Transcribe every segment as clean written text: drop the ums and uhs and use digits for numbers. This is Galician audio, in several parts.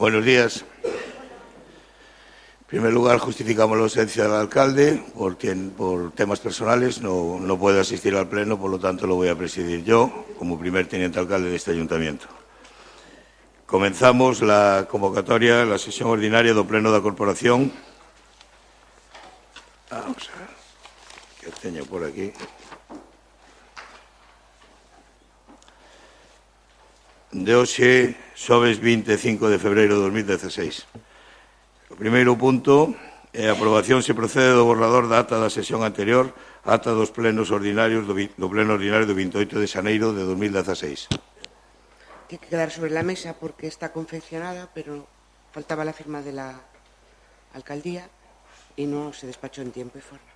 Buenos días. En primer lugar, justificamos la ausencia del alcalde porque por temas personales no puede asistir al pleno, por lo tanto lo voy a presidir yo como primer teniente alcalde de este ayuntamiento. Comenzamos la convocatoria, la sesión ordinaria do pleno da corporación. Vamos a ver, que teño por aquí. De hoxe, xoves 25 de febreiro de 2016. O primeiro punto é a aprobación se procede do borrador da ata da sesión anterior, ata dos plenos ordinarios do pleno ordinario do 28 de xaneiro de 2016. Tiene que quedar sobre la mesa porque está confeccionada, pero faltaba la firma de la alcaldía y no se despachó en tiempo y forma.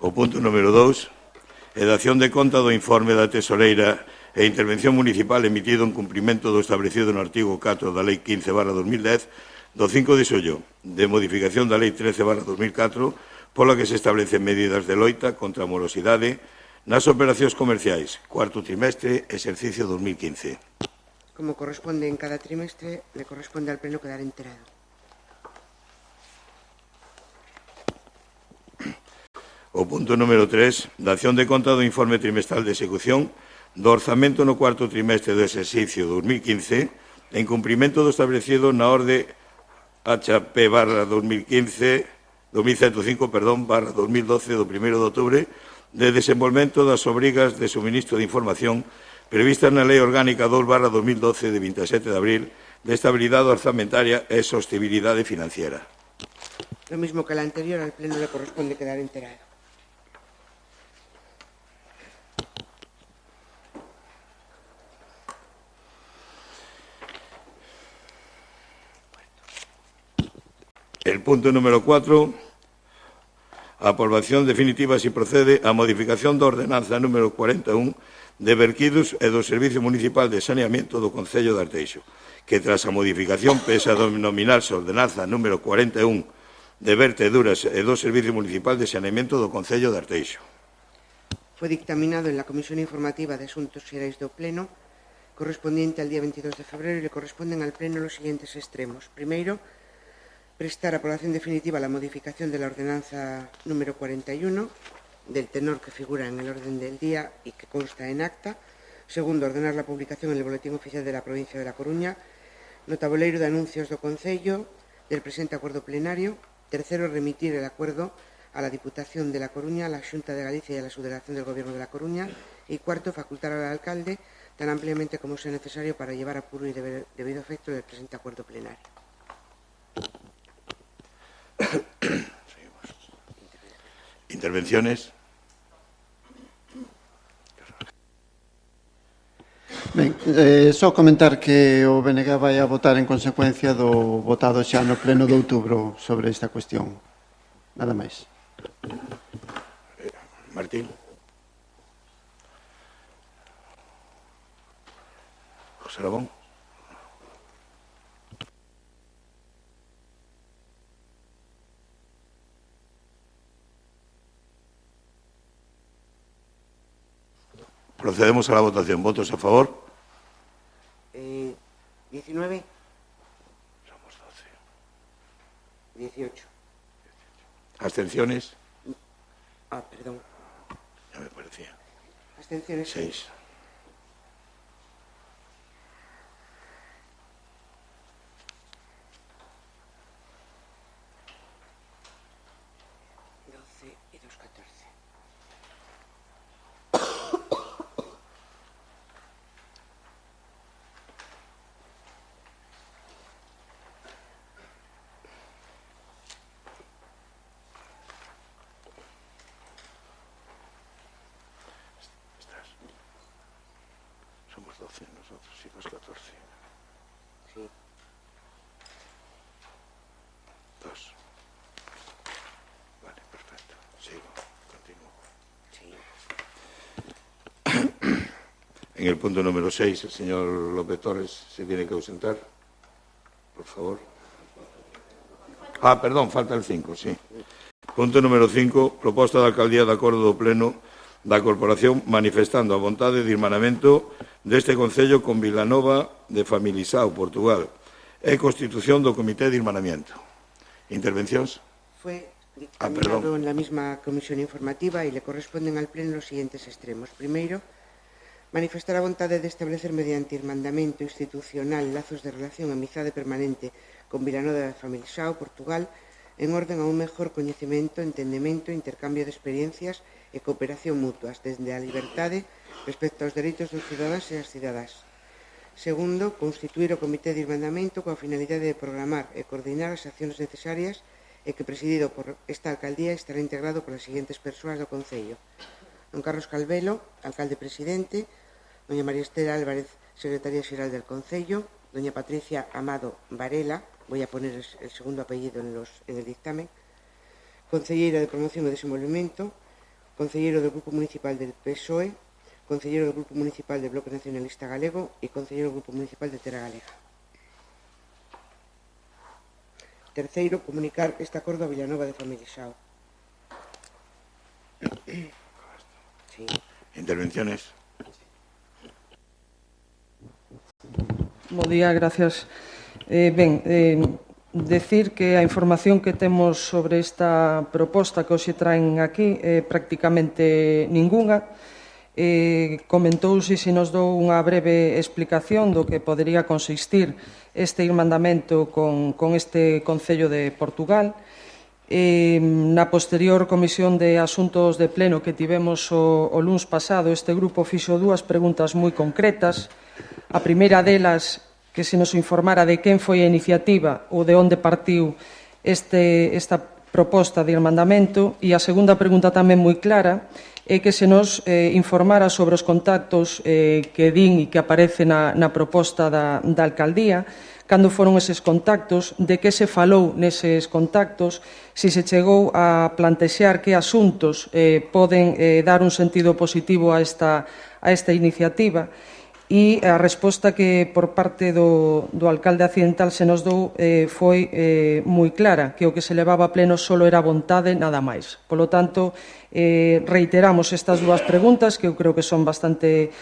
O punto número 2 é dación de conta do informe da Tesoreira e intervención municipal emitido en cumprimento do establecido no artigo 4 da Lei 15/2010 do 5 de xollo de modificación da Lei 13/2004 pola que se establecen medidas de loita contra a morosidade nas operacións comerciais, cuarto trimestre, exercicio 2015. Como corresponde en cada trimestre, le corresponde al Pleno quedar enterado. O punto número 3, dación de conta do informe trimestral de execución do orzamento no cuarto trimestre do exercicio 2015 en cumprimento do establecido na orde HP/2015, 2105/2012 do 1 de outubro de desenvolvemento das obrigas de suministro de información prevista na Lei Orgánica 2/2012 de 27 de abril de estabilidade orzamentaria e sostenibilidade financiera. Lo mismo que la anterior, al Pleno le corresponde quedar enterado. El punto número 4, a aprobación definitiva si procede a modificación da ordenanza número 41 de verquidos e do Servicio Municipal de Saneamento do Concello de Arteixo, que tras a modificación pese a denominarse ordenanza número 41 de verteduras e do Servicio Municipal de Saneamento do Concello de Arteixo. Fue dictaminado en la Comisión Informativa de Asuntos Xerais do Pleno correspondiente al día 22 de febrero y le corresponden al Pleno los siguientes extremos. Primero, prestar aprobación definitiva a la modificación de la ordenanza número 41 del tenor que figura en el orden del día y que consta en acta. Segundo, ordenar la publicación en el Boletín Oficial de la Provincia de La Coruña no tabuleiro de anuncios do Concello del presente acuerdo plenario. Tercero, remitir el acuerdo a la Diputación de La Coruña, a la Xunta de Galicia y a la Subdelegación del Gobierno de La Coruña. Y cuarto, facultar al alcalde tan ampliamente como sea necesario para llevar a puro y debido efecto el presente acuerdo plenario. Intervenciones. Ben, só comentar que o BNG vai a votar en consecuencia do votado xa no pleno de outubro sobre esta cuestión. Nada máis. Martín. José Ramón. Procedemos a la votación. ¿Votos a favor? 19. Somos 18. ¿Abstenciones? Perdón. Ya me parecía. Abstenciones. 6. Y 2, 14. Somos 12 nosotros y 2, 14. Sí. 2. Vale, perfecto. Sigo. Continúo. Sí. En el punto número 6, el señor López Torres se tiene que ausentar. Por favor. Perdón, falta el 5, sí. Punto número 5. Proposta da Alcaldía de acordo do Pleno da Corporación manifestando a vontade de irmanamento deste Concello con Vilanova de Familisao, Portugal, e constitución do Comité de Irmanamiento. Intervencións? Fue dictaminado en la misma comisión informativa y le corresponden al Pleno los siguientes extremos. Primero, manifestar a vontade de establecer mediante irmandamento institucional lazos de relación e amizade permanente con Vilanova de Familisao, Portugal, en orden a un mejor coñecemento, entendemento, intercambio de experiencias e cooperación mutuas desde a liberdade respecto aos dereitos dos cidadáns e as cidadás. Segundo, constituir o Comité de Irmandamento coa finalidade de programar e coordinar as accións necesarias e que, presidido por esta alcaldía, estará integrado polas seguintes persoas do Concello: don Carlos Calvelo, alcalde presidente; doña María Esther Álvarez, secretaria xeral del Concello; doña Patricia Amado Varela, voy a poner el segundo apellido en el dictamen, concelleira de Promoción e Desenvolvemento; concellero del Grupo Municipal del PSOE, concellero del Grupo Municipal del Bloque Nacionalista Galego y concellero del Grupo Municipal de Terra Galega. Terceiro, comunicar este acordo a Vilanova de Familisao. Sí. Intervenciones. Bo día, gracias. Decir que a información que temos sobre esta proposta que hoxe traen aquí é prácticamente ningunha. Comentouse, se nos dou unha breve explicación do que podería consistir este irmandamento con este Concello de Portugal. Na posterior Comisión de Asuntos de Pleno que tivemos o luns pasado, este grupo fixo dúas preguntas moi concretas. A primeira delas, que se nos informara de quen foi a iniciativa ou de onde partiu esta proposta de irmandamento, e a segunda pregunta tamén moi clara é que se nos informara sobre os contactos que din e que aparece na proposta da alcaldía, cando foron eses contactos, de que se falou neses contactos, se se chegou a plantexar que asuntos poden dar un sentido positivo a esta iniciativa. E a resposta que por parte do alcalde accidental se nos dou foi moi clara, que o que se levaba a pleno só era vontade, nada máis. Polo tanto, reiteramos estas dúas preguntas, que eu creo que son bastante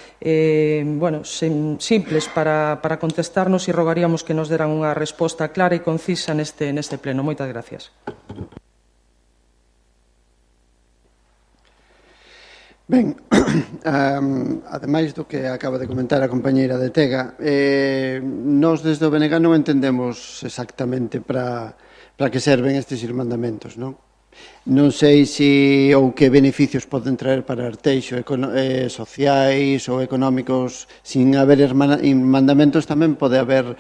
simples para contestarnos, e rogaríamos que nos deran unha resposta clara e concisa neste pleno. Moitas gracias. Ben, ademais do que acaba de comentar a compañeira de Tega, nós desde o BNG non entendemos exactamente para que serven estes irmandamentos, non? Non sei se ou que beneficios poden traer para Arteixo, sociais ou económicos. Sin haber irmandamentos tamén pode haber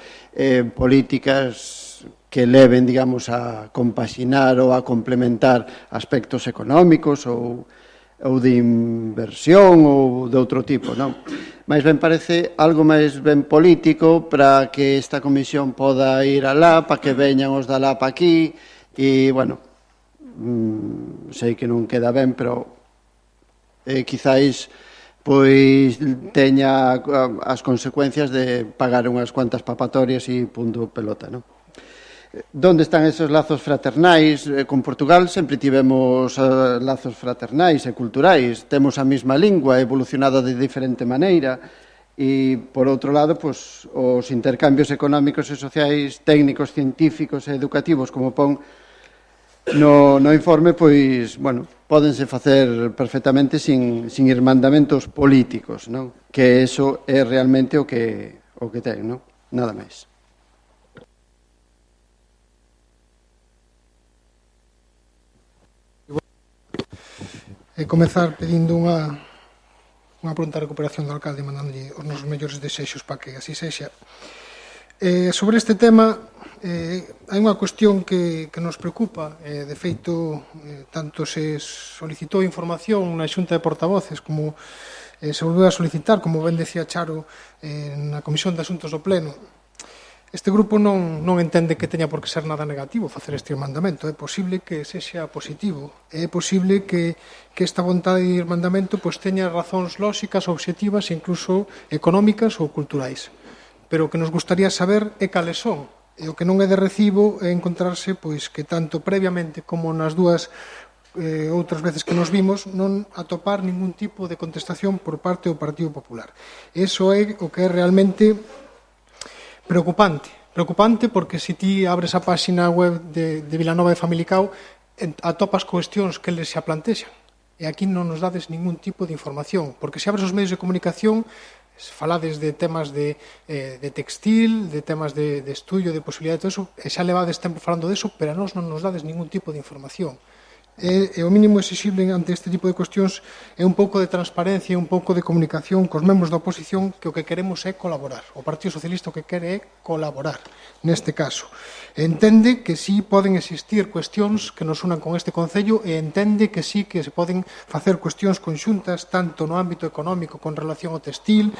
políticas que leven, digamos, a compaxinar ou a complementar aspectos económicos ou de inversión ou de outro tipo, non? Mais ben parece algo máis ben político para que esta comisión poda ir alá, para que veñan os da alá pa aquí, e, bueno, sei que non queda ben, pero quizáis pois teña as consecuencias de pagar unhas cuantas papatorias e punto pelota, non? Donde están esos lazos fraternais? Con Portugal sempre tivemos lazos fraternais e culturais, temos a mesma lingua evolucionada de diferente maneira, e, por outro lado, os intercambios económicos e sociais, técnicos, científicos e educativos, como pon no informe, pois, bueno, pódense facer perfectamente sin irmandamentos políticos, non? Que eso é realmente o que ten, non? Nada máis. Comezar pedindo unha pronta recuperación do alcalde, mandándolle os nosos mellores desexos para que así sexa. Sobre este tema, hai unha cuestión que nos preocupa. De feito, tanto se solicitou información na Xunta de Portavoces como se volveu a solicitar, como ben decía Charo, na Comisión de Asuntos do Pleno. Este grupo non entende que teña por que ser nada negativo facer este irmandamento. É posible que sexa positivo. É posible que esta vontade de irmandamento teña razóns lóxicas, obxectivas e incluso económicas ou culturais. Pero o que nos gustaría saber é cales son. E o que non é de recibo é encontrarse pois que tanto previamente como nas dúas outras veces que nos vimos non atopar ningún tipo de contestación por parte do Partido Popular. Eso é o que é realmente preocupante porque se ti abres a páxina web de Vilanova de Famalicao atopas cuestións que eles xa plantexan e aquí non nos dades ningún tipo de información porque se abres os medios de comunicación falades de temas de textil, de temas de estudio, de posibilidade de todo eso, e xa levades tempo falando deso, pero a nós non nos dades ningún tipo de información. E o mínimo exixible ante este tipo de cuestións é un pouco de transparencia e un pouco de comunicación cos membros da oposición que o que queremos é colaborar. O Partido Socialista o que quere é colaborar, neste caso. Entende que sí poden existir cuestións que nos unan con este Concello e entende que sí que se poden facer cuestións conxuntas tanto no ámbito económico con relación ao textil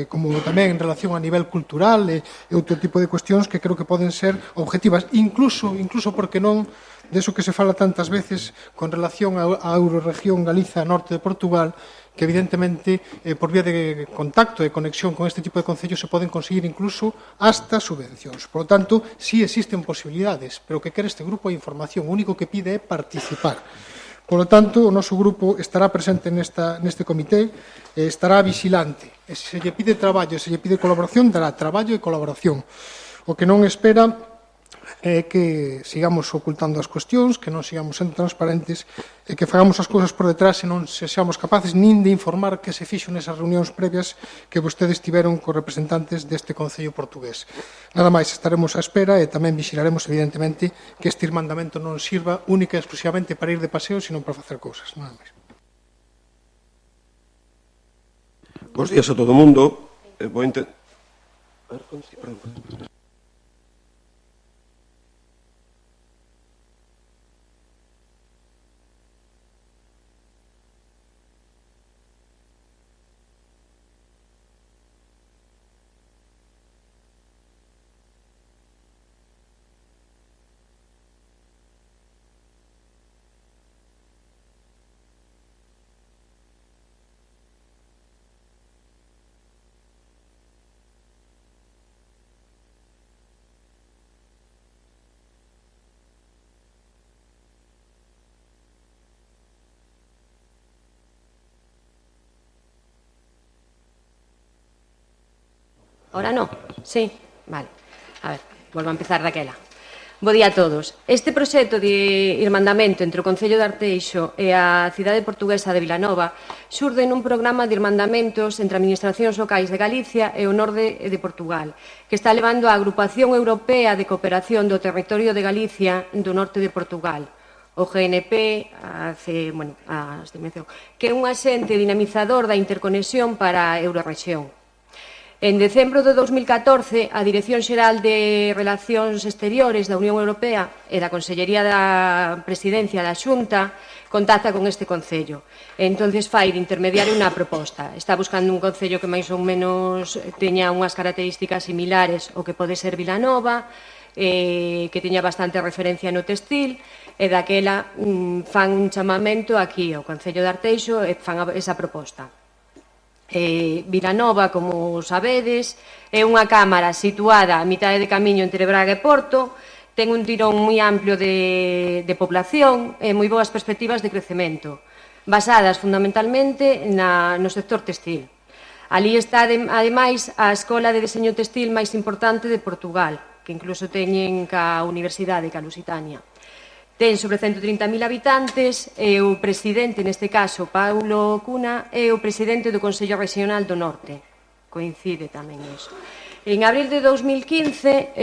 como tamén en relación a nivel cultural e outro tipo de cuestións que creo que poden ser objetivas, incluso porque non deso que se fala tantas veces con relación á Euroregión Galiza Norte de Portugal, que evidentemente por vía de contacto e conexión con este tipo de concellos se poden conseguir incluso hasta subvencións. Por lo tanto, sí existen posibilidades, pero o que quere este grupo é información, o único que pide é participar. Por lo tanto, o noso grupo estará presente neste comité, estará vigilante. E se lle pide traballo, se lle pide colaboración, dará traballo e colaboración. O que non espera é que sigamos ocultando as cuestións, que non sigamos sendo transparentes e que fagamos as cousas por detrás e non sexamos capaces nin de informar que se fixo nesas reunións previas que vostedes tiveron cos representantes deste Concello portugués. Nada máis, estaremos á espera e tamén vigilaremos, evidentemente, que este irmandamento non sirva única e exclusivamente para ir de paseo, sino para facer cousas. Nada máis. Bos días a todo o mundo. Ahora no? Sí? Vale. A ver, volvo a empezar daquela. Bo día a todos. Este proxecto de irmandamento entre o Concello de Arteixo e a cidade portuguesa de Vilanova xurde nun programa de irmandamentos entre administracións locais de Galicia e o norte de Portugal, que está levando a Agrupación Europea de Cooperación do Territorio de Galicia do norte de Portugal, o GNP, que é un axente dinamizador da interconexión para a Eurorexión. En decembro de 2014, a Dirección Xeral de Relacións Exteriores da Unión Europea e da Consellería da Presidencia da Xunta contacta con este Concello. Entonces fai de intermediario unha proposta. Está buscando un Concello que máis ou menos teña unhas características similares ao que pode ser Vilanova, que teña bastante referencia no textil, e daquela fan un chamamento aquí ao Concello de Arteixo e fan esa proposta. Vilanova, como sabedes, é unha cámara situada a mitade de camiño entre Braga e Porto, ten un tirón moi amplio de población e moi boas perspectivas de crecemento, basadas fundamentalmente no sector textil. Ali está, ademais, a escola de deseño textil máis importante de Portugal, que incluso teñen ca Universidade, ca Lusitania. Ten sobre 130.000 habitantes e o presidente, neste caso, Paulo Cuna, é o presidente do Consello Regional do Norte. Coincide tamén iso. En abril de 2015,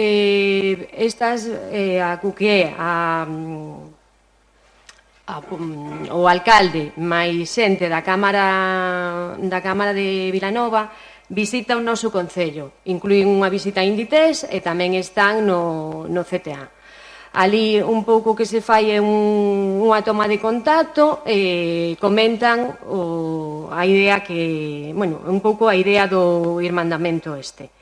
o alcalde máis xente da Cámara de Vilanova visita o noso Concello. Incluín unha visita a Inditex e tamén están no CTA. Ali un pouco que se fai é unha toma de contacto e comentan a idea un pouco a idea do irmandamento este.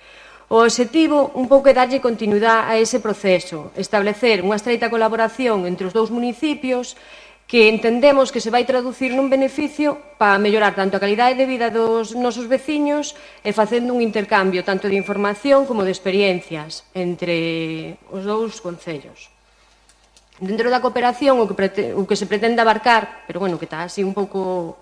O obxectivo un pouco é darlle continuidade a ese proceso, establecer unha estreita colaboración entre os dous municipios que entendemos que se vai traducir nun beneficio para mellorar tanto a calidade de vida dos nosos veciños e facendo un intercambio tanto de información como de experiencias entre os dous concellos. Dentro da cooperación, o que se pretende abarcar, pero bueno, que está así un pouco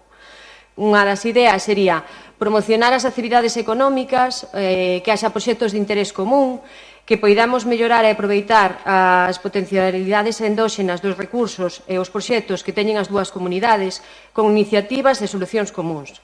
unha das ideas, sería promocionar as actividades económicas, que haxa proxectos de interés común, que poidamos mellorar e aproveitar as potencialidades endóxenas dos recursos e os proxectos que teñen as dúas comunidades con iniciativas e solucións comuns.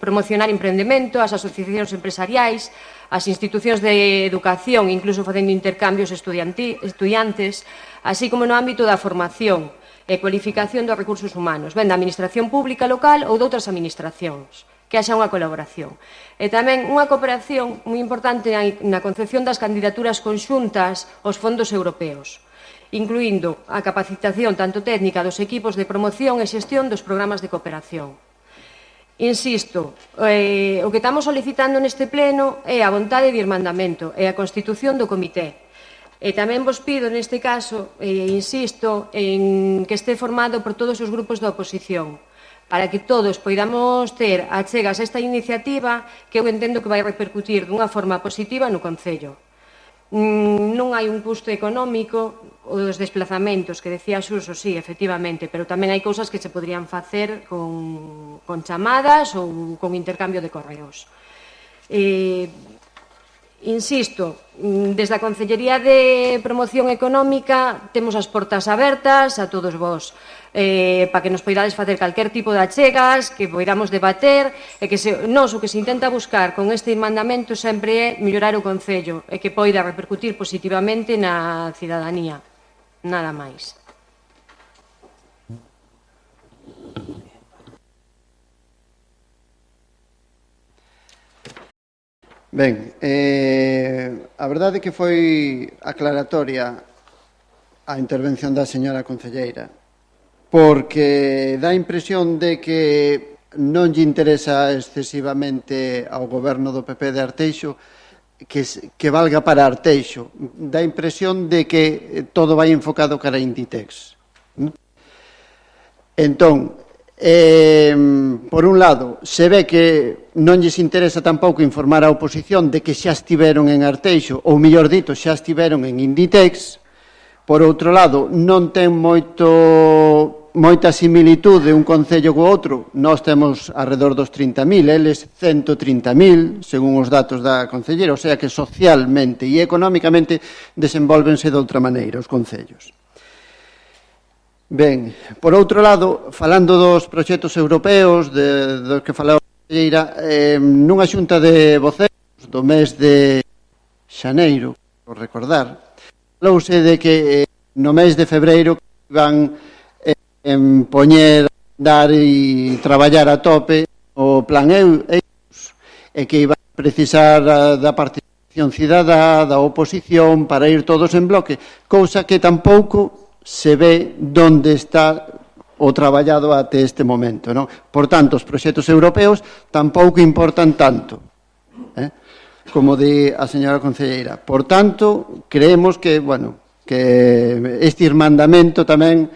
Promocionar emprendemento, as asociacións empresariais, as institucións de educación, incluso facendo intercambios estudiantes, así como no ámbito da formación e cualificación dos recursos humanos, ben da administración pública local ou doutras administracións, que haxa unha colaboración. E tamén unha cooperación moi importante na concepción das candidaturas conxuntas aos fondos europeos, incluindo a capacitación tanto técnica dos equipos de promoción e xestión dos programas de cooperación. Insisto, o que estamos solicitando neste pleno é a vontade de irmandamento e a constitución do comité. E tamén vos pido, neste caso, insisto, en que este formado por todos os grupos da oposición, para que todos poidamos ter achegas a esta iniciativa que eu entendo que vai repercutir dunha forma positiva no Concello. Non hai un custo económico, os desplazamentos que decía Suso, sí, efectivamente, pero tamén hai cousas que se podrían facer con chamadas ou con intercambio de correos. Insisto, desde a Concellería de Promoción Económica temos as portas abertas a todos vós, para que nos poidades facer calquer tipo de achegas, que poidamos debater, e que nós o que se intenta buscar con este mandamento sempre é mellorar o Concello e que poida repercutir positivamente na cidadanía. Nada máis. Ben, a verdade é que foi aclaratoria a intervención da señora concelleira, porque dá a impresión de que non lle interesa excesivamente ao goberno do PP de Arteixo que valga para Arteixo. Dá a impresión de que todo vai enfocado cara a Inditex. Entón, por un lado, se ve que non lles interesa tampouco informar a oposición de que xa estiveron en Arteixo, ou mellor dito, xa estiveron en Inditex. Por outro lado, non ten moita similitude un concello co outro. Nós temos alrededor dos 30.000, eles 130.000, según os datos da concelleira, o sea que socialmente e económicamente desenvólvense de outra maneira os concellos. Ben, por outro lado, falando dos proxectos europeos, dos que falaba a concelleira, nunha xunta de voceiros do mes de xaneiro, por recordar, falouse de que no mes de febreiro iban poñer, dar e traballar a tope o plan EUS e que iban precisar da participación cidadá, da oposición, para ir todos en bloque, cousa que tampouco se ve onde está o traballado até este momento, non? Por tanto, os proxectos europeos tampouco importan tanto, como di a señora concelleira. Por tanto, creemos que, bueno, que este irmandamento tamén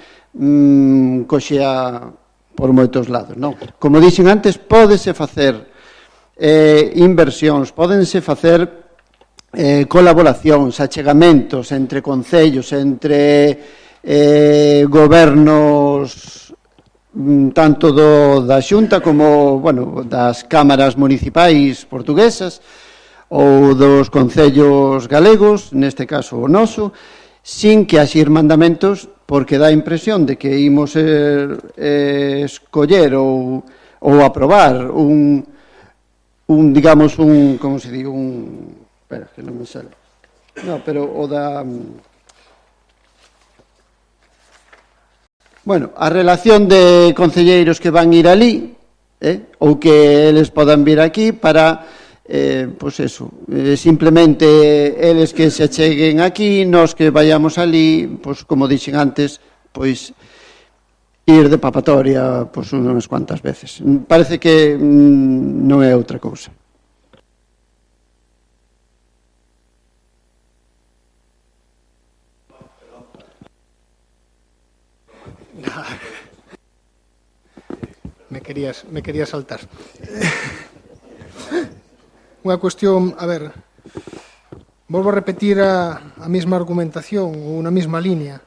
coxea por moitos lados, non? Como dixen antes, pódese facer inversións, pódense facer colaboracións, achegamentos entre concellos, entre gobernos tanto da Xunta como, bueno, das cámaras municipais portuguesas ou dos concellos galegos, neste caso o noso, sin que haxe irmandamentos, porque dá a impresión de que imos escoller ou aprobar digamos, como se di, espera, que non me sale. No, pero o da... Bueno, a relación de concelleiros que van ir ali, ou que eles podan vir aquí para, pois eso, simplemente eles que se acheguen aquí, nós que vayamos ali, pois como dixen antes, pois ir de papatoria pois unhas cuantas veces. Parece que non é outra cousa. Me quería saltar. Unha cuestión, a ver, volvo a repetir a mesma argumentación ou na mesma línea.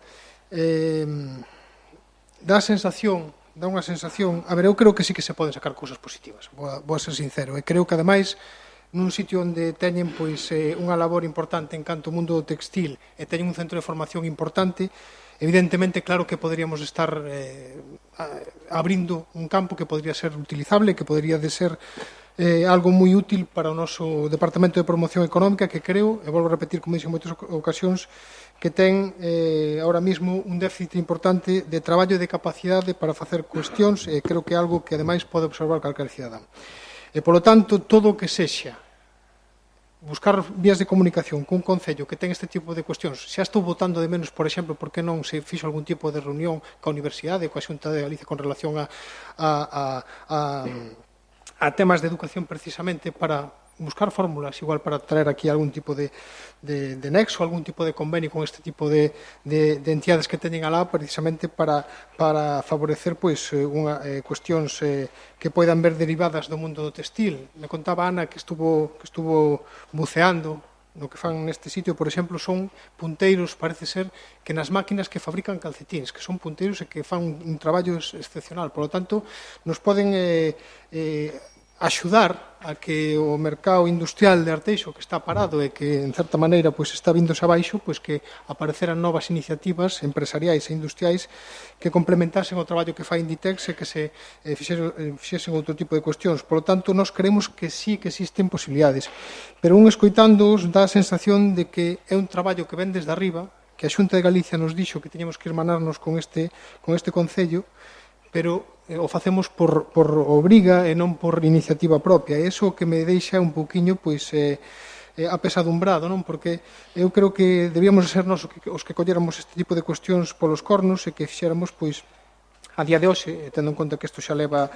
Dá unha sensación, a ver, eu creo que sí que se poden sacar cousas positivas, vou a ser sincero, e creo que ademais nun sitio onde teñen unha labor importante en canto ao mundo do textil e teñen un centro de formación importante, evidentemente, claro que poderíamos estar abrindo un campo que podría ser utilizable, que podría de ser algo moi útil para o noso Departamento de Promoción Económica, que creo, e volvo a repetir, como dixen en moitas ocasións, que ten ahora mesmo un déficit importante de traballo e de capacidade para facer cuestións, e creo que é algo que ademais pode observar calquer cidadán. E, polo tanto, todo o que sexa buscar vías de comunicación cun concello que ten este tipo de cuestións, xa estou votando de menos, por exemplo, porque non se fixo algún tipo de reunión coa Universidade, coa Xunta de Galicia con relación a temas de educación precisamente para buscar fórmulas, igual para traer aquí algún tipo de nexo, algún tipo de convenio con este tipo de entidades que teñen alá precisamente para favorecer cuestións que poidan ver derivadas do mundo do textil. Me contaba Ana que estuvo buceando no que fan neste sitio, por exemplo, son punteiros, parece ser, que nas máquinas que fabrican calcetines, que son punteiros e que fan un traballo excepcional. Por lo tanto, nos poden axudar a que o mercado industrial de Arteixo, que está parado e que, en certa maneira, está vindose abaixo, que apareceran novas iniciativas empresariais e industriais que complementasen o traballo que fai Inditex e que se fixesen outro tipo de cuestións. Por lo tanto, nós creemos que sí que existen posibilidades. Pero un escoitándoos dá a sensación de que é un traballo que ven desde arriba, que a Xunta de Galicia nos dixo que teñamos que hermanarnos con este concello, pero o facemos por obriga e non por iniciativa propia. E iso que me deixa un pouquiño apesadumbrado, non? Porque eu creo que debíamos ser nós os que colléramos este tipo de cuestións polos cornos e que fixéramos, a día de hoxe, tendo en conta que isto xa leva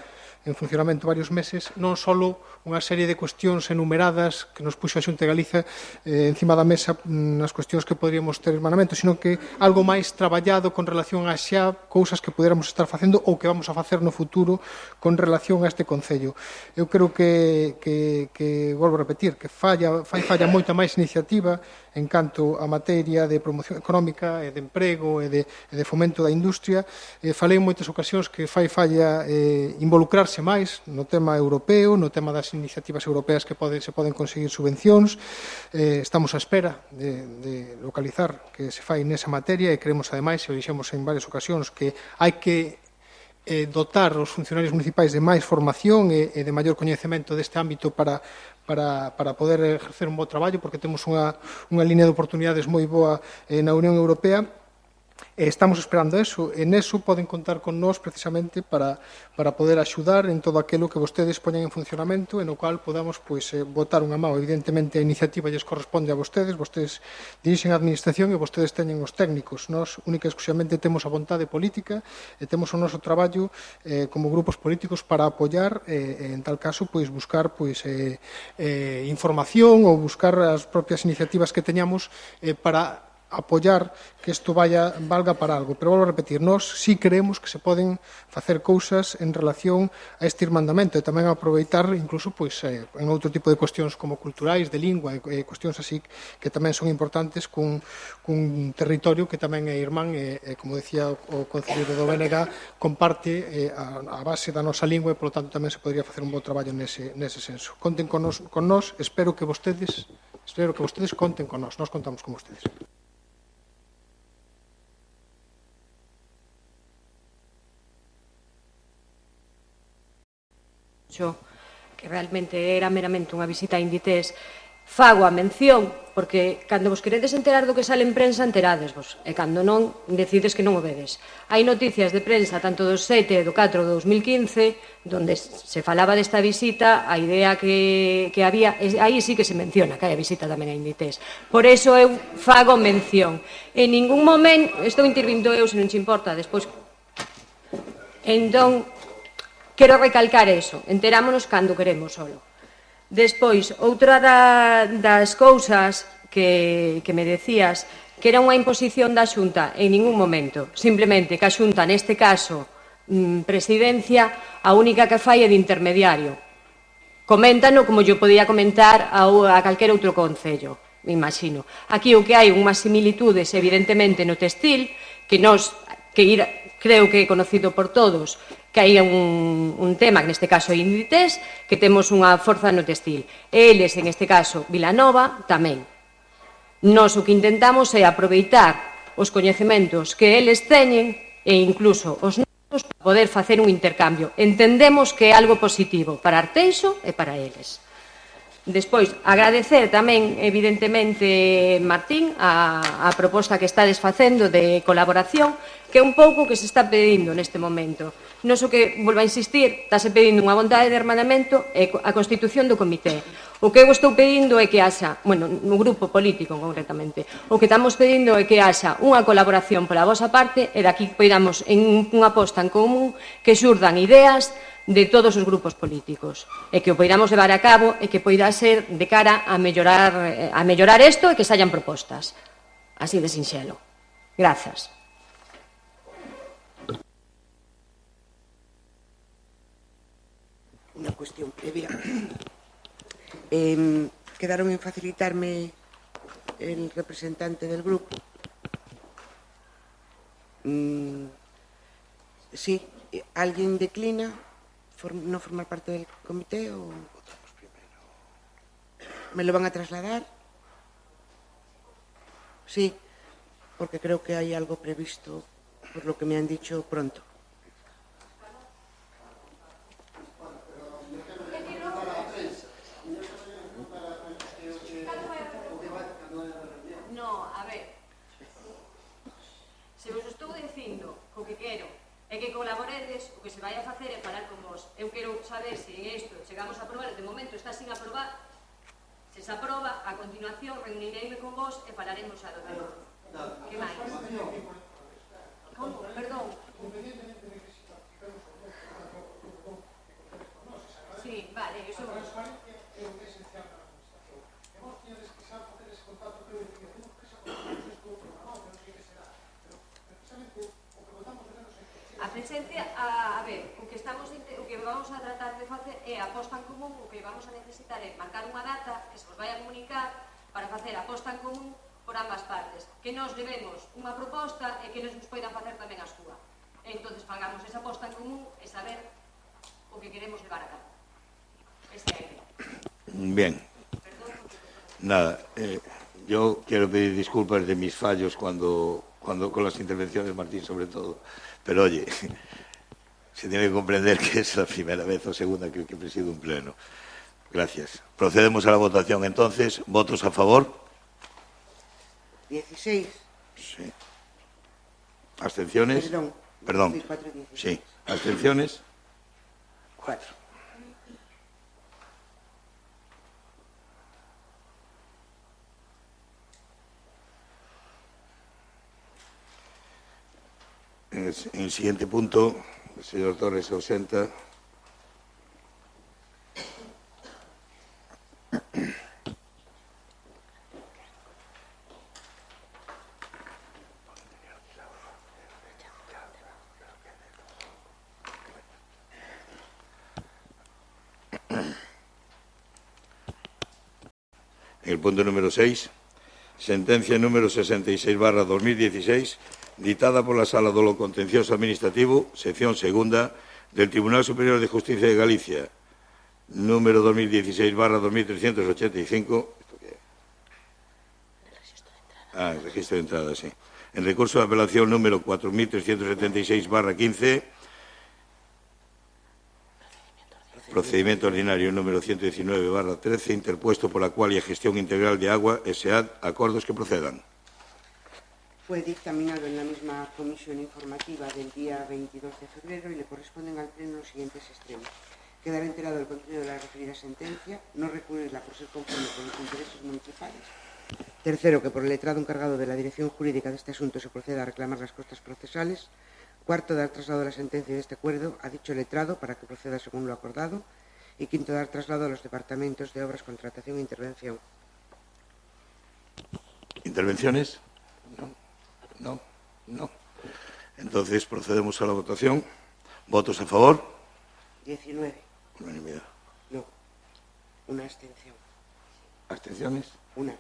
en funcionamento varios meses, non só unha serie de cuestións enumeradas que nos puxo a Xunta de Galicia encima da mesa nas cuestións que poderíamos ter hermanamento, sino que algo máis traballado con relación a xa cousas que poderamos estar facendo ou que vamos a facer no futuro con relación a este concello. Eu creo que volvo a repetir, que falla moita máis iniciativa en canto a materia de promoción económica e de emprego e de fomento da industria. Falei en moitas ocasións que falla involucrarse máis no tema europeo, no tema das iniciativas europeas que se poden conseguir subvencións. Estamos á espera de localizar que se fai nesa materia e creemos, ademais, e o dixemos en varias ocasións, que hai que dotar os funcionarios municipais de máis formación e de maior coñecemento deste ámbito para poder ejercer un bo traballo, porque temos unha línea de oportunidades moi boa na Unión Europea. Estamos esperando eso, e neso poden contar con nós precisamente para poder axudar en todo aquilo que vostedes poñan en funcionamento e no cual podamos botar unha mão. Evidentemente a iniciativa lles corresponde a vostedes dirixen a administración e vostedes teñen os técnicos. Nós única e exclusivamente temos a vontade política e temos o noso traballo como grupos políticos para apoiar e en tal caso buscar información ou buscar as propias iniciativas que teñamos para apoiar que isto valga para algo. Pero volvo a repetir, nós sí creemos que se poden facer cousas en relación a este irmandamento e tamén aproveitar incluso en outro tipo de cuestións como culturais, de lingua e cuestións así que tamén son importantes cun territorio que tamén é irmán e como decía o Concello do BNG, comparte a base da nosa lingua e, polo tanto, tamén se podría facer un bo traballo nese senso. Conten con nós, espero que vostedes conten con nós contamos con vostedes. Que realmente era meramente unha visita a Inditex, fago a mención, porque cando vos queredes enterar do que sale en prensa, enteradesvos, e cando non, decides que non o vedes. Hai noticias de prensa, tanto do 7 e do 4 de 2015, donde se falaba desta visita, a idea que había, aí sí que se menciona que hai a visita tamén a Inditex. Por eso eu fago mención. En ningún momento, estou intervindo eu, se non te importa, despois. Entón, quero recalcar eso, enterámonos cando queremos solo. Despois, outra das cousas que me decías que era unha imposición da Xunta, en ningún momento. Simplemente que a Xunta, neste caso, presidencia, a única que fai é de intermediario. Coméntano como yo podía comentar a calquera outro concello, me imagino. Aquí o que hai unhas similitudes, evidentemente, no textil, creo que é conocido por todos, que hai un tema, que neste caso é Inditex, que temos unha forza no textil. Eles, en este caso, Vilanova, tamén. Nós o que intentamos é aproveitar os coñecementos que eles teñen e incluso os nosos para poder facer un intercambio. Entendemos que é algo positivo para Arteixo e para eles. Despois, agradecer tamén, evidentemente, Martín, a proposta que estades facendo de colaboración, que é un pouco o que se está pedindo neste momento. Non o que, volvo a insistir, estáse pedindo unha vontade de hermanamento e a constitución do comité. O que eu estou pedindo é que haxa, no grupo político concretamente, o que estamos pedindo é que haxa unha colaboración pola vosa parte e daqui poidamos, en unha posta en común, que xurdan ideas de todos os grupos políticos e que o poidamos levar a cabo e que poida ser de cara a mellorar isto e que saian propostas. Así de sinxelo. Grazas. Unha cuestión previa. Quedaron en facilitarme el representante del grupo. Sí, ¿alguien declina no formar parte del comité o me lo van a trasladar? Sí, porque creo que hay algo previsto, por lo que me han dicho, pronto. No, a ver, se vos estou dicindo o que quero é que colaboredes, o que se vai a facer é falar con vos. Eu quero saber se en isto chegamos a aprobar, de momento está sin aprobar. Se se aproba, a continuación reunireime con vos e falaremos a do tema. Que máis? Como? Perdón. Sí, vale, iso... A presencia, a ver, o que vamos a tratar de facer é a posta en común, o que vamos a necesitar é marcar unha data que se vos vai a comunicar para facer a posta en común por ambas partes, que nos levemos unha proposta e que nos poidan facer tamén a súa. Entón, pagamos esa posta en común e saber o que queremos levar a cabo. Ese é a idea. Bien. Nada, yo quiero pedir disculpas de mis fallos cuando con las intervenciones, Martín, sobre todo. Pero, oye, se tiene que comprender que es la primera vez o segunda que presido un pleno. Gracias. Procedemos a la votación, entonces. ¿Votos a favor? 16. Sí. ¿Abstenciones? Perdón. 4 y 16. Sí. ¿Abstenciones? 4. En el siguiente punto, el señor Torres se ausenta. En el punto número 6, sentencia número 66/2016, dictada por la Sala do Contencioso Administrativo, sección segunda, del Tribunal Superior de Justicia de Galicia, número 2016/2385. El registro de entrada, sí. En recurso de apelación número 4376/15, procedimiento ordinario número 119/13, interpuesto por la Cualia Gestión Integral de Agua, SEAD, acordos que procedan. Fue dictaminado en la misma comisión informativa del día 22 de febrero y le corresponden al Pleno los siguientes extremos. Quedar enterado del contenido de la referida sentencia, no recurrirla por ser conforme con los intereses municipales. Tercero, que por el letrado encargado de la dirección jurídica de este asunto se proceda a reclamar las costas procesales. Cuarto, dar traslado de la sentencia de este acuerdo a dicho letrado para que proceda según lo acordado. Y quinto, dar traslado a los departamentos de Obras, Contratación e Intervención. ¿Intervenciones? No. Entonces procedemos a la votación. ¿Votos a favor? 19. Unanimidad. No. Una abstención. ¿Abstenciones? Una.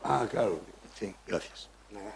Ah, claro. Sí, gracias. Nada.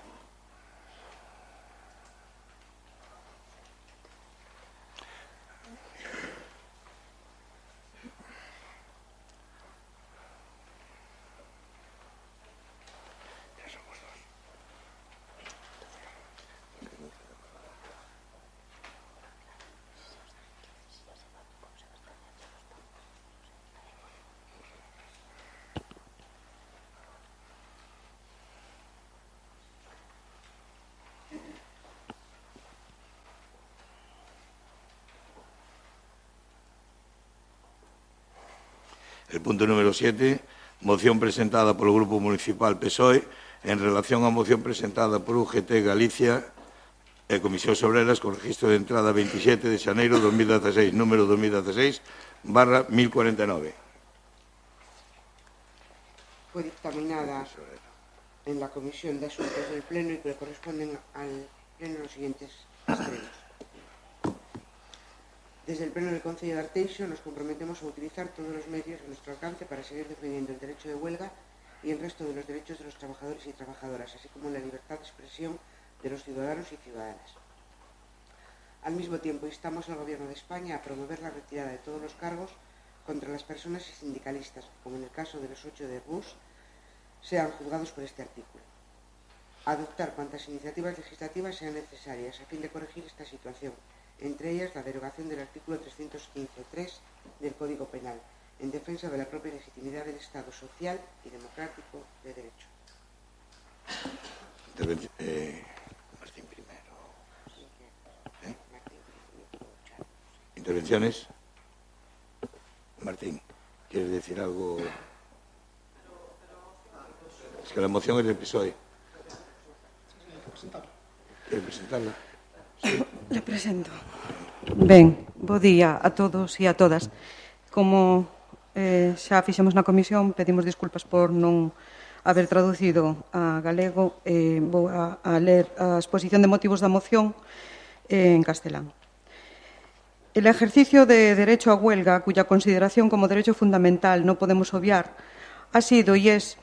El punto número 7, moción presentada por el Grupo Municipal PSOE en relación a moción presentada por UGT Galicia e Comisións Obreras con registro de entrada 27 de xaneiro 2016, número 2016/1049. Fue dictaminada en la Comisión de Asuntos del Pleno y que le corresponden al Pleno los siguientes extremos. Desde el Pleno del Concello de Arteixo nos comprometemos a utilizar todos los medios a nuestro alcance para seguir defendiendo el derecho de huelga y el resto de los derechos de los trabajadores y trabajadoras, así como la libertad de expresión de los ciudadanos y ciudadanas. Al mismo tiempo, instamos al Gobierno de España a promover la retirada de todos los cargos contra las personas y sindicalistas, como en el caso de los 8 de Airbus, sean juzgados por este artículo. Adoptar cuantas iniciativas legislativas sean necesarias a fin de corregir esta situación, entre ellas la derogación del artículo 315.3 del Código Penal, en defensa de la propia legitimidad del Estado social y democrático de derecho. Martín primero. ¿Intervenciones? Martín, ¿quieres decir algo? Es que la moción es del PSOE. ¿Quieres presentarla? Sí. Le presento. Ben, bo día a todos e a todas. Como xa fixemos na comisión, pedimos disculpas por non haber traducido a galego. Vou a ler a exposición de motivos da moción en castelán. El ejercicio de derecho a huelga, cuya consideración como derecho fundamental no podemos obviar, ha sido y es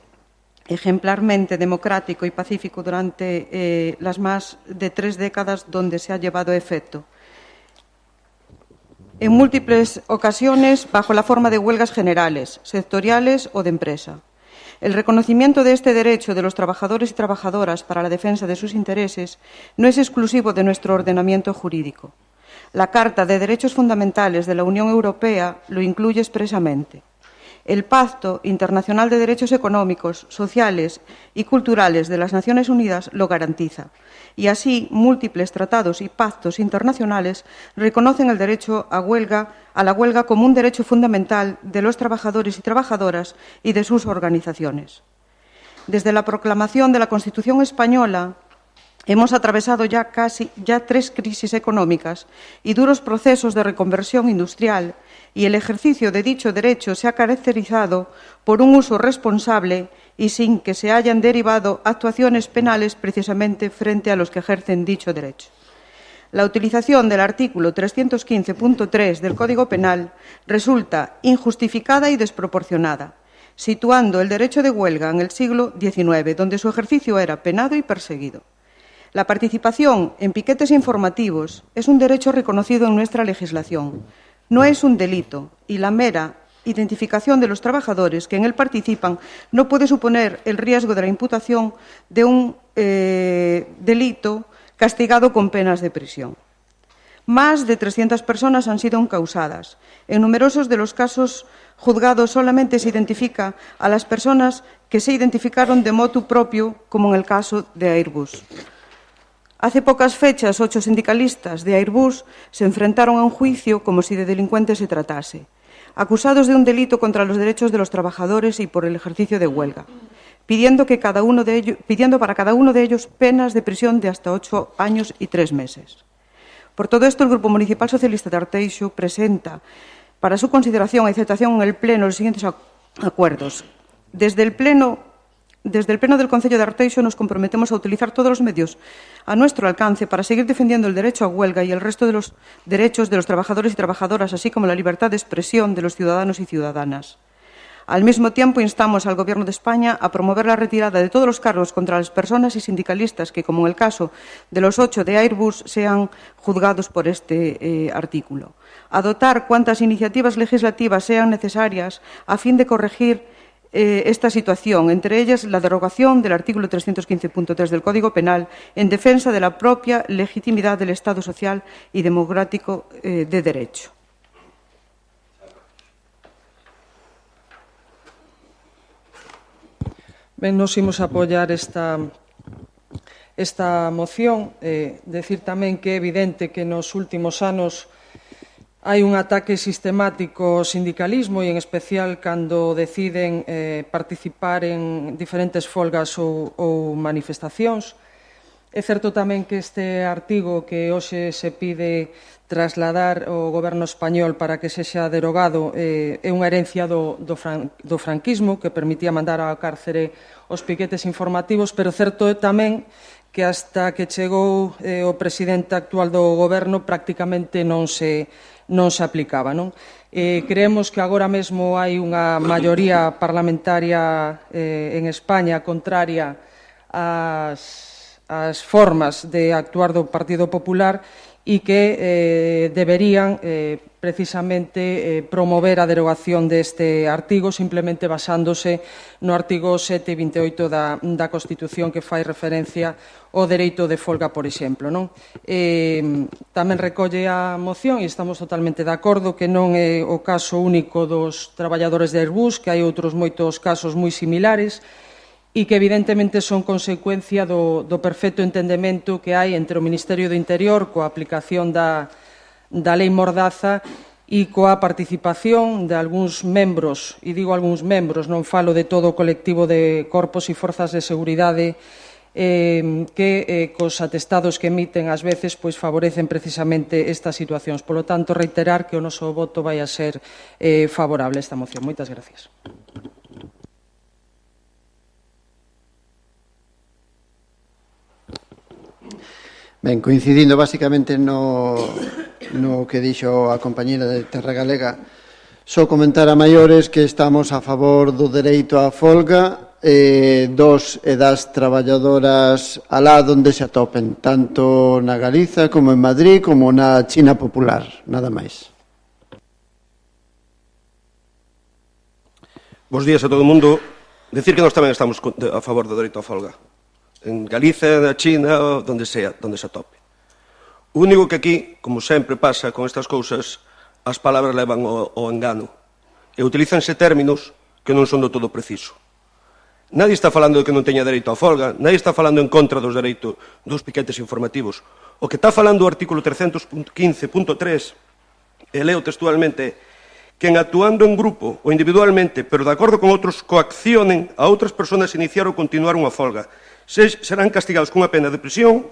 ejemplarmente democrático y pacífico durante las más de 3 décadas donde se ha llevado a efecto. En múltiples ocasiones bajo la forma de huelgas generales, sectoriales o de empresa. El reconocimiento de este derecho de los trabajadores y trabajadoras para la defensa de sus intereses no es exclusivo de nuestro ordenamiento jurídico. La Carta de Derechos Fundamentales de la Unión Europea lo incluye expresamente. El Pacto Internacional de Derechos Económicos, Sociales y Culturales de las Naciones Unidas lo garantiza. Y así, múltiples tratados y pactos internacionales reconocen el derecho a la huelga como un derecho fundamental de los trabajadores y trabajadoras y de sus organizaciones. Desde la proclamación de la Constitución española, hemos atravesado ya 3 crisis económicas y duros procesos de reconversión industrial, y el ejercicio de dicho derecho se ha caracterizado por un uso responsable y sin que se hayan derivado actuaciones penales precisamente frente a los que ejercen dicho derecho. La utilización del artículo 315.3 del Código Penal resulta injustificada y desproporcionada, situando el derecho de huelga en el siglo XIX, donde su ejercicio era penado y perseguido. La participación en piquetes informativos es un derecho reconocido en nuestra legislación. No es un delito y la mera identificación de los trabajadores que en él participan no puede suponer el riesgo de la imputación de un delito castigado con penas de prisión. Más de 300 personas han sido encausadas. En numerosos de los casos juzgados solamente se identifica a las personas que se identificaron de motu propio, como en el caso de Airbus. Hace pocas fechas, 8 sindicalistas de Airbus se enfrentaron a un juicio como si de delincuentes se tratase, acusados de un delito contra los derechos de los trabajadores y por el ejercicio de huelga, pidiendo para cada uno de ellos penas de prisión de hasta 8 años y 3 meses. Por todo esto, el Grupo Municipal Socialista de Arteixo presenta para su consideración y aceptación en el Pleno los siguientes acuerdos. Desde el Pleno Desde el Pleno del Concello de Arteixo nos comprometemos a utilizar todos los medios a nuestro alcance para seguir defendiendo el derecho a huelga y el resto de los derechos de los trabajadores y trabajadoras, así como la libertad de expresión de los ciudadanos y ciudadanas. Al mismo tiempo, instamos al Gobierno de España a promover la retirada de todos los cargos contra las personas y sindicalistas que, como en el caso de los 8 de Airbus, sean juzgados por este artículo. A dotar cuantas iniciativas legislativas sean necesarias a fin de corregir esta situación, entre ellas la derogación del artículo 315.3 del Código Penal en defensa de la propia legitimidad del Estado social y democrático de derecho. Ben, nos imos apoiar esta moción. Decir tamén que é evidente que nos últimos anos hai un ataque sistemático ao sindicalismo e, en especial, cando deciden participar en diferentes folgas ou manifestacións. É certo tamén que este artigo que hoxe se pide trasladar ao Goberno español para que sexa derogado é unha herencia do franquismo que permitía mandar á cárcere os piquetes informativos, pero certo é tamén que hasta que chegou o presidente actual do Goberno prácticamente non se aplicaba. Creemos que agora mesmo hai unha maioría parlamentaria en España contraria ás formas de actuar do Partido Popular e que deberían precisamente promover a derogación deste artigo simplemente basándose no artigo 7 e 28 da Constitución que fai referencia ao dereito de folga, por exemplo. Tamén recolle a moción e estamos totalmente de acordo que non é o caso único dos traballadores de Airbus, que hai outros moitos casos moi similares e que evidentemente son consecuencia do perfecto entendemento que hai entre o Ministerio do Interior coa aplicación da Lei Mordaza e coa participación de algúns membros, e digo algúns membros, non falo de todo o colectivo de corpos e forzas de seguridade que cos atestados que emiten ás veces favorecen precisamente estas situacións. Polo tanto, reiterar que o noso voto vai a ser favorable a esta moción. Moitas gracias. Ben, coincidindo basicamente no que dixo a compañera de Terra Galega, só comentar a maiores que estamos a favor do dereito á folga dos e das traballadoras alá donde se atopen, tanto na Galiza como en Madrid como na China popular, nada máis. Bos días a todo o mundo. Decir que nós tamén estamos a favor do dereito á folga. En Galiza, na China, donde sea, donde se atope. O único que aquí, como sempre pasa con estas cousas, as palabras levan ao engano e utilízanse términos que non son do todo preciso. Nadie está falando de que non teña dereito á folga, nadie está falando en contra dos dereitos dos piquetes informativos. O que está falando o artículo 315.3, e leo textualmente, que en actuando en grupo ou individualmente, pero de acordo con outros, coaccionen a outras persoas a iniciar ou continuar unha folga, serán castigados cunha pena de prisión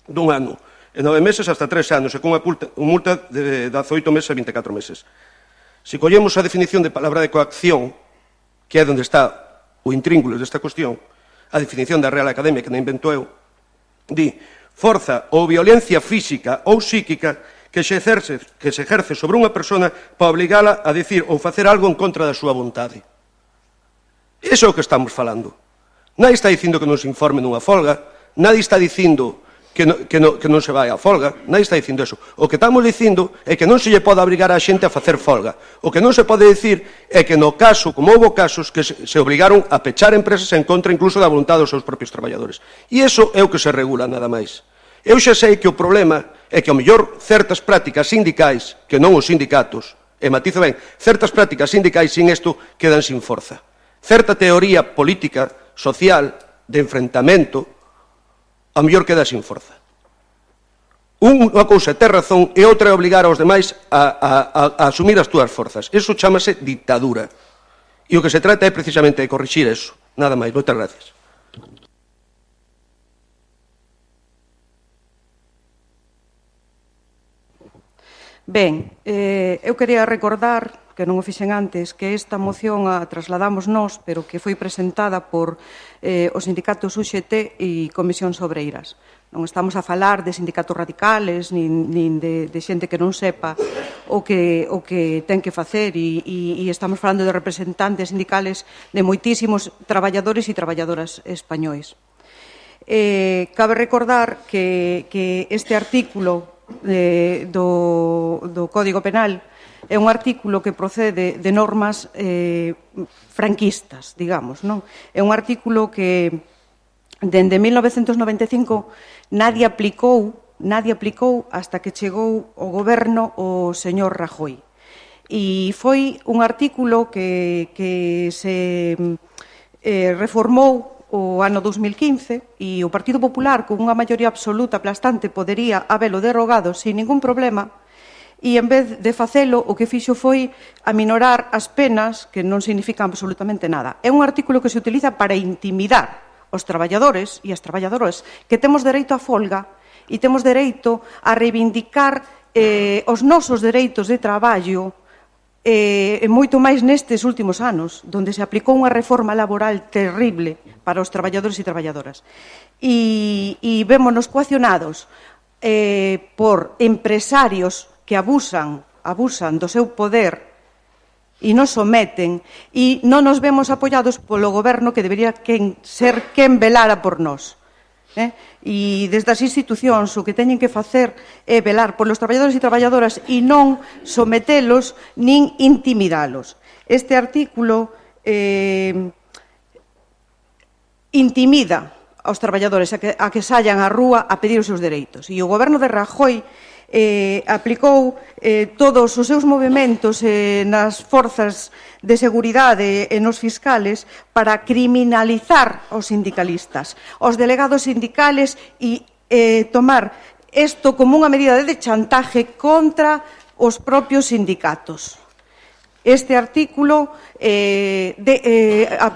dun ano e 9 meses hasta 3 anos e cunha multa de 18 meses a 24 meses. Se collemos a definición de palabra de coacción, que é onde está o intríngulo desta cuestión, a definición da Real Academia, que non invento eu, di forza ou violencia física ou psíquica que se exerce sobre unha persona para obligala a dicir ou facer algo en contra da súa vontade. Iso é o que estamos falando. Nadie está dicindo que non se informe nunha folga, nadie está dicindo que non se vai á folga, nadie está dicindo eso. O que estamos dicindo é que non se lle pode obrigar a xente a facer folga. O que non se pode dicir é que no caso, como houve casos, que se obrigaron a pechar empresas en contra incluso da voluntade dos seus propios traballadores. E iso é o que se regula, nada máis. Eu xa sei que o problema é que, ao mellor, certas prácticas sindicais, que non os sindicatos, e matizo ben, certas prácticas sindicais sin isto quedan sin forza. Certa teoría política social, de enfrentamento, a mellor queda sin forza. Unha cousa é ter razón e outra é obligar aos demais a asumir as túas forzas. Eso chámase dictadura. E o que se trata é precisamente de corrixir eso. Nada máis. Moitas gracias. Ben, eu quería recordar, que non o fixen antes, que esta moción a trasladamos nós, pero que foi presentada por os sindicatos UGT e Comisións Obreiras. Non estamos a falar de sindicatos radicales, nin de xente que non sepa o que ten que facer, e estamos falando de representantes sindicales de moitísimos traballadores e traballadoras españois. Cabe recordar que este artículo do Código Penal é un artículo que procede de normas franquistas, digamos, non? É un artículo que dende 1995 nadie aplicou hasta que chegou ao goberno o señor Rajoy. E foi un artículo que se reformou o ano 2015 e o Partido Popular, con unha maioría absoluta aplastante, podería habelo derrogado sin ningún problema, e en vez de facelo, o que fixo foi aminorar as penas, que non significan absolutamente nada. É un artículo que se utiliza para intimidar os traballadores e as traballadoras que temos dereito a folga e temos dereito a reivindicar os nosos dereitos de traballo, e moito máis nestes últimos anos, onde se aplicou unha reforma laboral terrible para os traballadores e traballadoras. E vémonos coaccionados por empresarios que abusan do seu poder e nos someten, e non nos vemos apoiados polo goberno que debería ser quen velara por nós. E desde as institucións o que teñen que facer é velar polos traballadores e traballadoras e non sometelos nin intimidalos. Este artículo intimida aos traballadores a que saian á rúa a pedir os seus dereitos. E o goberno de Rajoy aplicou todos os seus movimentos nas forzas de seguridade e nos fiscales para criminalizar os sindicalistas, os delegados sindicales, e tomar isto como unha medida de chantaje contra os propios sindicatos. Este artículo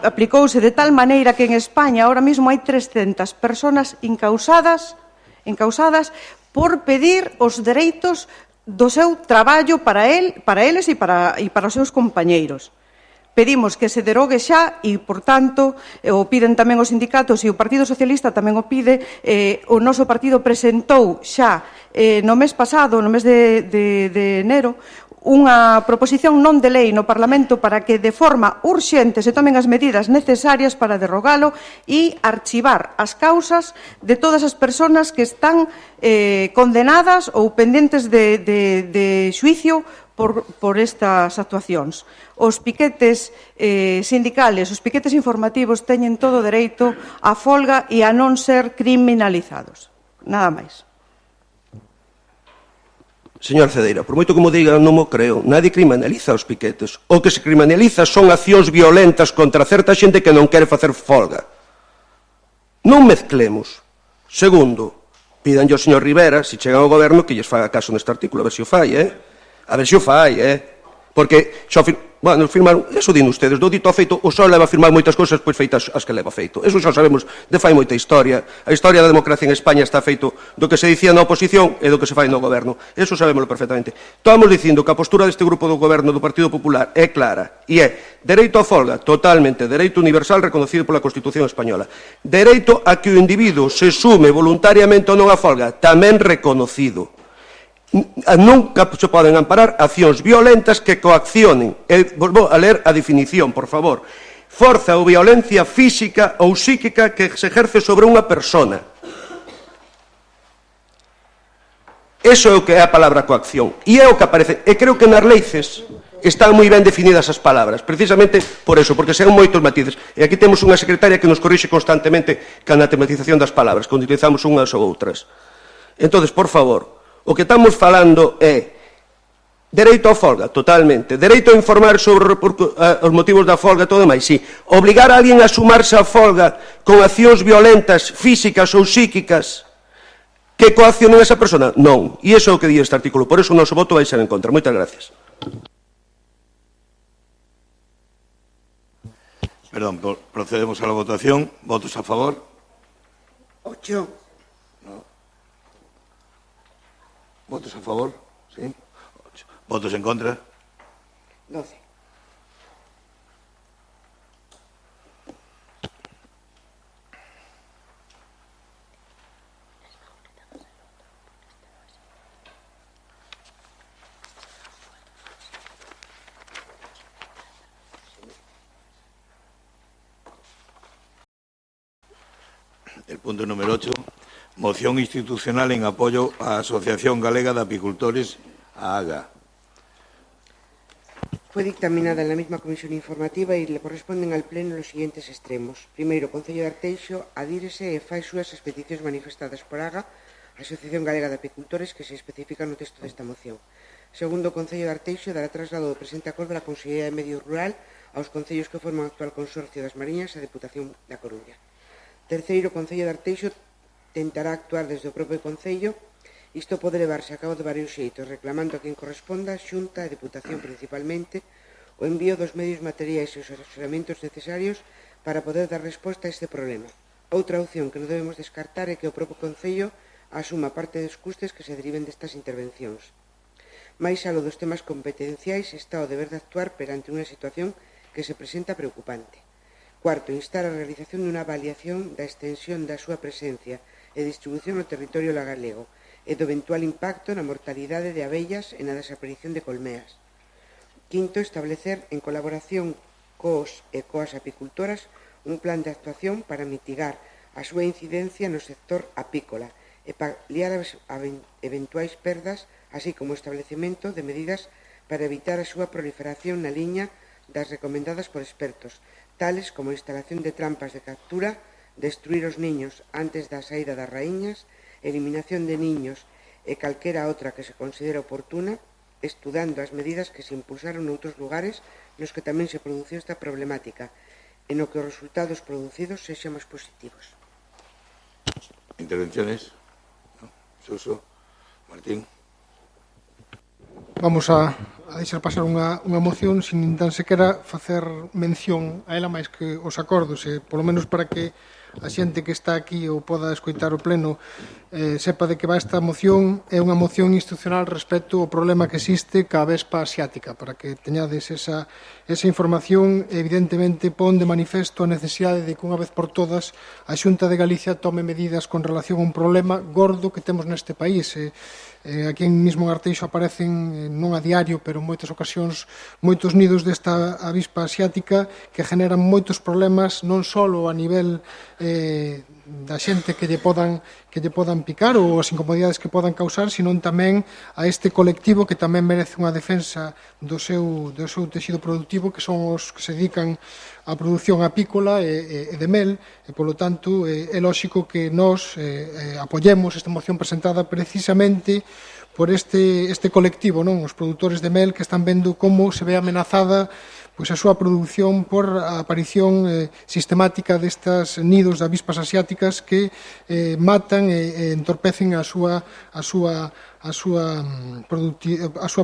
aplicouse de tal maneira que en España ahora mesmo hai 300 personas encausadas por pedir os dereitos do seu traballo para eles e para os seus compañeiros. Pedimos que se derogue xa e, por tanto, o piden tamén os sindicatos e o Partido Socialista tamén o pide. O noso partido presentou xa no mes pasado, no mes de enero, unha proposición non de lei no Parlamento para que de forma urxente se tomen as medidas necesarias para derrogalo e archivar as causas de todas as persoas que están condenadas ou pendentes de xuicio por estas actuacións. Os piquetes sindicales, os piquetes informativos teñen todo o dereito á folga e a non ser criminalizados. Nada máis. Señor Cedeira, por moito que mo diga, non mo creo. Nadie criminaliza os piquetes. O que se criminaliza son accións violentas contra certa xente que non quere facer folga. Non mezclemos. Segundo, pídanlle ao señor Rivera, se chegan ao goberno, que lles faga caso neste artículo, a ver se o fai, A ver se o fai, Porque xa firmaron, eso din ustedes, do dito ao feito, o só leva a firmar moitas cousas pois feitas as que leva feito. Eso xa sabemos de fai moita historia. A historia da democracia en España está feito do que se dicía na oposición e do que se fai no goberno. Eso sabémoslo perfectamente. Estamos dicindo que a postura deste grupo do goberno do Partido Popular é clara e é dereito á folga, totalmente, dereito universal reconocido pola Constitución Española. Dereito a que o individuo se sume voluntariamente ou non á folga, tamén reconocido. Nunca se poden amparar accións violentas que coaccionen. Volvo a ler a definición, por favor. Forza ou violencia física ou psíquica que se ejerce sobre unha persona. Eso é o que é a palabra coacción. E é o que aparece. E creo que nas leis están moi ben definidas as palabras. Precisamente por eso, porque sean moitos matices. E aquí temos unha secretaria que nos corrixe constantemente ca na tematización das palabras, que utilizamos unhas ou outras. Entón, por favor, o que estamos falando é dereito á folga, totalmente. Dereito a informar sobre os motivos da folga e todo máis, sí. Obligar a alguén a sumarse á folga con accións violentas, físicas ou psíquicas que coaccionen a esa persona? Non. E iso é o que di este artículo. Por iso o noso voto vai ser en contra. Moitas gracias. Perdón, procedemos a la votación. ¿Votos a favor? 8. ¿Votos a favor? Sí. Votos en contra? 12. El punto número 8. Moción institucional en apoio á Asociación Galega de Apicultores, a AGA. Fue dictaminada en la misma comisión informativa y le corresponden al Pleno los siguientes extremos. Primeiro, o Concello de Arteixo adírese e fai súas as peticións manifestadas por AGA, Asociación Galega de Apicultores, que se especifican no texto desta moción. Segundo, o Concello de Arteixo dará traslado do presente acordo da Consellería de Medio Rural aos concellos que forman o actual Consorcio das Mariñas e a Deputación da Coruña. Terceiro, o Concello de Arteixo tentará actuar desde o propio Concello. Isto pode levarse a cabo de varios xeitos, reclamando a quen corresponda, Xunta e Deputación principalmente, o envío dos medios materiais e os asesoramentos necesarios para poder dar resposta a este problema. Outra opción que non debemos descartar é que o propio Concello asuma parte dos custes que se deriven destas intervencións. Mais aló dos temas competenciais está o deber de actuar perante unha situación que se presenta preocupante. Cuarto, instar a realización dunha avaliación da extensión da súa presencia e distribución no territorio galego e do eventual impacto na mortalidade de abellas e na desaparición de colmeas. Quinto, establecer, en colaboración cos e coas apicultoras, un plan de actuación para mitigar a súa incidencia no sector apícola e paliar as eventuais perdas, así como o establecemento de medidas para evitar a súa proliferación na liña das recomendadas por expertos, tales como a instalación de trampas de captura, destruir os niños antes da saída das raíñas, eliminación de niños e calquera outra que se considere oportuna, estudando as medidas que se impulsaron noutros lugares nos que tamén se produciu esta problemática, e no que os resultados producidos sexan máis positivos. Intervenciones? ¿No? Suso? Martín? Vamos a deixar pasar unha moción sin tan sequera facer mención a ela máis que os acordos, polo menos para que a xente que está aquí ou poda escoitar o pleno sepa de que va esta moción. É unha moción institucional respecto ao problema que existe ca vespa asiática, para que teñades esa información. Evidentemente pon de manifesto a necesidade de que unha vez por todas a Xunta de Galicia tome medidas con relación a un problema gordo que temos neste país. Aquí mesmo en Arteixo aparecen, non a diario, pero en moitas ocasións, moitos nidos desta avispa asiática que generan moitos problemas, non só a nivel da xente que lle podan picar ou as incomodidades que podan causar, sino tamén a este colectivo que tamén merece unha defensa do seu texido productivo, que son os que se dedican á produción apícola e de mel, e, polo tanto, é lóxico que nós apoyemos esta moción presentada precisamente por este colectivo, non? Os produtores de mel, que están vendo como se ve amenazada pois a súa produción por a aparición sistemática destas nidos de avispas asiáticas que matan e entorpecen a súa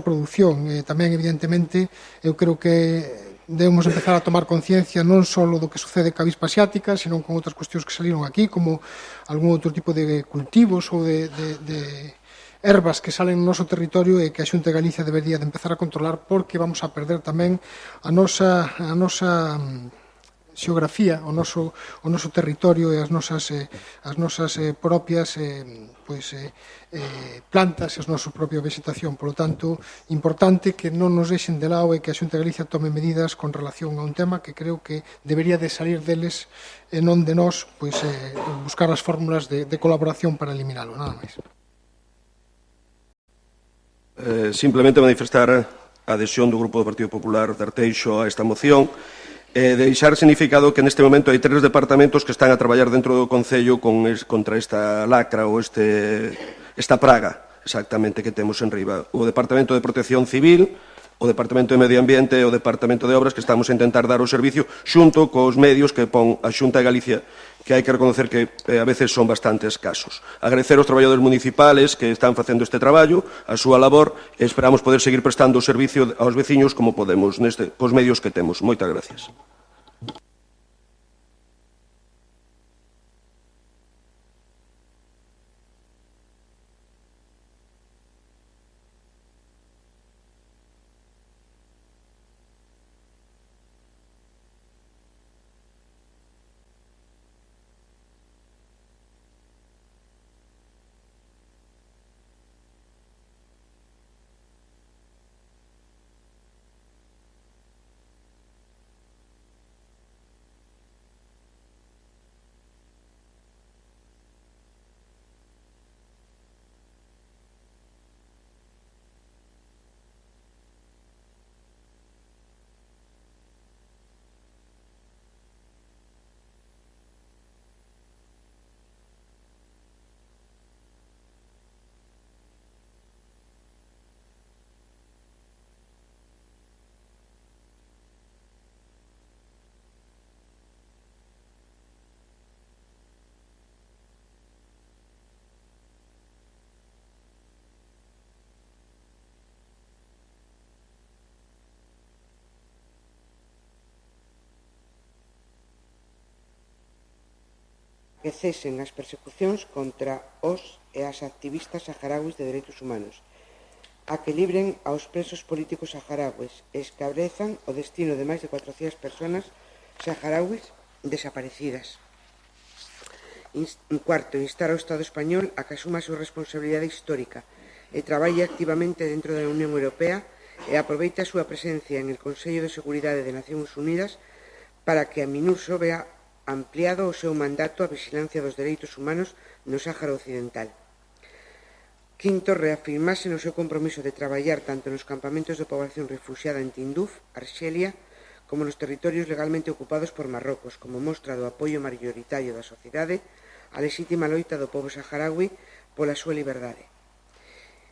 produción. Tamén, evidentemente, eu creo que debemos empezar a tomar conciencia non só do que sucede ca avispa asiática, sino con outras cuestións que saliron aquí, como algún outro tipo de cultivos ou de ervas que salen no noso territorio e que a Xunta de Galicia debería de empezar a controlar, porque vamos a perder tamén a nosa xeografía, o noso territorio e as nosas propias plantas e a nosa propia vegetación. Por lo tanto, importante que non nos deixen de lado e que a Xunta de Galicia tome medidas con relación a un tema que creo que debería de salir deles e non de nós buscar as fórmulas de colaboración para eliminalo, nada máis. Simplemente manifestar a adhesión do Grupo do Partido Popular de Arteixo a esta moción e deixar significado que neste momento hai 3 departamentos que están a traballar dentro do Concello contra esta lacra ou esta praga exactamente que temos en riba. O Departamento de Protección Civil, o Departamento de Medio Ambiente e o Departamento de Obras, que estamos a intentar dar o servicio xunto cos medios que pon a Xunta de Galicia, que hai que reconocer que a veces son bastante escasos. Agradecer aos traballadores municipales que están facendo este traballo, a súa labor, e esperamos poder seguir prestando o servicio aos veciños como podemos, cos medios que temos. Moitas gracias. que cesen as persecucións contra os e as activistas saharauis de dereitos humanos, a que libren aos presos políticos saharauis e esclarezan o destino de máis de 400 personas saharauis desaparecidas. Cuarto, instar ao Estado español a que asuma a súa responsabilidade histórica e traballe activamente dentro da Unión Europea e aproveite a súa presencia en el Consello de Seguridade de Nacións Unidas para que a MINURSO vea ampliado o seu mandato a vigilancia dos dereitos humanos no Sáhara Occidental. Quinto, reafirmase no seu compromiso de traballar tanto nos campamentos de población refuxiada en Tinduf, Arxelia, como nos territorios legalmente ocupados por Marrocos, como mostra do apoio maioritario da sociedade á lexítima loita do pobo saharaui pola súa liberdade.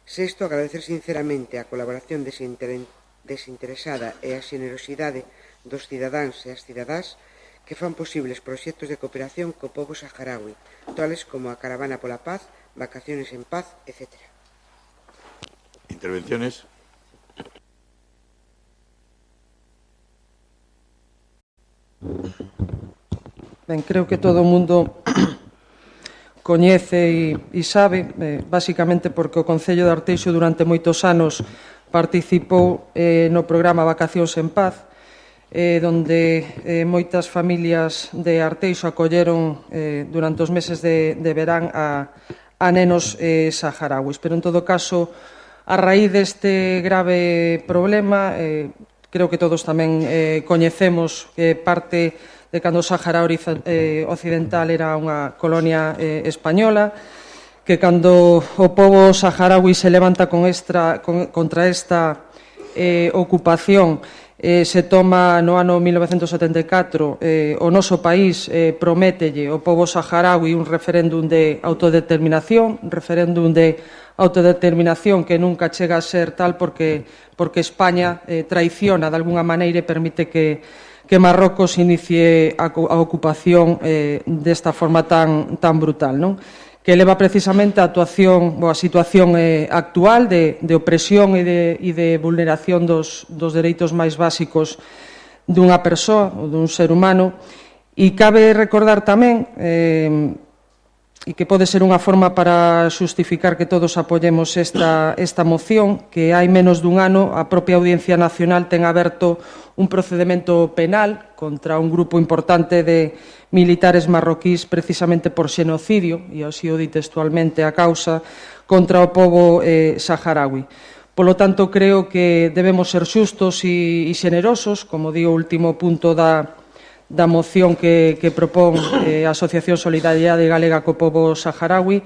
Sexto, agradecer sinceramente a colaboración desinteresada e a xenerosidade dos cidadáns e as cidadás que fan posibles proxectos de cooperación co pobo saharaui, tales como a Caravana pola Paz, Vacaciones en Paz, etc. Intervenciones. Ben, creo que todo o mundo coñece e sabe, basicamente porque o Concello de Arteixo durante moitos anos participou no programa Vacacións en Paz, donde moitas familias de Arteixo acolleron durante os meses de verán a nenos saharauis. Pero, en todo caso, a raíz deste grave problema, creo que todos tamén coñecemos que parte de cando o Sáhara Occidental era unha colonia española, que cando o pobo saharaui se levanta contra esta ocupación, se toma no ano 1974, o noso país promételle ao pobo saharaui un referéndum de autodeterminación, que nunca chega a ser tal porque España traiciona de alguna maneira e permite que Marrocos inicie a ocupación desta forma tan brutal, non? Que leva precisamente a situación actual de opresión e de vulneración dos dereitos máis básicos dunha persoa ou dun ser humano. E cabe recordar tamén, e que pode ser unha forma para xustificar que todos apoyemos esta moción, que hai menos dun ano a propia Audiencia Nacional ten aberto un procedemento penal contra un grupo importante de militares marroquís precisamente por xenocidio, e así o di textualmente a causa, contra o pobo saharaui. Polo tanto, creo que debemos ser xustos e xenerosos, como di o último punto da moción que propón a Asociación Solidaridade Galega co pobo saharaui,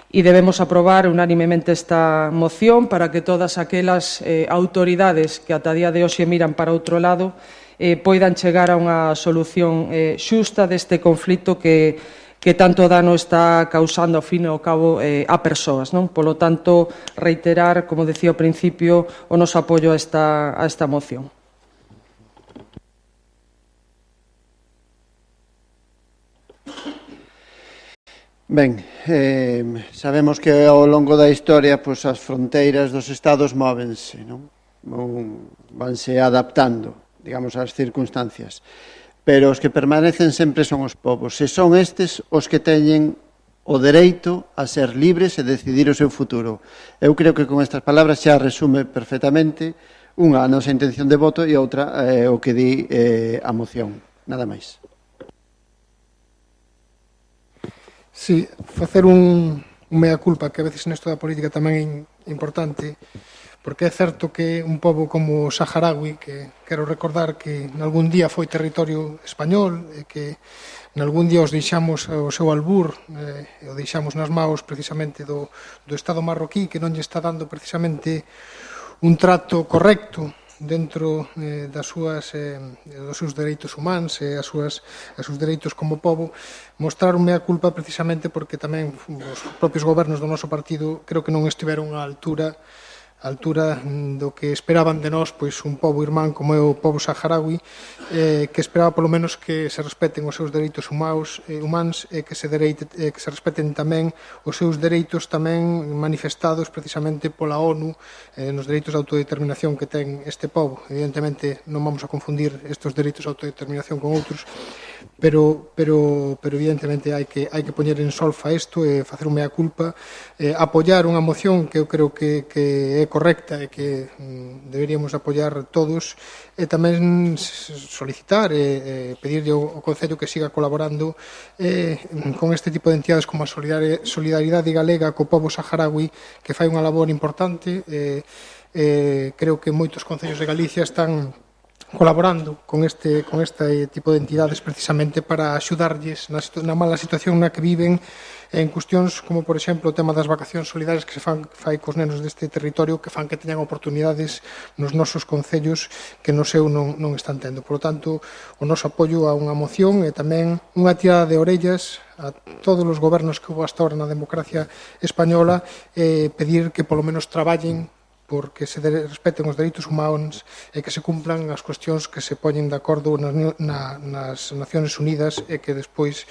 e debemos aprobar unánimemente esta moción para que todas aquelas autoridades que ata día de hoxe miran para outro lado poidan chegar a unha solución xusta deste conflito que tanto dano está causando ao fin e ao cabo a persoas, non? Polo tanto, reiterar, como decía ao principio, o noso apoio a esta moción. Ben, sabemos que ao longo da historia as fronteiras dos estados móvense, non? Vanse adaptando, digamos, ás circunstancias. Pero os que permanecen sempre son os povos, e son estes os que teñen o dereito a ser libres e decidir o seu futuro. Eu creo que con estas palabras xa resume perfectamente unha a nosa intención de voto e outra o que di a moción. Nada máis. Sí, facer un mea culpa, que a veces nesto da política tamén é importante, porque é certo que un pobo como o saharaui, que quero recordar que nalgún día foi territorio español, e que nalgún día os deixamos o seu albur, e o deixamos nas maus precisamente do Estado marroquí, que non lle está dando precisamente un trato correcto dentro dos seus dereitos humanos e os seus dereitos como pobo, mostrar un mea culpa precisamente porque tamén os propios gobernos do noso partido creo que non estiveron á altura do que esperaban de nós, pois un pobo irmán como é o pobo saharaui, que esperaba polo menos que se respeten os seus dereitos humanos e que se respeten tamén os seus dereitos tamén manifestados precisamente pola ONU nos dereitos de autodeterminación que ten este pobo. Evidentemente non vamos a confundir estes dereitos de autodeterminación con outros, pero evidentemente hai que poñer en solfa isto e facer un mea culpa, apoiar unha moción que eu creo que é correcta e que deberíamos apoiar todos, e tamén solicitar e pedirlle ao Concello que siga colaborando con este tipo de entidades como a Solidaridade Galega co pobo saharaui, que fai unha labor importante. Creo que moitos concellos de Galicia están colaborando con este tipo de entidades precisamente para axudarlles na mala situación na que viven en cuestións como, por exemplo, o tema das vacacións solidarias que se fai cos nenos deste territorio, que fan que teñan oportunidades nos nosos concellos que no seu non están tendo. Por lo tanto, o noso apoio a unha moción e tamén unha tirada de orellas a todos os gobernos que houve hasta ahora na democracia española, pedir que polo menos traballen porque se respeten os dereitos humanos e que se cumplan as cuestións que se poñen de acordo nas Nacións Unidas e que despois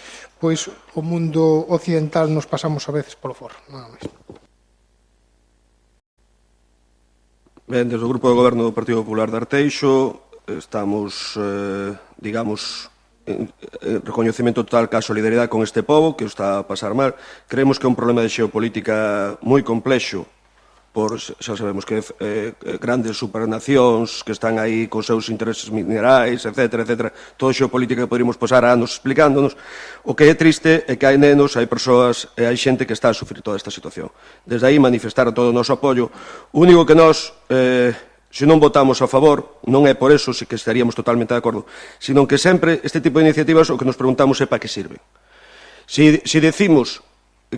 o mundo occidental nos pasamos a veces polo forro. Nada máis. Ben, desde o Grupo de Goberno do Partido Popular de Arteixo estamos, digamos, en recoñecemento total ca solidaridade con este pobo que o está a pasar mal. Creemos que é un problema de xeopolítica moi complexo, xa sabemos que grandes supernacións que están aí con seus intereses minerais, etc. Todo xeopolítica que poderíamos pasar anos explicándonos. O que é triste é que hai nenos, hai persoas e hai xente que está a sufrir toda esta situación. Desde aí manifestar todo o noso apoio. O único que nós, se non votamos a favor, non é por eso que estaríamos totalmente de acordo, sino que sempre este tipo de iniciativas o que nos preguntamos é para que sirven. Se decimos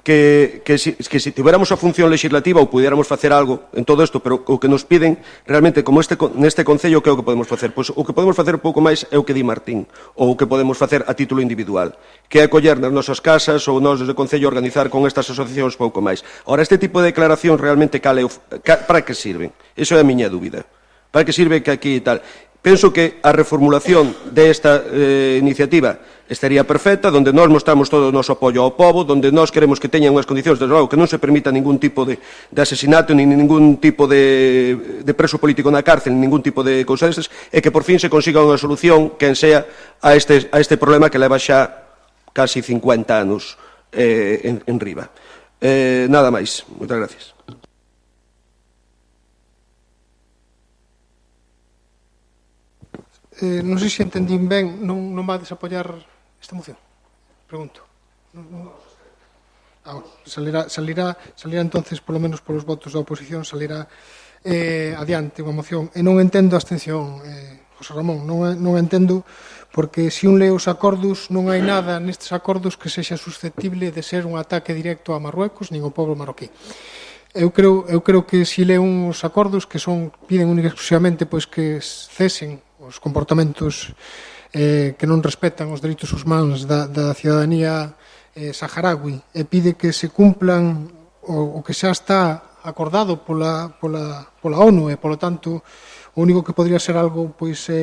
que si tiveramos a función legislativa ou pudiéramos facer algo en todo isto, pero o que nos piden realmente, como neste Concello, que é o que podemos facer? Pois o que podemos facer pouco máis é o que di Martín, ou o que podemos facer a título individual, que é coller nas nosas casas ou nós desde o Concello organizar con estas asociacións pouco máis. Ora, este tipo de declaración realmente para que sirven? Iso é a miña dúbida. Para que sirve que aquí e tal? Penso que a reformulación desta iniciativa estaría perfecta, donde nós mostramos todo o noso apoio ao pobo, donde nós queremos que teñan unhas condicións, desde logo, que non se permita ningún tipo de asesinato, nin ningún tipo de preso político na cárcel, nin ningún tipo de cousa desas, e que por fin se consiga unha solución que ensea a este problema que leva xa casi 50 anos en riba. Nada máis. Moitas gracias. Non sei se entendín ben, non vades apoiar esta moción? Pregunto. Salirá entonces, polo menos polos votos da oposición, salirá adiante unha moción. E non entendo a abstención, José Ramón, non entendo, porque se un lee os acordos, non hai nada nestes acordos que sexa susceptible de ser un ataque directo a Marruecos nin ao pobo marroquí. Eu creo que se lee uns acordos que piden única exclusivamente que cesen os comportamentos que non respetan os dereitos humanos da cidadanía saharaui e pide que se cumplan o que xa está acordado pola ONU e, polo tanto, o único que podría ser algo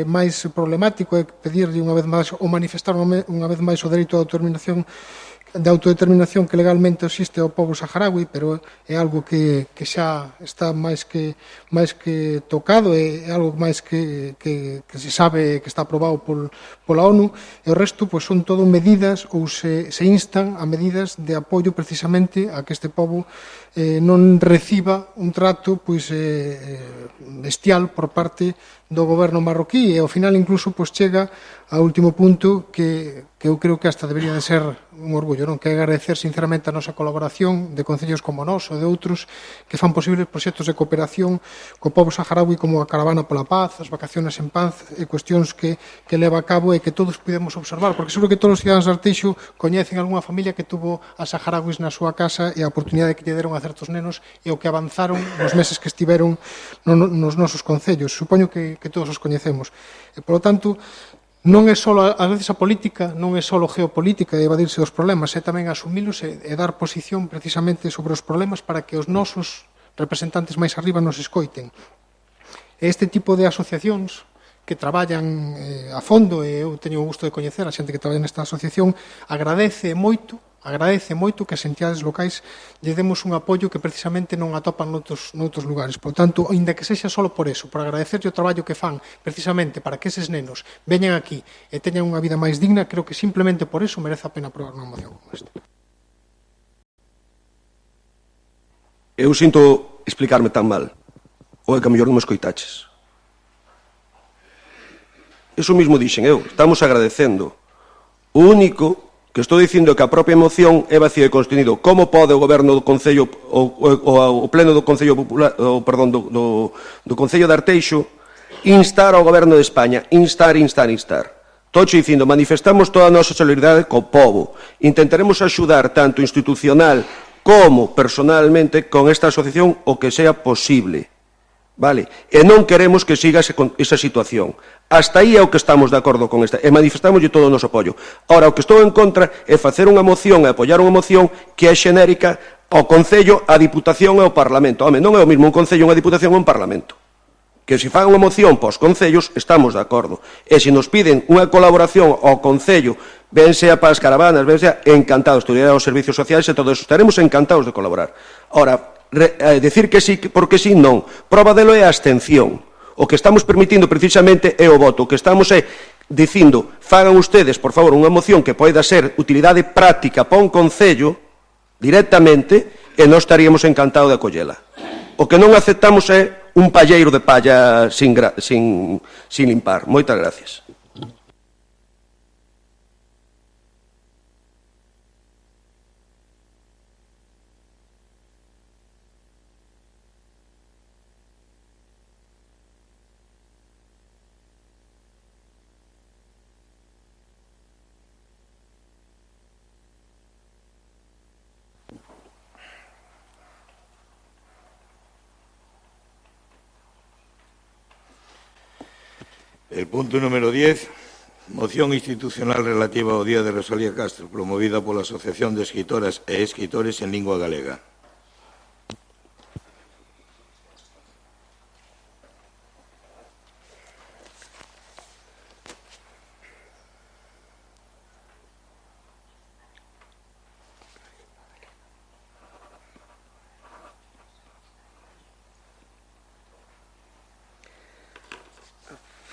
máis problemático é pedirlle unha vez máis ou manifestar unha vez máis o dereito de autodeterminación que legalmente existe ao pobo saharaui, pero é algo que xa está máis que tocado, é algo máis que se sabe que está aprobado pola ONU, e o resto son todo medidas ou se instan a medidas de apoio precisamente a que este pobo non reciba un trato bestial por parte do goberno marroquí, e ao final incluso chega ao último punto que eu creo que hasta debería de ser un orgullo, non? Que é agradecer sinceramente a nosa colaboración de concellos como nós ou de outros que fan posibles proxectos de cooperación co pobo saharaui como a Caravana pola Paz, as vacaciones en paz e cuestións que leva a cabo e que todos podemos observar, porque seguro que todos os cidadanos de Arteixo coñecen algunha familia que tuvo a saharauis na súa casa e a oportunidade que lle deron a certos nenos e o que avanzaron nos meses que estiveron nos nosos concellos. Supoño que todos os coñecemos. E, polo tanto, non é só, ás veces, a política, non é só geopolítica e evadirse dos problemas, é tamén asumilos e dar posición precisamente sobre os problemas para que os nosos representantes máis arriba nos escoiten. Este tipo de asociacións que traballan a fondo, e eu teño o gusto de coñecer a xente que traballa nesta asociación, agradece moito agradece moito que as entidades locais lle demos un apoio que precisamente non atopan noutros lugares. Por tanto, ainda que sexa só por eso, por agradecerlle o traballo que fan precisamente para que eses nenos veñan aquí e teñan unha vida máis digna, creo que simplemente por eso merece a pena aprobar unha moción como esta. Eu sinto explicarme tan mal, ou é que a mellor non me escoitaches. Eso mismo dixen eu, estamos agradecendo. O único que estou dicindo é que a propia moción é vacío de contenido. Como pode o goberno do Concello, o pleno do Concello Popular, do Concello de Arteixo, instar ao goberno de España, instar. Estou dicindo, manifestamos toda a nosa solidaridade co povo. Intentaremos axudar tanto institucional como personalmente con esta asociación o que sea posible. Vale? E non queremos que siga esa situación. Hasta aí é o que estamos de acordo con esta. E manifestamoslle todo o noso apoio. Ora, o que estou en contra é facer unha moción e apoiar unha moción que é xenérica ao Concello, á Diputación e ao Parlamento. Home, non é o mesmo un Concello, unha Diputación ou un Parlamento. Que se fan unha moción para os Concellos, estamos de acordo. E se nos piden unha colaboración ao Concello, ben sea para as caravanas, ben sea, encantados, estudiar os servicios sociais e todo eso, estaremos encantados de colaborar. Ora, decir que sí, porque sí, non. Proba delo é a abstención. O que estamos permitindo precisamente é o voto. O que estamos é dicindo, fagan ustedes, por favor, unha moción que poida ser utilidade práctica para un concello directamente e nós estaríamos encantados de acollela. O que non aceptamos é un palleiro de palla sin limpar. Moitas gracias. El punto número 10, moción institucional relativa ao Día de Rosalía Castro, promovida pola Asociación de Escritoras e Escritores en Lingua Galega.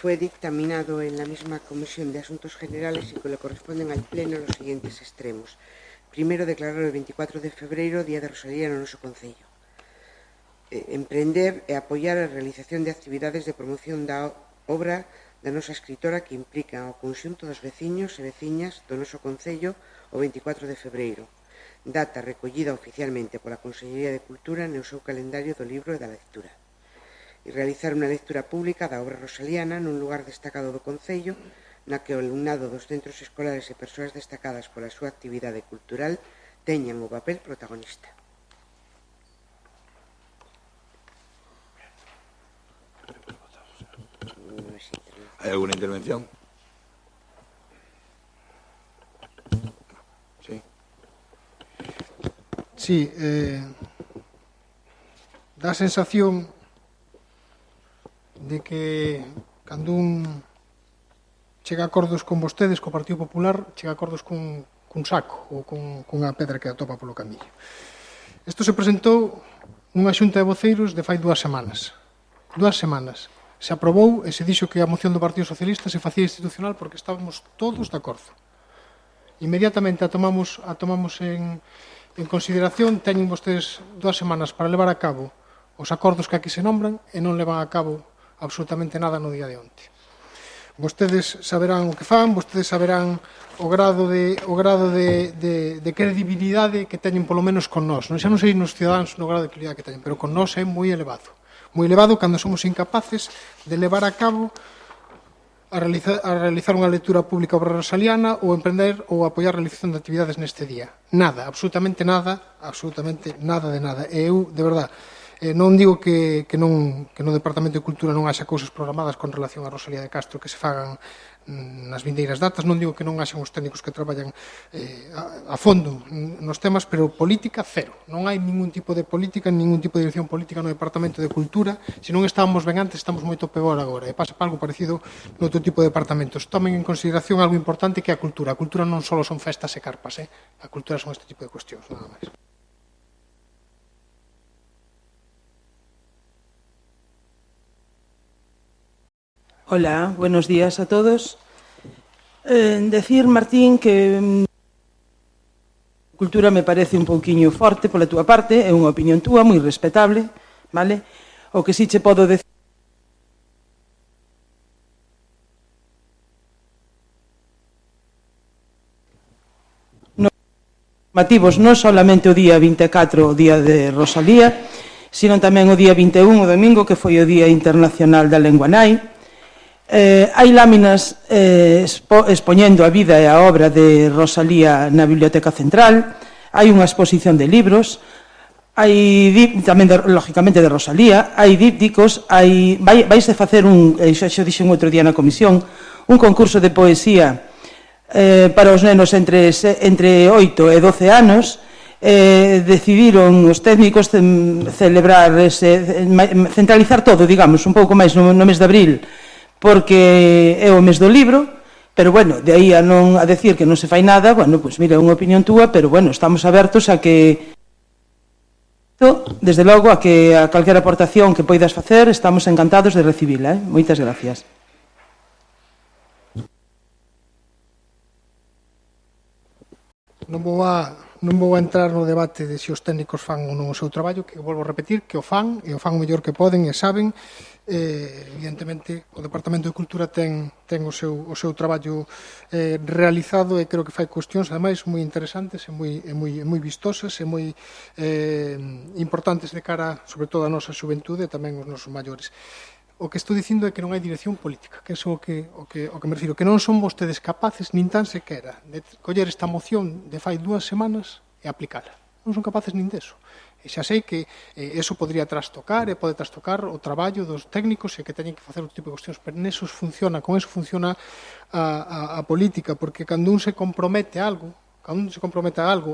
Fue dictaminado en la misma Comisión de Asuntos Generales y que le corresponden al Pleno los siguientes extremos. Primero, declarar el 24 de febreiro Día de Rosalía no noso Concello. Emprender e apoiar a realización de actividades de promoción da obra da nosa escritora que implican ao conxunto dos veciños e veciñas do noso Concello o 24 de febreiro, data recollida oficialmente pola Consellería de Cultura no seu calendario do libro e da lectura. E realizar unha lectura pública da obra rosaliana nun lugar destacado do Concello, na que o alumnado dos centros escolares e persoas destacadas pola súa actividade cultural teñan o papel protagonista. ¿Hay alguna intervención? Sí. Sí, dá a sensación de que cando un chega a acordos con vostedes, co Partido Popular, chega a acordos cun saco ou cunha pedra que atopa polo camiño. Isto se presentou nunha xunta de voceiros de fai 2 semanas. 2 semanas. Se aprobou e se dixo que a moción do Partido Socialista se facía institucional porque estábamos todos de acordo. Inmediatamente a tomamos en consideración, teñen vostedes 2 semanas para levar a cabo os acordos que aquí se nombran e non levan a cabo absolutamente nada no día de onte. Vostedes saberán o que fan, vostedes saberán o grado de credibilidade que teñen polo menos con nós. Xa non sei nos cidadáns no grado de credibilidade que teñen, pero con nós é moi elevado. Moi elevado cando somos incapaces de levar a cabo a realizar unha lectura pública obra rosaliana ou emprender ou apoiar a realización de actividades neste día. Nada, absolutamente nada de nada. E eu, de verdade, Non digo que no Departamento de Cultura non haxa cousas programadas con relación a Rosalía de Castro que se fagan nas vindeiras datas, non digo que non haxan os técnicos que traballan a fondo nos temas, pero política cero. Non hai ningún tipo de política, ningún tipo de dirección política no Departamento de Cultura. Se non estábamos ben antes, estamos moito peor agora. E pasa algo parecido no outro tipo de departamentos. Tomen en consideración algo importante que é a cultura. A cultura non só son festas e carpas, a cultura son este tipo de cuestións, nada máis. Hola, buenos días a todos. Decir, Martín, que cultura me parece un pouquiño forte pola túa parte, é unha opinión túa moi respetable, vale? O que si che podo decir normativos non solamente o día 24, o día de Rosalía, sino tamén o día 21, o domingo, que foi o Día Internacional da Lengua Nai. Hai láminas expoñendo a vida e a obra de Rosalía na Biblioteca Central, hai unha exposición de libros, hai tamén, lógicamente, de Rosalía, hai dípticos, vaise facer xa dixen outro día na comisión, un concurso de poesía para os nenos entre 8 e 12 anos. Decidiron os técnicos celebrar, centralizar todo, digamos, un pouco máis no mes de abril, porque é o mes do libro, pero, bueno, de aí a decir que non se fai nada, bueno, pois, mira, é unha opinión túa, pero, bueno, estamos abertos a que, desde logo, a que a calquera aportación que poidas facer, estamos encantados de recibila. Moitas gracias. Non vou a entrar no debate de se os técnicos fan ou non o seu traballo, que volvo a repetir, que o fan, e o fan o mellor que poden e saben. Evidentemente, o Departamento de Cultura ten o seu traballo realizado e creo que fai cuestións, ademais, moi interesantes e moi vistosas e moi importantes de cara, sobre todo, a nosa xuventude e tamén os nosos maiores. O que estou dicindo é que non hai dirección política, que é o que me refiro, que non son vostedes capaces, nin tan sequera, de coller esta moción de fai 2 semanas e aplicala. Non son capaces nin deso. E xa sei que eso podría trastocar e pode trastocar o traballo dos técnicos e que teñen que facer outro tipo de cuestións, pero neso funciona, con eso funciona a política, porque cando un se compromete a algo,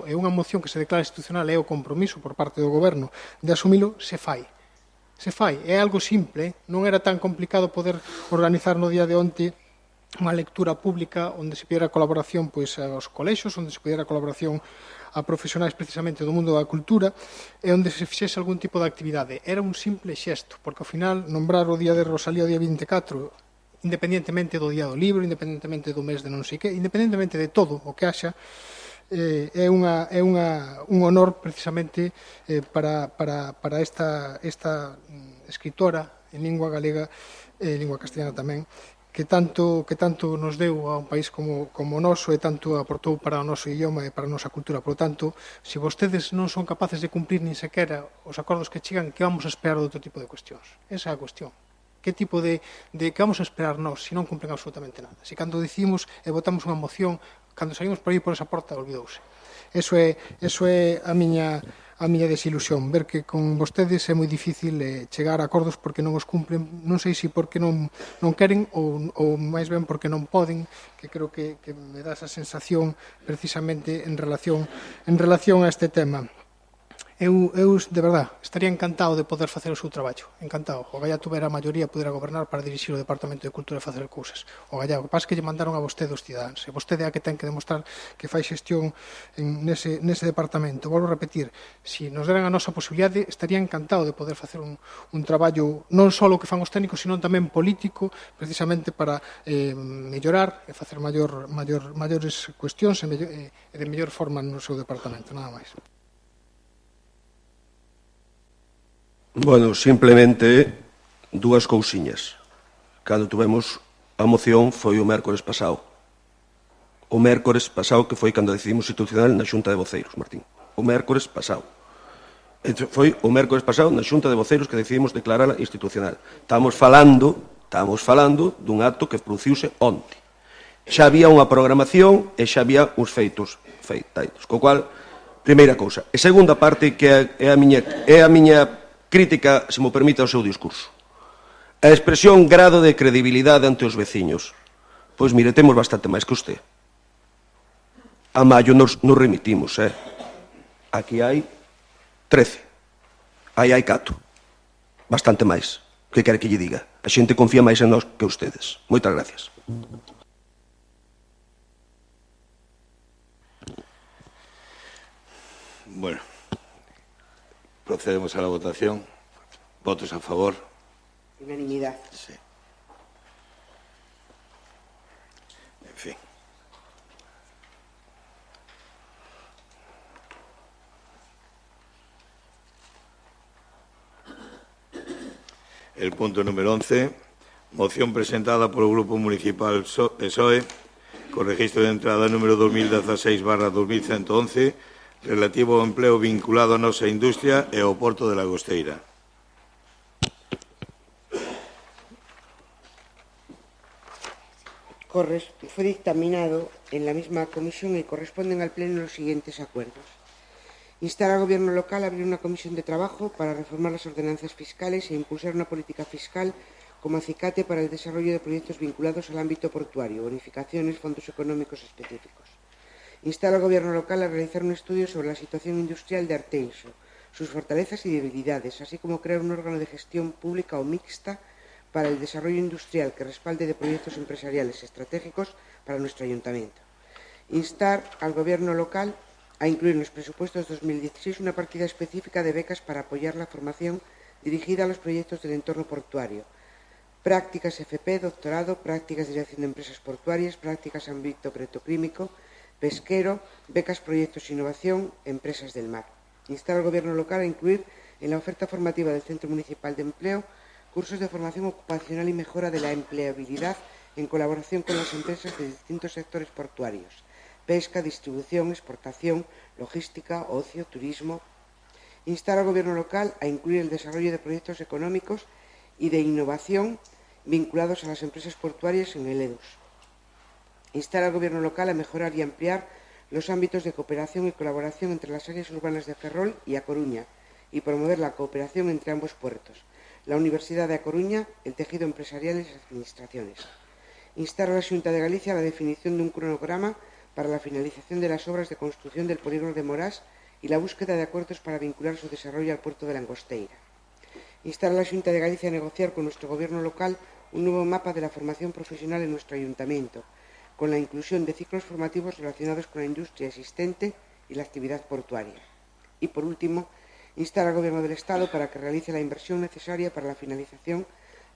e unha moción que se declara institucional é o compromiso por parte do goberno de asumilo, se fai. É algo simple, non era tan complicado poder organizar no día de onte unha lectura pública onde se pidiera colaboración aos colexios, onde se pidiera colaboración a profesionais precisamente do mundo da cultura e onde se fixese algún tipo de actividade. Era un simple xesto, porque ao final nombrar o día de Rosalía o día 24, independentemente do día do libro, independentemente do mes de non sei que, independentemente de todo o que haxa, é un honor precisamente para esta escritora en lingua galega e lingua castellana tamén, que tanto nos deu a un país como o noso e tanto aportou para o noso idioma e para a nosa cultura. Por lo tanto, se vostedes non son capaces de cumplir nin sequera os acordos que chegan, que vamos a esperar de outro tipo de cuestións? Esa é a cuestión. Que tipo de que vamos a esperar nós se non cumplen absolutamente nada? Se cando dicimos e votamos unha moción, cando saímos por aí por esa porta, olvidouse. Eso é a miña desilusión, ver que con vostedes é moi difícil chegar a acordos porque non os cumplen, non sei se porque non queren ou máis ben porque non poden, que creo que me dá esa sensación precisamente en relación a este tema. Eu, de verdad, estaría encantado de poder facer o seu traballo, encantado. O Gallá tuvera a maioría, pudera gobernar para dirixir o Departamento de Cultura e facer cousas. O Gallá, o que pasa é que lle mandaron a vostede os cidadáns, e vostede é a que ten que demostrar que fai xestión nese departamento. Volvo a repetir, se nos deran a nosa posibilidade, estaría encantado de poder facer un traballo non só o que fan os técnicos, sino tamén político, precisamente para mellorar e facer maiores cuestións e de mellor forma no seu departamento, nada máis. Bueno, simplemente dúas cousiñas. Cando tuvemos a moción foi o mércores pasado. O mércores pasado, que foi cando decidimos institucional na Xunta de Voceiros, Martín. O mércores pasado. Foi o mércores pasado na Xunta de Voceiros que decidimos declarala institucional. Estamos falando dun acto que produciuse onte. Xa había unha programación e xa había uns feitos. Co cual, primeira cousa. E segunda parte, que é a miña crítica, se mo permite, ao seu discurso. A expresión grado de credibilidade ante os veciños. Pois mire, temos bastante máis que usted. A maio nos remitimos, Aquí hai 13. Aí hai 4. Bastante máis. Que quere que lle diga? A xente confía máis en nós que ustedes. Moitas gracias. Bueno, procedemos a la votación. ¿Votos a favor? Unanimidad. Sí. En fin. El punto número 11, moción presentada por el Grupo Municipal PSOE, con registro de entrada número 2016/2111, relativo ao empleo vinculado a nosa industria e ao Porto de Lagosteira. Fue dictaminado en la misma comisión y corresponden al Pleno los siguientes acuerdos. Instar al Gobierno local a abrir una comisión de trabajo para reformar las ordenanzas fiscales e impulsar una política fiscal como acicate para el desarrollo de proyectos vinculados al ámbito portuario, bonificaciones, fondos económicos específicos. Instar al Gobierno local a realizar un estudio sobre la situación industrial de Arteixo, sus fortalezas y debilidades, así como crear un órgano de gestión pública o mixta para el desarrollo industrial que respalde de proyectos empresariales estratégicos para nuestro ayuntamiento. Instar al Gobierno local a incluir en los presupuestos 2016 una partida específica de becas para apoyar la formación dirigida a los proyectos del entorno portuario, prácticas FP, doctorado, prácticas de dirección de empresas portuarias, prácticas ámbito petroquímico, pesquero, becas proyectos de innovación, empresas del mar. Instar al Gobierno local a incluir en la oferta formativa del Centro Municipal de Empleo cursos de formación ocupacional y mejora de la empleabilidad en colaboración con las empresas de distintos sectores portuarios: pesca, distribución, exportación, logística, ocio, turismo. Instar al Gobierno local a incluir el desarrollo de proyectos económicos y de innovación vinculados a las empresas portuarias en el EDUS. Instar al Gobierno local a mejorar y ampliar los ámbitos de cooperación y colaboración entre las áreas urbanas de Ferrol y A Coruña y promover la cooperación entre ambos puertos, la Universidad de A Coruña, el tejido empresarial y las administraciones. Instar a la Xunta de Galicia a la definición de un cronograma para la finalización de las obras de construcción del polígono de Morás y la búsqueda de acuerdos para vincular su desarrollo al puerto de Langosteira. Instar a la Xunta de Galicia a negociar con nuestro Gobierno local un nuevo mapa de la formación profesional en nuestro ayuntamiento, con la inclusión de ciclos formativos relacionados con la industria existente y la actividad portuaria. Y, por último, instar al Gobierno del Estado para que realice la inversión necesaria para la finalización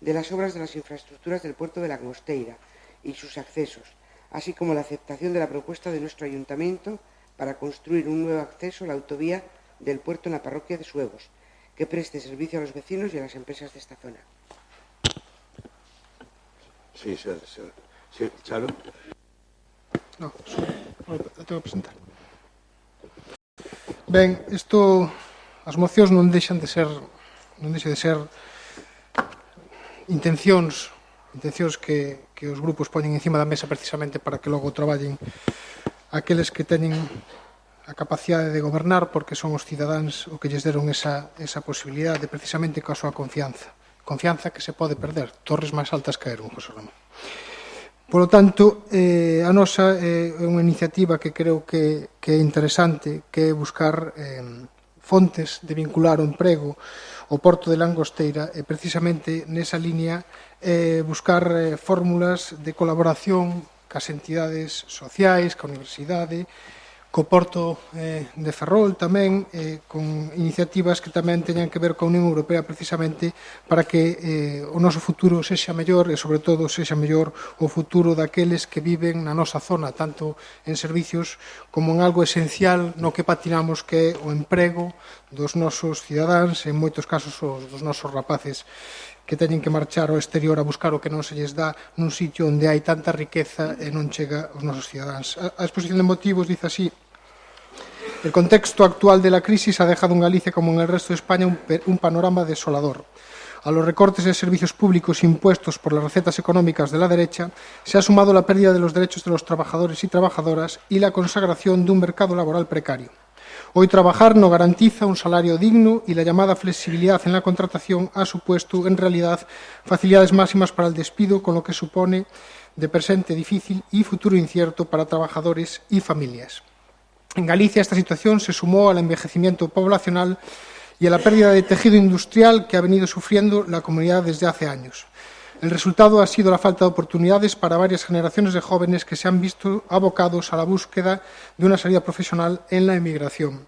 de las obras de las infraestructuras del puerto de Langosteira y sus accesos, así como la aceptación de la propuesta de nuestro ayuntamiento para construir un nuevo acceso a la autovía del puerto en la parroquia de Suevos, que preste servicio a los vecinos y a las empresas de esta zona. Sí, Charo. No, la tengo que presentar. Ben, as mocións non deixan de ser intencións que os grupos poñen encima da mesa precisamente para que logo traballen aqueles que teñen a capacidade de gobernar, porque son os cidadáns o que lles deron esa posibilidade precisamente coa súa confianza que se pode perder. Torres máis altas caeron, José Ramón. Por lo tanto, a nosa é unha iniciativa que creo que é interesante, que é buscar fontes de vincular o emprego ao Porto de Langosteira e precisamente nesa línea buscar fórmulas de colaboración cas entidades sociais, ca universidade, co Porto de Ferrol tamén, con iniciativas que tamén teñan que ver coa Unión Europea precisamente para que o noso futuro sexa mellor e, sobre todo, sexa mellor o futuro daqueles que viven na nosa zona, tanto en servicios como en algo esencial no que patinamos, que é o emprego dos nosos cidadáns, en moitos casos dos nosos rapaces que teñen que marchar ao exterior a buscar o que non se lles dá nun sitio onde hai tanta riqueza e non chega aos nosos cidadáns. A exposición de motivos dice así: el contexto actual de la crisis ha dejado en Galicia, como en el resto de España, un panorama desolador. A los recortes de servicios públicos impuestos por las recetas económicas de la derecha se ha sumado la pérdida de los derechos de los trabajadores y trabajadoras y la consagración de un mercado laboral precario. Hoy trabajar no garantiza un salario digno y la llamada flexibilidad en la contratación ha supuesto, en realidad, facilidades máximas para el despido, con lo que supone de presente difícil y futuro incierto para trabajadores y familias. En Galicia, esta situación se sumó al envejecimiento poblacional y a la pérdida de tejido industrial que ha venido sufriendo la comunidad desde hace años. El resultado ha sido la falta de oportunidades para varias generaciones de jóvenes que se han visto abocados a la búsqueda de una salida profesional en la emigración.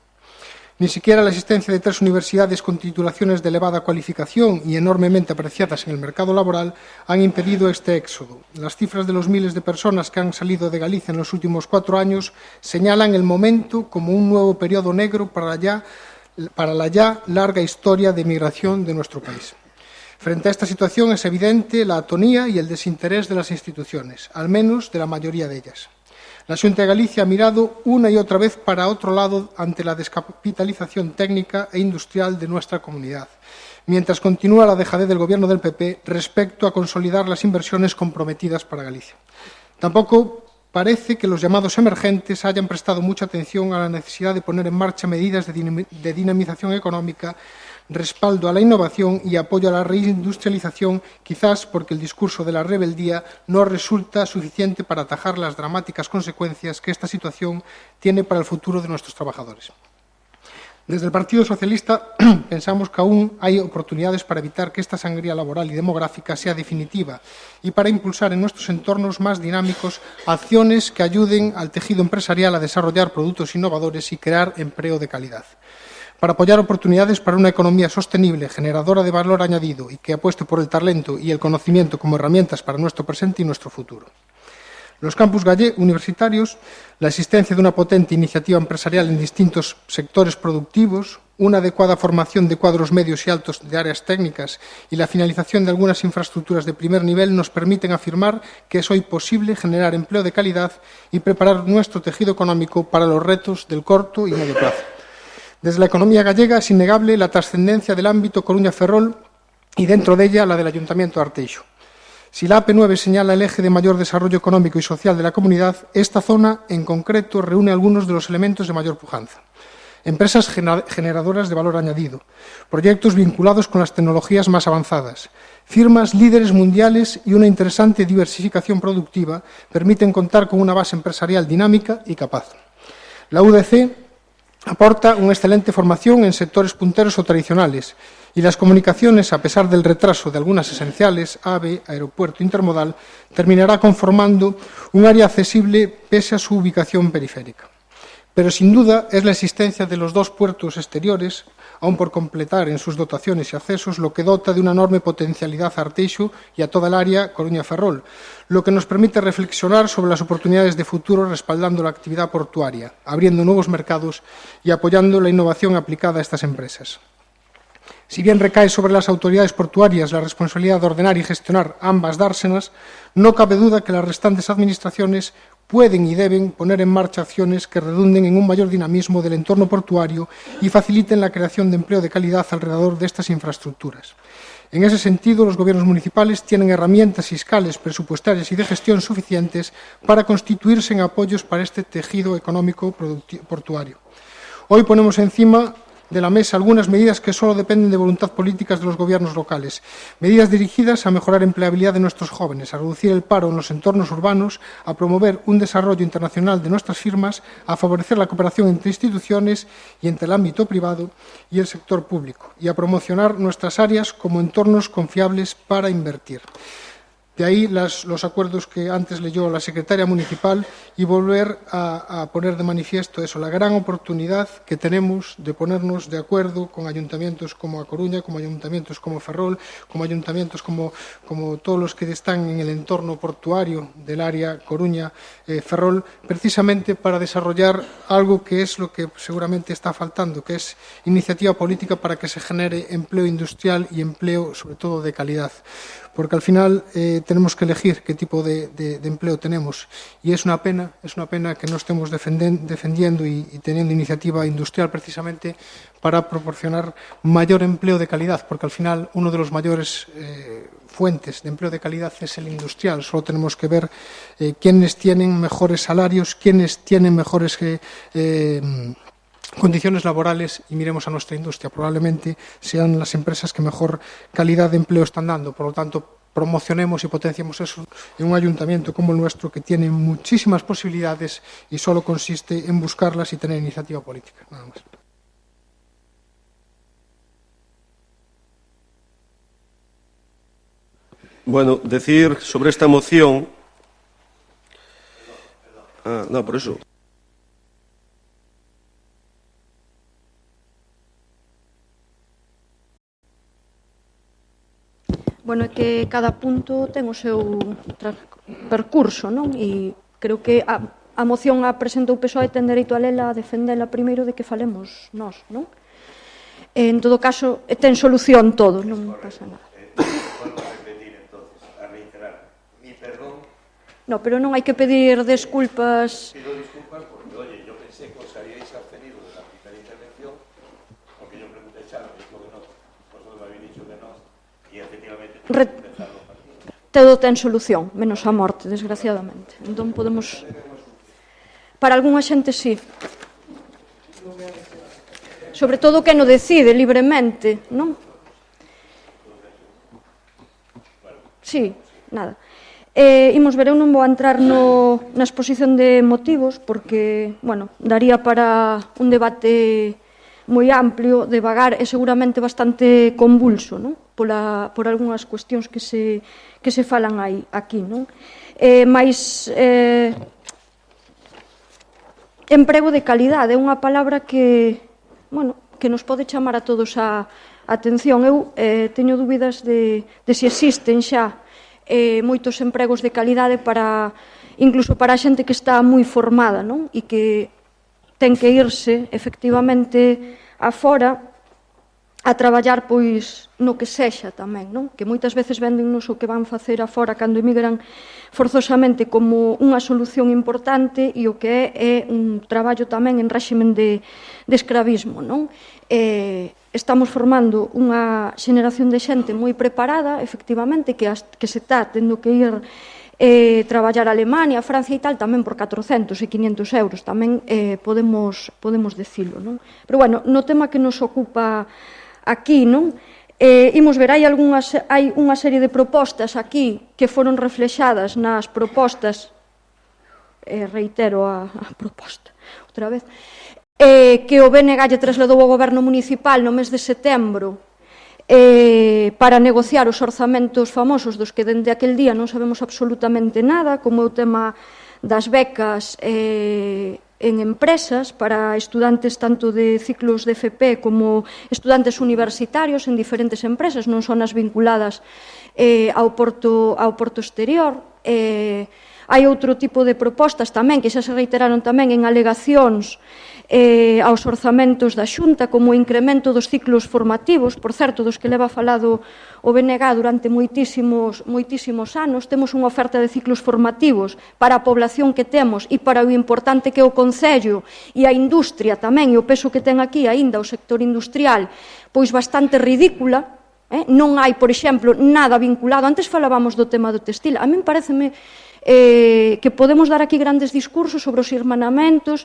Ni siquiera la existencia de 3 universidades con titulaciones de elevada cualificación y enormemente apreciadas en el mercado laboral han impedido este éxodo. Las cifras de los miles de personas que han salido de Galicia en los últimos 4 años señalan el momento como un nuevo periodo negro para la ya larga historia de emigración de nuestro país. Frente a esta situación es evidente la atonía y el desinterés de las instituciones, al menos de la mayoría de ellas. La Xunta de Galicia ha mirado una y otra vez para otro lado ante la descapitalización técnica e industrial de nuestra comunidad, mientras continúa la dejadez del Gobierno del PP respecto a consolidar las inversiones comprometidas para Galicia. Tampoco parece que los llamados emergentes hayan prestado mucha atención a la necesidad de poner en marcha medidas de dinamización económica, respaldo a la innovación y apoyo a la reindustrialización, quizás porque el discurso de la rebeldía no resulta suficiente para atajar las dramáticas consecuencias que esta situación tiene para el futuro de nuestros trabajadores. Desde el Partido Socialista pensamos que aún hay oportunidades para evitar que esta sangría laboral y demográfica sea definitiva y para impulsar en nuestros entornos más dinámicos acciones que ayuden al tejido empresarial a desarrollar productos innovadores y crear empleo de calidad, para apoyar oportunidades para una economía sostenible, generadora de valor añadido y que apueste por el talento y el conocimiento como herramientas para nuestro presente y nuestro futuro. Los campus universitarios, la existencia de una potente iniciativa empresarial en distintos sectores productivos, una adecuada formación de cuadros medios y altos de áreas técnicas y la finalización de algunas infraestructuras de primer nivel nos permiten afirmar que es hoy posible generar empleo de calidad y preparar nuestro tejido económico para los retos del corto y medio plazo. Desde la economía gallega es innegable la trascendencia del ámbito Coruña-Ferrol y dentro de ella la del Ayuntamiento de Arteixo. Si la AP9 señala el eje de mayor desarrollo económico y social de la comunidad, esta zona en concreto reúne algunos de los elementos de mayor pujanza. Empresas generadoras de valor añadido, proyectos vinculados con las tecnologías más avanzadas, firmas líderes mundiales y una interesante diversificación productiva permiten contar con una base empresarial dinámica y capaz. La UDC aporta una excelente formación en sectores punteros o tradicionales y las comunicaciones, a pesar del retraso de algunas esenciales, AVE, aeropuerto intermodal, terminará conformando un área accesible pese a su ubicación periférica. Pero sin duda es la existencia de los 2 puertos exteriores, aún por completar en sus dotaciones y accesos, lo que dota de una enorme potencialidad a Arteixo y a toda el área Coruña-Ferrol, lo que nos permite reflexionar sobre las oportunidades de futuro respaldando la actividad portuaria, abriendo nuevos mercados y apoyando la innovación aplicada a estas empresas. Si bien recae sobre las autoridades portuarias la responsabilidad de ordenar y gestionar ambas dársenas, no cabe duda que las restantes administraciones pueden y deben poner en marcha acciones que redunden en un mayor dinamismo del entorno portuario y faciliten la creación de empleo de calidad alrededor de estas infraestructuras. En ese sentido, los gobiernos municipales tienen herramientas fiscales, presupuestarias y de gestión suficientes para constituirse en apoyos para este tejido económico portuario. Hoy ponemos encima de la mesa algunas medidas que solo dependen de voluntad políticas de los gobiernos locales, medidas dirigidas a mejorar la empleabilidad de nuestros jóvenes, a reducir el paro en los entornos urbanos, a promover un desarrollo internacional de nuestras firmas, a favorecer la cooperación entre instituciones y entre el ámbito privado y el sector público, y a promocionar nuestras áreas como entornos confiables para invertir. De ahí los acuerdos que antes leyó la secretaria municipal y volver a poner de manifiesto eso, la gran oportunidad que tenemos de ponernos de acuerdo con ayuntamientos como A Coruña, como ayuntamientos como Ferrol, como ayuntamientos como todos los que están en el entorno portuario del área Coruña-Ferrol, precisamente para desarrollar algo que es lo que seguramente está faltando, que es iniciativa política para que se genere empleo industrial y empleo, sobre todo, de calidad. Porque al final tenemos que elegir qué tipo de empleo tenemos y es una pena que no estemos defendiendo y teniendo iniciativa industrial precisamente para proporcionar mayor empleo de calidad, porque al final uno de los mayores fuentes de empleo de calidad es el industrial. Solo tenemos que ver quiénes tienen mejores salarios, quiénes tienen mejores condiciones laborales y miremos a nuestra industria. Probablemente sean las empresas que mejor calidad de empleo están dando. Por lo tanto, promocionemos y potenciemos eso en un ayuntamiento como el nuestro, que tiene muchísimas posibilidades y solo consiste en buscarlas y tener iniciativa política. Nada más. Bueno, decir sobre esta moción... no, por eso... Bueno, é que cada punto ten o seu percurso, non? E creo que a moción a presentou o PSOE, ten dereito a lela, a defendela primeiro de que falemos nós, non? En todo caso, ten solución todo, non pasa nada. No, pero non hai que pedir desculpas. Pido disculpas porque, oye, yo pensé que os habíais abstenido de la primera intervención, porque yo pregunté a Charo, me dijo que no, vosotros me habéis dicho que no, y efectivamente... Todo ten solución, menos a morte, desgraciadamente. Entón podemos... Para algunha xente, sí. Sobre todo que non decide libremente, non? Sí, nada. Imos ver, eu non vou entrar na exposición de motivos porque, bueno, daría para un debate moi amplio, devagar e seguramente bastante convulso, non? Por algunhas cuestións que se falan aquí, non? Mais emprego de calidade é unha palabra que, bueno, que nos pode chamar a todos a atención. Eu teño dúbidas de se existen xa moitos empregos de calidade incluso para a xente que está moi formada, non? E que ten que irse, efectivamente, afora a traballar, pois, no que sexa tamén, non? Que moitas veces vendennos o que van facer afora cando emigran forzosamente como unha solución importante e o que é un traballo tamén en réximen de escravismo, non? Estamos formando unha xeneración de xente moi preparada, efectivamente, que se está tendo que ir traballar a Alemania, a Francia e tal, tamén por 400 e 500 euros, tamén podemos decilo, non? Pero, bueno, no tema que nos ocupa aquí, non? Imos ver, hai unha serie de propostas aquí que foron reflexadas nas propostas, reitero a proposta outra vez, que o BNG lle trasladou ao Goberno Municipal no mes de setembro para negociar os orzamentos famosos dos que dende aquel día non sabemos absolutamente nada, como é o tema das becas en empresas para estudantes tanto de ciclos de FP como estudantes universitarios en diferentes empresas, non son as vinculadas ao porto exterior. Hai outro tipo de propostas tamén que xa se reiteraron tamén en alegacións aos orzamentos da Xunta, como o incremento dos ciclos formativos, por certo, dos que leva falado o BNG durante moitísimos anos. Temos unha oferta de ciclos formativos para a población que temos e para o importante que é o Concello e a industria tamén, e o peso que ten aquí aínda o sector industrial, pois bastante ridícula. Non hai, por exemplo, nada vinculado. Antes falábamos do tema do textil. A min pareceme que podemos dar aquí grandes discursos sobre os irmandamentos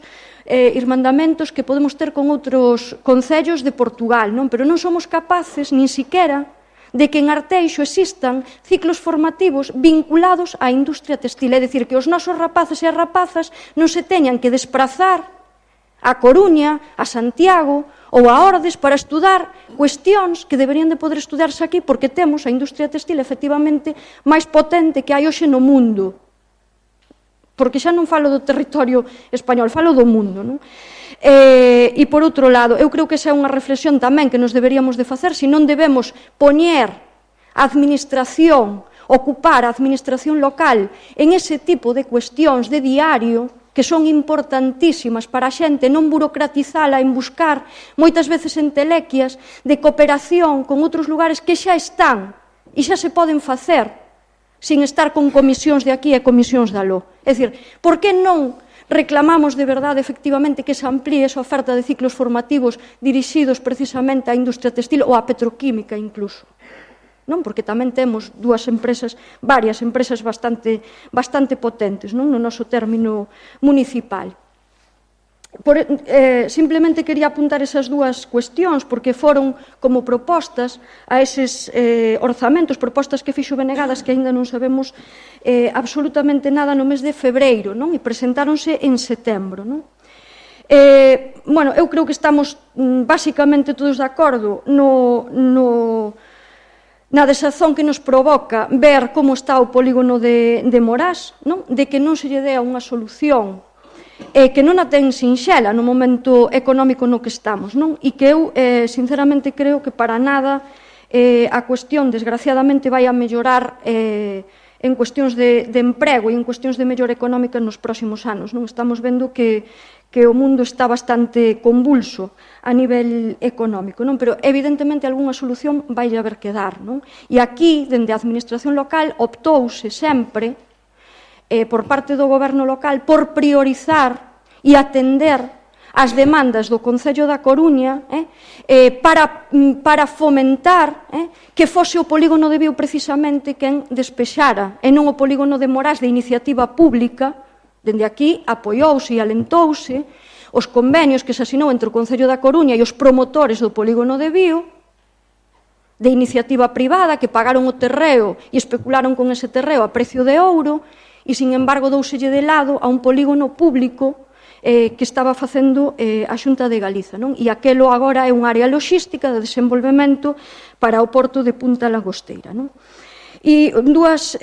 que podemos ter con outros concellos de Portugal, non? Pero non somos capaces, nin siquiera, de que en Arteixo existan ciclos formativos vinculados á industria textil. É dicir, que os nosos rapaces e as rapazas non se teñan que desprazar a Coruña, a Santiago ou a Ordes para estudar cuestións que deberían de poder estudarse aquí, porque temos a industria textil efectivamente máis potente que hai hoxe no mundo. Porque xa non falo do territorio español, falo do mundo, non? E, por outro lado, eu creo que esa é unha reflexión tamén que nos deberíamos de facer, se non debemos poñer a administración, ocupar a administración local en ese tipo de cuestións de diario, que son importantísimas para a xente, non burocratizala en buscar, moitas veces entelequias, de cooperación con outros lugares que xa están e xa se poden facer, sin estar con comisións de aquí e comisións de aló. É dicir, por que non reclamamos de verdade, efectivamente, que se amplíe esa oferta de ciclos formativos dirixidos precisamente á industria textil ou á petroquímica incluso? Non? Porque tamén temos varias empresas bastante potentes, non? No noso término municipal. Simplemente quería apuntar esas dúas cuestións porque foron como propostas a eses orzamentos, propostas que fixo Venegadas que aínda non sabemos absolutamente nada no mes de febreiro, non? E presentáronse en setembro, non? Bueno, eu creo que estamos basicamente todos de acordo na desazón que nos provoca ver como está o polígono de Morás, non? De que non se lle dea unha solución que non a ten sinxela no momento económico no que estamos, non? E que eu, sinceramente, creo que para nada a cuestión, desgraciadamente, vai a mellorar en cuestións de emprego e en cuestións de mellora económica nos próximos anos, non? Estamos vendo que o mundo está bastante convulso a nivel económico, non? Pero, evidentemente, algunha solución vai haber que dar, non? E aquí, dende a administración local, optouse sempre, por parte do goberno local, por priorizar e atender as demandas do Concello da Coruña para fomentar que fose o polígono de Viu precisamente quen despexara e non o polígono de Morás de iniciativa pública. Dende aquí apoiouse e alentouse os convenios que se asinou entre o Concello da Coruña e os promotores do polígono de Viu de iniciativa privada que pagaron o terreo e especularon con ese terreo a precio de ouro e, sin embargo, douselle de lado a un polígono público que estaba facendo a Xunta de Galiza, non? E aquelo agora é unha área logística de desenvolvemento para o porto de Punta Lagosteira, non? E dúas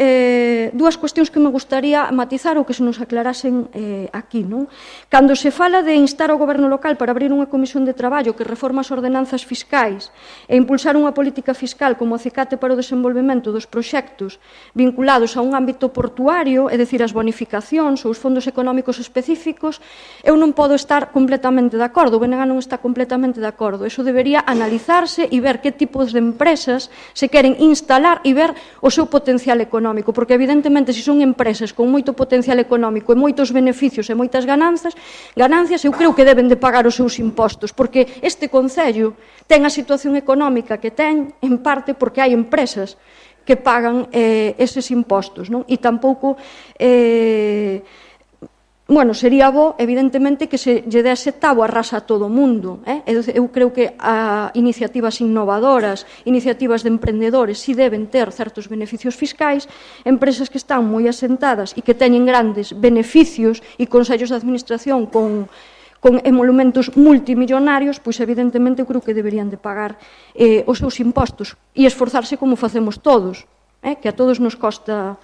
cuestións que me gustaría matizar ou que se nos aclarasen aquí, non? Cando se fala de instar ao goberno local para abrir unha comisión de traballo que reforma as ordenanzas fiscais e impulsar unha política fiscal como acicate para o desenvolvemento dos proxectos vinculados a un ámbito portuario, é dicir, as bonificacións ou os fondos económicos específicos, eu non podo estar completamente de acordo, o BNG non está completamente de acordo. Eso debería analizarse e ver que tipos de empresas se queren instalar e ver o seu potencial económico, porque evidentemente se son empresas con moito potencial económico e moitos beneficios e moitas ganancias, eu creo que deben de pagar os seus impostos, porque este Concello ten a situación económica que ten en parte porque hai empresas que pagan eses impostos, non? E tampouco sería bo, evidentemente, que se lle dese táboa rasa a todo o mundo. Eu creo que a iniciativas innovadoras, iniciativas de emprendedores, si deben ter certos beneficios fiscais, empresas que están moi asentadas e que teñen grandes beneficios e consellos de administración con emolumentos multimillonarios, pois evidentemente eu creo que deberían de pagar os seus impostos e esforzarse como facemos todos, que a todos nos costa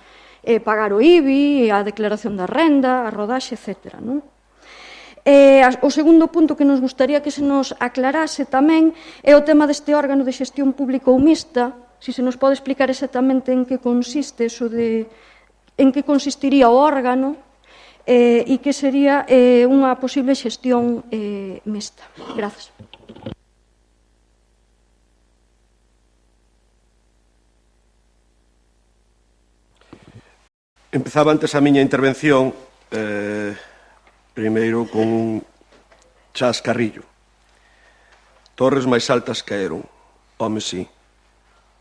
pagar o IBI, a declaración da renda, a rodaxe, etc. O segundo punto que nos gustaría que se nos aclarase tamén é o tema deste órgano de xestión pública ou mixta, se nos pode explicar exactamente en que consiste eso en que consistiría o órgano e que sería unha posible xestión mixta. Grazas. Empezaba antes a miña intervención primeiro con un chascarrillo. Torres máis altas caeron. Home, sí.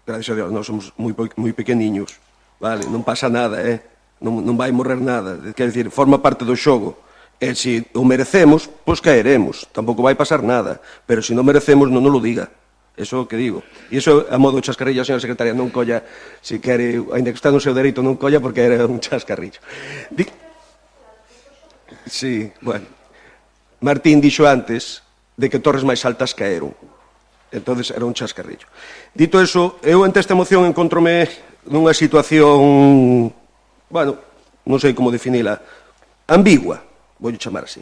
Gracias a Dios, nós somos moi pequeniños. Vale, non pasa nada, non vai morrer nada. Quer dizer, forma parte do xogo. E se o merecemos, pois caeremos. Tampouco vai pasar nada. Pero se non merecemos, non nos lo diga. Eso é o que digo. E iso, a modo chascarrillo, a señora secretaria, non colla, se quere, ainda que está no seu dereito, non colla, porque era un chascarrillo. Sí, bueno. Martín dixo antes de que torres máis altas caeron. Entonces era un chascarrillo. Dito eso, eu ante esta moción encontrome nunha situación, bueno, non sei como definila, ambigua, vou chamar así.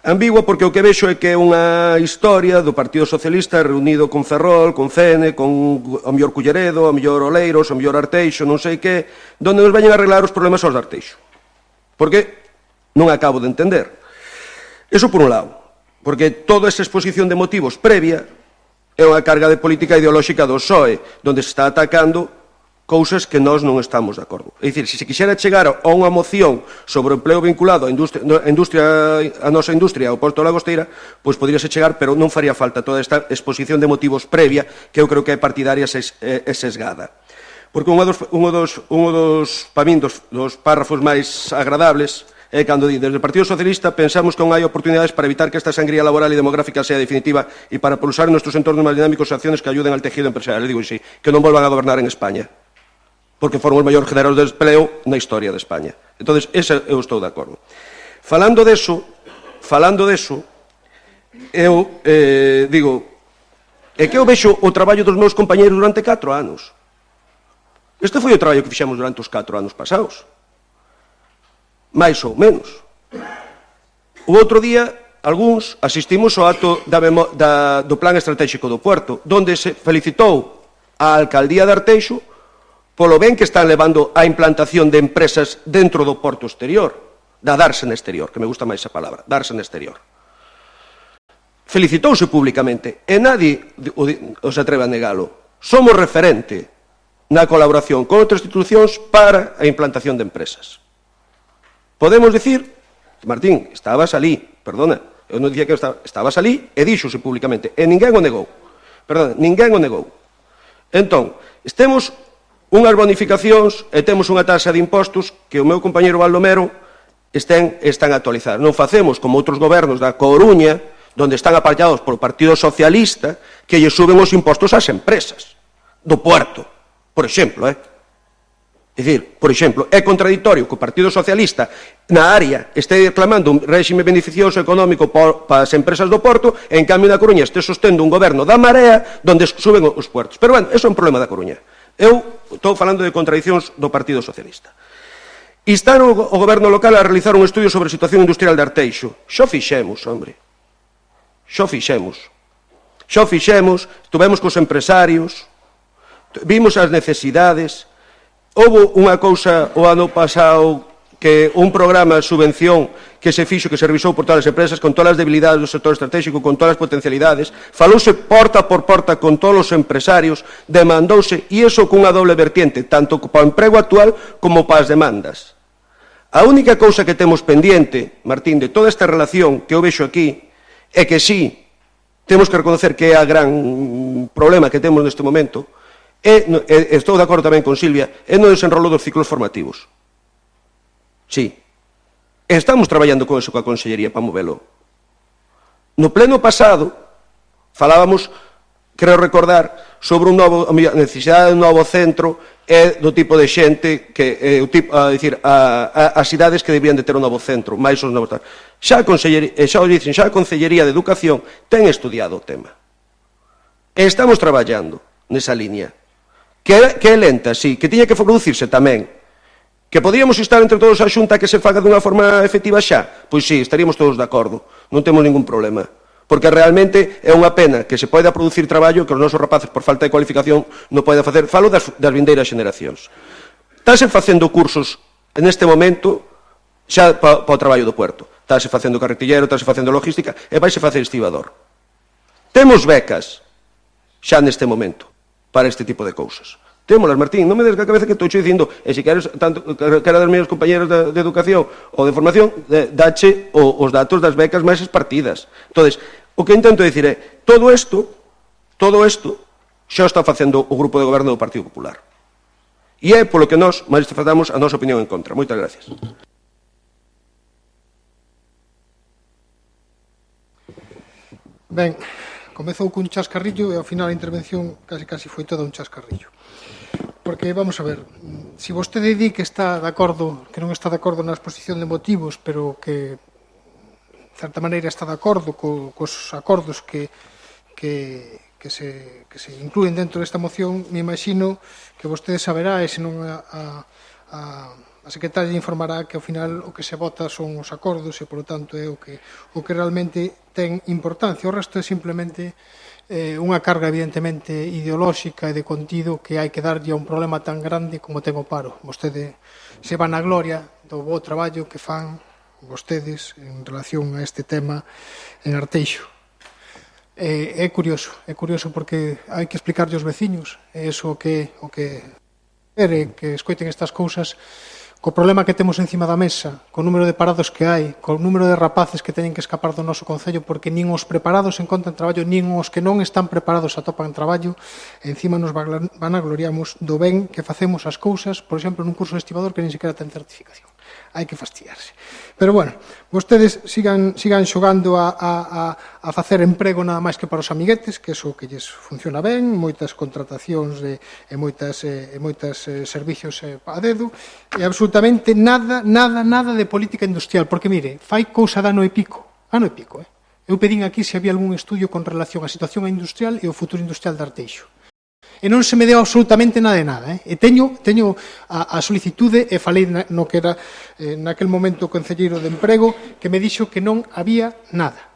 Ambigua porque o que vexo é que é unha historia do Partido Socialista reunido con Ferrol, con CN, con o mellor Culleredo, o mellor Oleiros, o mellor Arteixo, non sei que, donde nos veñen a arreglar os problemas aos de Arteixo. Porque non acabo de entender. Eso por un lado, porque toda esa exposición de motivos previa é unha carga de política ideolóxica do PSOE, donde se está atacando cousas que nós non estamos de acordo. É dicir, se se quixera chegar a unha moción sobre o empleo vinculado a nosa industria, ao Porto de Lagosteira, pois poderíase chegar, pero non faría falta toda esta exposición de motivos previa, que eu creo que é partidaria e sesgada. Porque un dos párrafos máis agradables E cando di, desde o Partido Socialista pensamos que non hai oportunidades para evitar que esta sangría laboral e demográfica sea definitiva e para pulsar en nuestros entornos máis dinámicos acciones que ayuden al tejido empresarial. Le digo, sí, que non volvan a gobernar en España, porque foron os maiores generadores de empleo na historia de España. Entón, ese eu estou de acordo. Falando deso, eu digo, é que eu vexo o traballo dos meus compañeros durante 4 anos. Este foi o traballo que fixemos durante os 4 anos pasados. Mais ou menos. O outro día, algúns, asistimos ao acto do Plan Estratégico do Puerto, donde se felicitou a Alcaldía de Arteixo polo ben que están levando a implantación de empresas dentro do porto exterior, da dársena exterior, que me gusta máis esa palabra, dársena exterior. Felicitouse públicamente, e nadie os atreve a negalo. Somos referente na colaboración con outras institucións para a implantación de empresas. Podemos dicir, Martín, estabas alí, perdona, eu non dicía que estabas alí, e díxose públicamente, e ninguén o negou. Perdona, ninguén o negou. Entón, temos unhas bonificacións e temos unha taxa de impostos que o meu compañeiro Baldomero están actualizadas. Non facemos como outros gobernos da Coruña, onde están apoiados polo Partido Socialista, que lle suben os impostos ás empresas do Puerto, por exemplo, É dicir, por exemplo, é contradictorio que o Partido Socialista na área este reclamando un réxime beneficioso económico para as empresas do Porto e, en cambio, na Coruña este sostendo un goberno da Marea onde suben os puertos. Pero, bueno, eso é un problema da Coruña. Eu estou falando de contradicións do Partido Socialista. Instaron o goberno local a realizar un estudio sobre a situación industrial de Arteixo. Xo fixemos, hombre. Xo fixemos. Estuvemos cos empresarios, vimos as necesidades. Houve unha cousa o ano pasado que un programa de subvención que se fixo, que se revisou por todas as empresas, con todas as debilidades do sector estratégico, con todas as potencialidades, falouse porta por porta con todos os empresarios, demandouse, e iso cunha doble vertiente, tanto para o emprego actual como para as demandas. A única cousa que temos pendiente, Martín, de toda esta relación que eu vexo aquí, é que sí, temos que reconocer que é a gran problema que temos neste momento, estou de acordo tamén con Silvia, é no desenrolo dos ciclos formativos. Sí. Estamos traballando con eso coa Consellería para movelo. No pleno pasado, falábamos, creo recordar, sobre a necesidade de un novo centro e do tipo de xente que, as cidades que debían de ter un novo centro, máis os novos. Xa a Consellería de Educación ten estudiado o tema. E estamos traballando nesa liña. Que é lenta, sí, que tiña que producirse tamén. Que podíamos estar entre todos a Xunta que se faga dunha forma efectiva xa? Pois sí, estaríamos todos de acordo, non temos ningún problema. Porque realmente é unha pena que se poida producir traballo que os nosos rapaces, por falta de cualificación, non poida facer. Falo das vindeiras xeneracións. Estase facendo cursos, neste momento, xa para o traballo do puerto. Estase facendo carretillero, estase facendo logística, e vaise facer estibador. Temos becas, xa neste momento, para este tipo de cousas. Témolas, Martín, non me des a cabeza que estou dicindo, e se queres, tanto que era dos meus compañeros de educación ou de formación, dache os datos das becas máis espartidas. Entón, o que intento dicir é, todo isto xa está facendo o grupo de goberno do Partido Popular. E é polo que nós manifestamos a nosa opinión en contra. Moitas gracias. Ben, comezou cun chascarrillo e ao final a intervención casi foi toda un chascarrillo. Porque, vamos a ver, se vostede di que está de acordo, que non está de acordo na exposición de motivos, pero que, de certa maneira, está de acordo cos acordos que se incluen dentro desta moción, me imagino que vostede saberá, e senón a secretaria informará que ao final o que se vota son os acordos e, polo tanto, é o que realmente ten importancia. O resto é simplemente unha carga evidentemente ideolóxica e de contido que hai que darlle a un problema tan grande como ten o paro. Vostede se van a gloria do bo traballo que fan vostedes en relación a este tema en Arteixo. É curioso porque hai que explicarlle aos veciños, é iso o que quere que escoiten estas cousas, co problema que temos encima da mesa, co número de parados que hai, co número de rapaces que teñen que escapar do noso concello porque nin os preparados encontran traballo, nin os que non están preparados atopan traballo, e encima nos vanagloriamos do ben que facemos as cousas, por exemplo, nun curso de estibador que nin sequera ten certificación. hai que fastidiarse. Pero, bueno, vostedes sigan xogando a facer emprego nada máis que para os amiguetes, que iso que lles funciona ben, moitas contratacións e moitas servicios a dedo, e absolutamente nada de política industrial, porque, mire, fai cousa de ano e pico, eu pedín aquí se había algún estudio con relación á situación industrial e ao futuro industrial de Arteixo. E non se me deu absolutamente nada de nada. E teño a solicitude, e falei no que era naquel momento o concelleiro de Emprego, que me dixo que non había nada.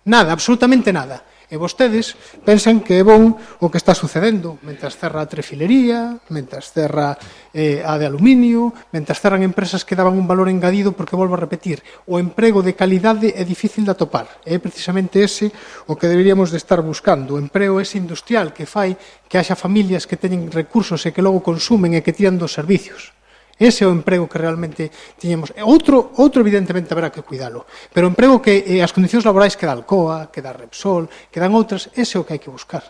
Nada, absolutamente nada. E vostedes pensan que é bon o que está sucedendo, mentras cerra a trefilería, mentras cerra a de aluminio, mentras cerran empresas que daban un valor engadido, porque volvo a repetir, o emprego de calidade é difícil de atopar. É precisamente ese o que deberíamos de estar buscando, o emprego ese industrial que fai que haxa familias que teñen recursos e que logo consumen e que tiran dos servicios. Ese é o emprego que realmente tiñemos. Outro evidentemente, haberá que cuidalo. Pero o emprego que as condicións laborais que dá Alcoa, que dá Repsol, que dan outras, ese é o que hai que buscar.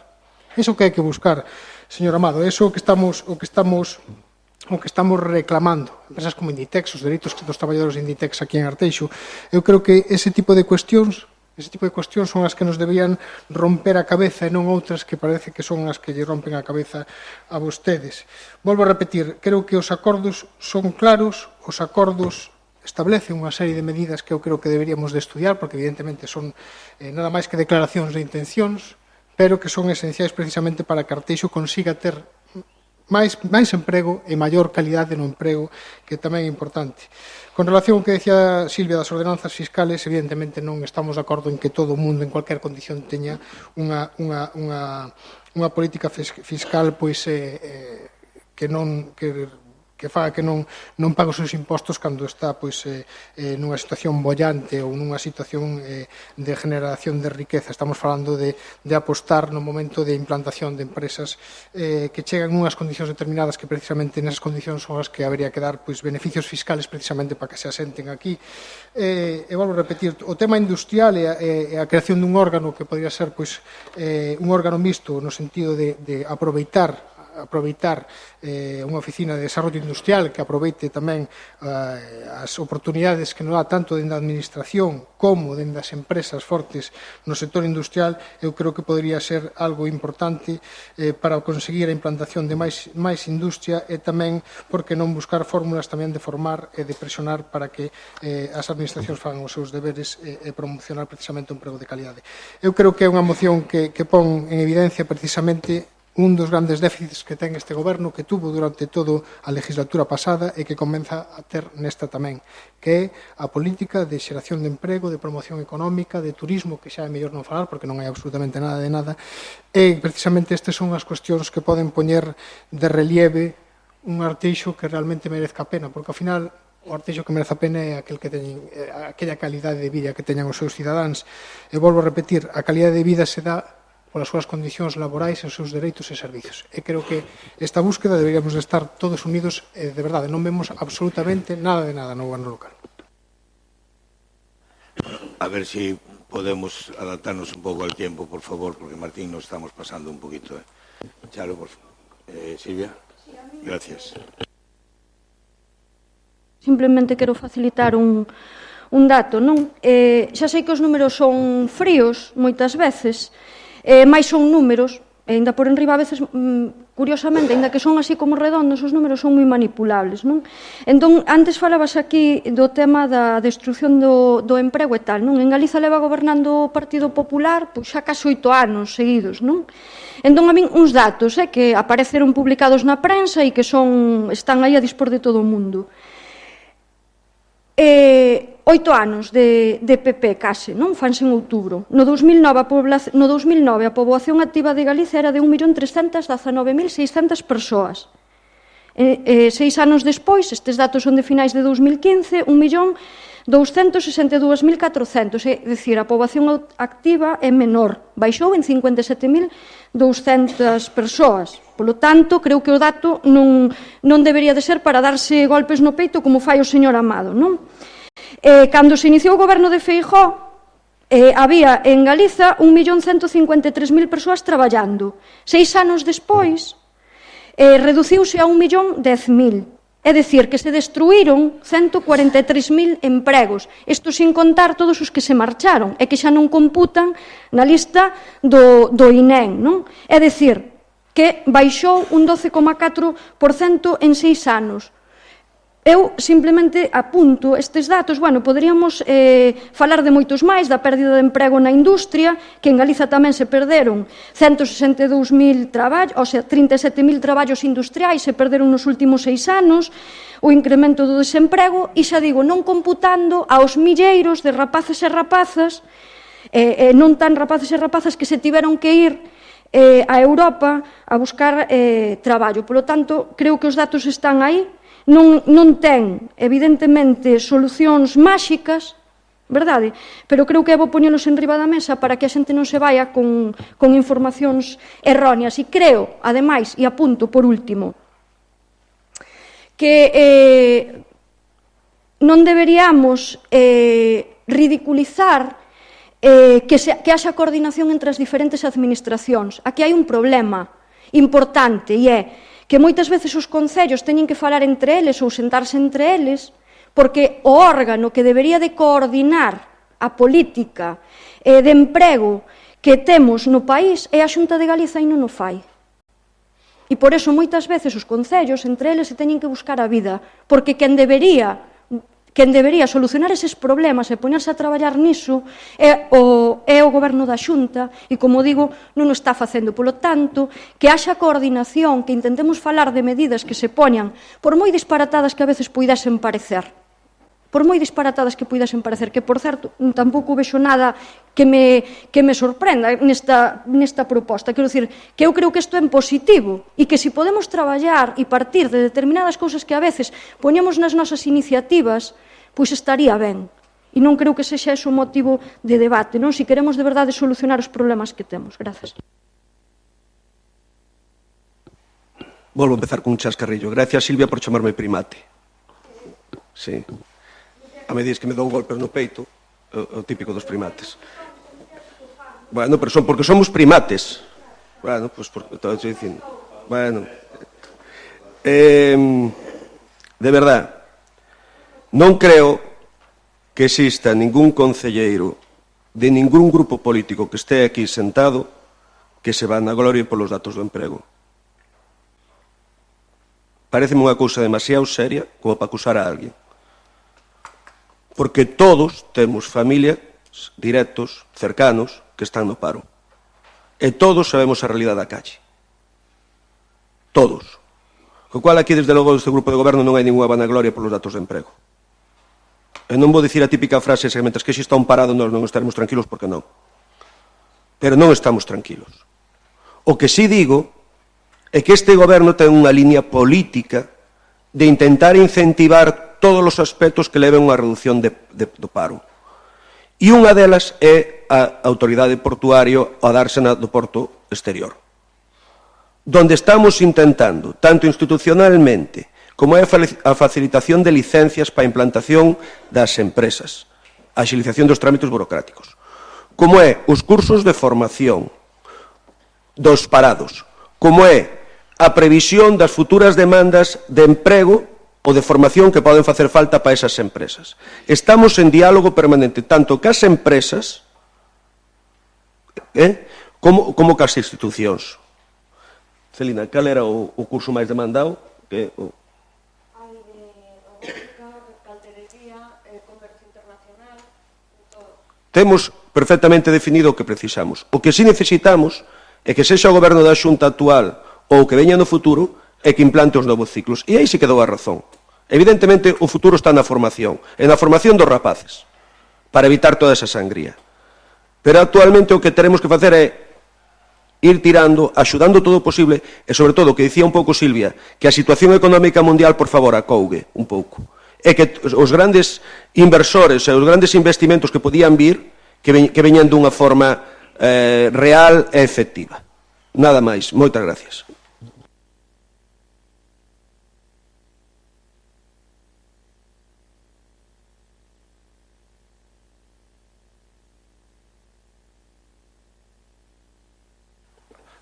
Ese é o que hai que buscar, señor Amado. Ese é o que estamos reclamando. Empresas como Inditex, os dereitos dos traballadores de Inditex aquí en Arteixo. Eu creo que ese tipo de cuestións son as que nos debían romper a cabeza e non outras que parece que son as que lle rompen a cabeza a vostedes. Volvo a repetir, creo que os acordos son claros, os acordos establecen unha serie de medidas que eu creo que deberíamos de estudiar, porque evidentemente son nada máis que declaracións de intencións, pero que son esenciais precisamente para que Arteixo consiga ter máis emprego e maior calidade no emprego, que tamén é importante. Con relación ao que decía Silvia das ordenanzas fiscales, evidentemente non estamos de acordo en que todo o mundo en cualquier condición teña unha política fiscal que faga que non pague os seus impostos cando está nunha situación bollante ou nunha situación de generación de riqueza. Estamos falando de apostar no momento de implantación de empresas que chegan nunhas condicións determinadas, que precisamente nesas condicións son as que habería que dar beneficios fiscales precisamente para que se asenten aquí. E volvo a repetir, o tema industrial e a creación dun órgano que podría ser un órgano mixto no sentido de aproveitar unha oficina de desarrollo industrial que aproveite tamén as oportunidades que nos dá tanto dentro da administración como dentro das empresas fortes no sector industrial, eu creo que podría ser algo importante para conseguir a implantación de máis industria e tamén, por que non, buscar fórmulas tamén de formar e de presionar para que as administracións fagan os seus deberes e promocionar precisamente o emprego de calidade. Eu creo que é unha moción que pon en evidencia precisamente un dos grandes déficits que ten este goberno, que tuvo durante toda a legislatura pasada e que comeza a ter nesta tamén, que é a política de xeración de emprego, de promoción económica, de turismo, que xa é mellor non falar porque non hai absolutamente nada de nada, e precisamente estas son as cuestións que poden poñer de relieve un Arteixo que realmente merezca a pena, porque ao final o Arteixo que merece a pena é aquella calidade de vida que teñan os seus cidadáns. E volvo a repetir, a calidade de vida se dá polas súas condicións laborais e os seus dereitos e servizos. E creo que esta búsqueda deberíamos de estar todos unidos, de verdade, non vemos absolutamente nada de nada no goberno local. A ver si podemos adaptarnos un pouco al tiempo, por favor, porque Martín nos estamos pasando un poquito. Chalo, por favor. Silvia, gracias. Simplemente quero facilitar un dato, non? Xa sei que os números son fríos moitas veces, mais son números, e ainda por enriba a veces, curiosamente, ainda que son así como redondos, os números son moi manipulables, non? Entón, antes falabas aquí do tema da destrucción do emprego e tal, non? En Galiza leva gobernando o Partido Popular xa case 8 anos seguidos, non? Entón, a min, uns datos que apareceron publicados na prensa e que están aí a dispor de todo o mundo. 8 anos de PP case, non? Fanse en outubro. No 2009 a poboación activa de Galicia era de 1.319.600 persoas. 6 anos despois, estes datos son de finais de 2015, 1.262.400, é dicir, a poboación activa é menor, baixou en 57.200 persoas. Polo tanto, creo que o dato non debería de ser para darse golpes no peito como fai o señor Amado, non? Cando se iniciou o goberno de Feijóo, había en Galiza 1.153.000 persoas traballando. 6 anos despois, reduciuse a 1.010.000. É dicir, que se destruíron 143.000 empregos. Isto sin contar todos os que se marcharon e que xa non computan na lista do INEM. Non? É dicir, que baixou un 12,4% en 6 anos. Eu simplemente apunto estes datos, poderíamos falar de moitos máis, da pérdida de emprego na industria, que en Galiza tamén se perderon 162.000 traballos, ou sea, 37.000 traballos industriais se perderon nos últimos 6 anos, o incremento do desemprego, e xa digo, non computando aos milleiros de rapaces e rapazas, non tan rapaces e rapazas que se tiveron que ir a Europa a buscar traballo. Por lo tanto, creo que os datos están aí, non ten, evidentemente, solucións máxicas, verdade? Pero creo que é bo poñelos en riba da mesa para que a xente non se vaya con informacións erróneas. E creo, ademais, e apunto por último, que non deberíamos ridiculizar que haxa coordinación entre as diferentes administracións. Aquí hai un problema importante e é que moitas veces os concellos teñen que falar entre eles ou sentarse entre eles porque o órgano que debería de coordinar a política de emprego que temos no país é a Xunta de Galiza e non o fai. E por eso moitas veces os concellos entre eles se teñen que buscar a vida porque quen debería solucionar eses problemas e poñerse a traballar niso é o goberno da Xunta e, como digo, non o está facendo. Polo tanto, que haxa coordinación, que intentemos falar de medidas que se poñan, por moi disparatadas que a veces puidesen parecer, que, por certo, tampouco vexo nada que me sorprenda nesta proposta. Quero dicir, que eu creo que isto é positivo e que se podemos traballar e partir de determinadas cousas que a veces poñemos nas nosas iniciativas, pois estaría ben. E non creo que sexa ese o motivo de debate, non? Se queremos de verdade solucionar os problemas que temos. Grazas. Volvo a empezar con un chascarrillo. Gracias, Silvia, por chamarme primate. Sí. A medida que me dou golpes no peito, o típico dos primates. Bueno, pero porque somos primates. Bueno, pues porque estaba dicindo. Bueno. De verdad, non creo que exista ningún concelleiro de ningún grupo político que este aquí sentado que se van a gloria polos datos do emprego. Pareceme unha cousa demasiado seria como para acusar a alguén. Porque todos temos familias, directos, cercanos, que están no paro. E todos sabemos a realidade da calle. Todos. Co cual aquí, desde logo, deste grupo de goberno non hai ninguna vanagloria polos datos de emprego. E non vou dicir a típica frase que mentres que exista un parado nós non estaremos tranquilos, porque non. Pero non estamos tranquilos. O que sí digo é que este goberno ten unha liña política de intentar incentivar todos os aspectos que leven a unha reducción do paro. E unha delas é a autoridade portuaria a dársena do porto exterior, donde estamos intentando, tanto institucionalmente como é a facilitación de licencias para a implantación das empresas, a agilización dos trámites burocráticos, como é os cursos de formación dos parados, como é a previsión das futuras demandas de emprego ou de formación que poden facer falta para esas empresas. Estamos en diálogo permanente, tanto cas empresas como cas institucións. Celina, cal era o curso máis demandado? Temos perfectamente definido o que precisamos. O que sí necesitamos é que sexa o goberno da Xunta actual ou que veña no futuro é que implante os novos ciclos. E aí sí que dou a razón. Evidentemente, o futuro está na formación, e na formación dos rapaces, para evitar toda esa sangría. Pero actualmente o que teremos que facer é ir tirando, axudando todo o posible, e sobre todo, o que dicía un pouco Silvia, que a situación económica mundial, por favor, acougue un pouco. É que os grandes inversores e os grandes investimentos que podían vir, que veñan dunha forma real e efectiva. Nada máis. Moitas gracias.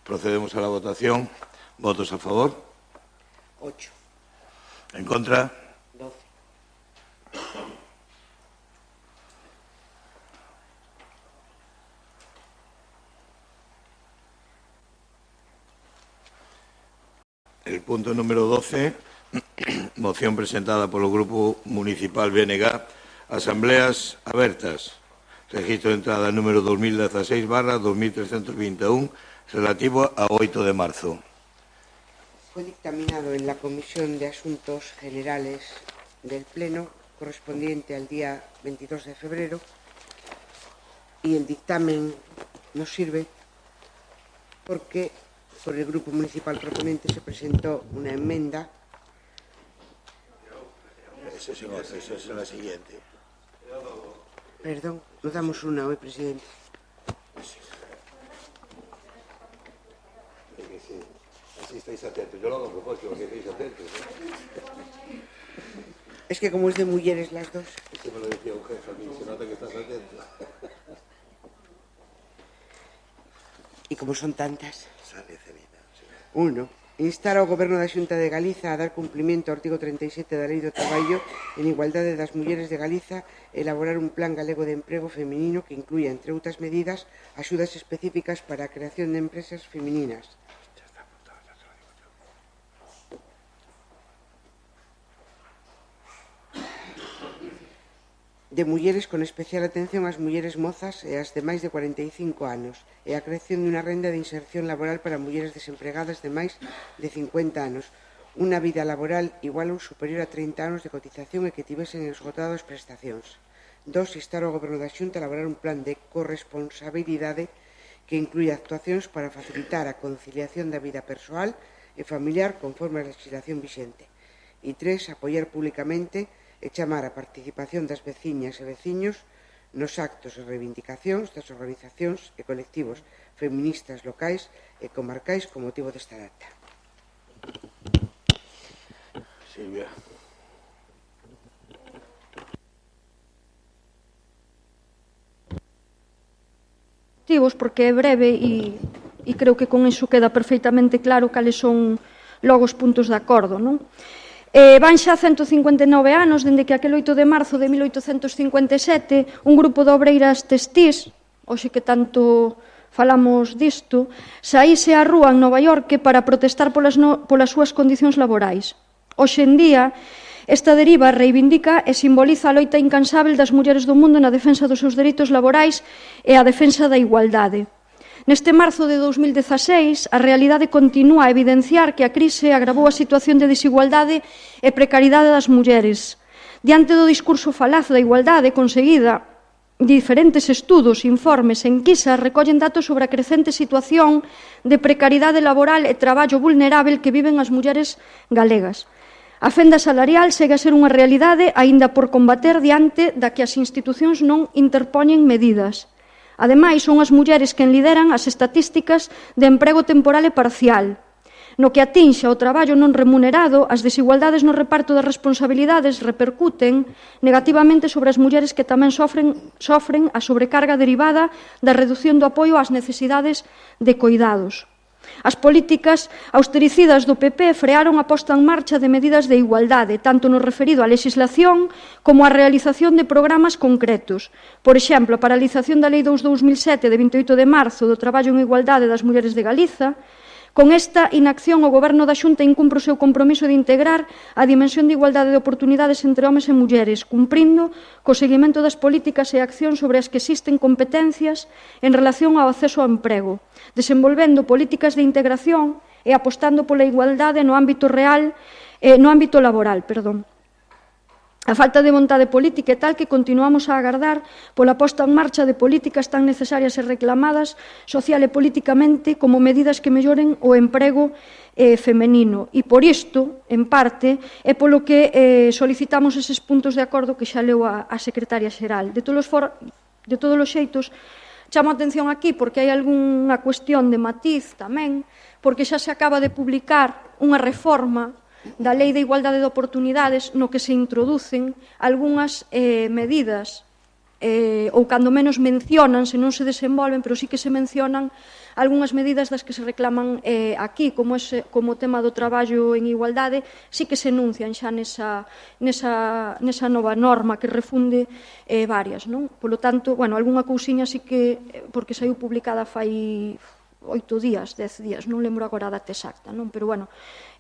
Procedemos a la votación. ¿Votos a favor? 8. En contra? 12. El punto número 12, moción presentada polo Grupo Municipal BNG, Asambleas Abertas, registro de entrada número 2016/2321, relativo a 8 de marzo. Fue dictaminado en la Comisión de Asuntos Generales del Pleno correspondiente al día 22 de febrero y el dictamen nos sirve porque por el Grupo Municipal proponente se presentó una enmienda. Eso es la siguiente. Perdón, nos damos una hoy, presidente. Así estáis atentos. Yo lo hago a propósito porque estáis atentos. Es que como es de mujeres las dos. Eso me lo decía un jefe a mí, se nota que estás atento. Y como son tantas. Sale cenita. Sí. 1. Instar ao Goberno da Xunta de Galiza a dar cumprimento ao artigo 37 da Lei do Traballo en igualdade das mulleres de Galiza e elaborar un plan galego de emprego feminino que incluya, entre outras medidas, axudas específicas para a creación de empresas femininas. De mulleres con especial atención ás mulleres mozas e ás de máis de 45 anos e a creación dunha renda de inserción laboral para mulleres desempregadas de máis de 50 anos, unha vida laboral igual ou superior a 30 anos de cotización e que tivesen esgotado as prestacións. 2. Instar ao Goberno da Xunta a elaborar un plan de corresponsabilidade que incluya actuacións para facilitar a conciliación da vida persoal e familiar conforme a legislación vixente. E 3. Apoiar públicamente e chamar a participación das veciñas e veciños nos actos e reivindicacións das organizacións e colectivos feministas locais e comarcais con motivo desta data. Silvia. Porque é breve e creo que con iso queda perfeitamente claro cales son logo os puntos de acordo, non? Van xa 159 anos dende que aquel 8 de marzo de 1857 un grupo de obreiras textís, hoxe que tanto falamos disto, saíse á rúa en Nova York para protestar polas súas condicións laborais. Hoxe en día, esta deriva reivindica e simboliza a loita incansável das mulleres do mundo na defensa dos seus dereitos laborais e a defensa da igualdade. Neste marzo de 2016, a realidade continúa a evidenciar que a crise agravou a situación de desigualdade e precariedade das mulleres. Diante do discurso falaz da igualdade conseguida, diferentes estudos, informes e enquisas recollen datos sobre a crecente situación de precariedade laboral e traballo vulnerável que viven as mulleres galegas. A fenda salarial segue a ser unha realidade aínda por combater diante da que as institucións non interpoñen medidas. Ademais, son as mulleres quen lideran as estatísticas de emprego temporal e parcial. No que atinxe ao traballo non remunerado, as desigualdades no reparto das responsabilidades repercuten negativamente sobre as mulleres que tamén sofren a sobrecarga derivada da redución do apoio ás necesidades de coidados. As políticas austericidas do PP frearon a posta en marcha de medidas de igualdade, tanto no referido á legislación como á realización de programas concretos. Por exemplo, a paralización da Lei 2/2007 de 28 de marzo do traballo en igualdade das mulleres de Galiza. Con esta inacción, o Goberno da Xunta incumpre o seu compromiso de integrar a dimensión de igualdade de oportunidades entre homes e mulleres, cumprindo co seguimento das políticas e accións sobre as que existen competencias en relación ao acceso ao emprego, desenvolvendo políticas de integración e apostando pola igualdade no ámbito laboral. A falta de vontade política é tal que continuamos a agardar pola posta en marcha de políticas tan necesarias e reclamadas social e políticamente como medidas que melloren o emprego femenino. E por isto, en parte, é polo que solicitamos eses puntos de acordo que xa leu a secretaria xeral. De todos os xeitos, chamo a atención aquí porque hai algunha cuestión de matiz tamén, porque xa se acaba de publicar unha reforma da Lei de Igualdade de Oportunidades no que se introducen algunhas medidas ou cando menos mencionan, se non se desenvolven, pero sí que se mencionan algunhas medidas das que se reclaman aquí, como o tema do traballo en igualdade, sí que se enuncian xa nesa nova norma que refunde varias, non? Polo tanto, bueno, algunha cousiña sí que, porque saiu publicada fai 8 días, 10 días, non lembro agora a data exacta, non? Pero, bueno,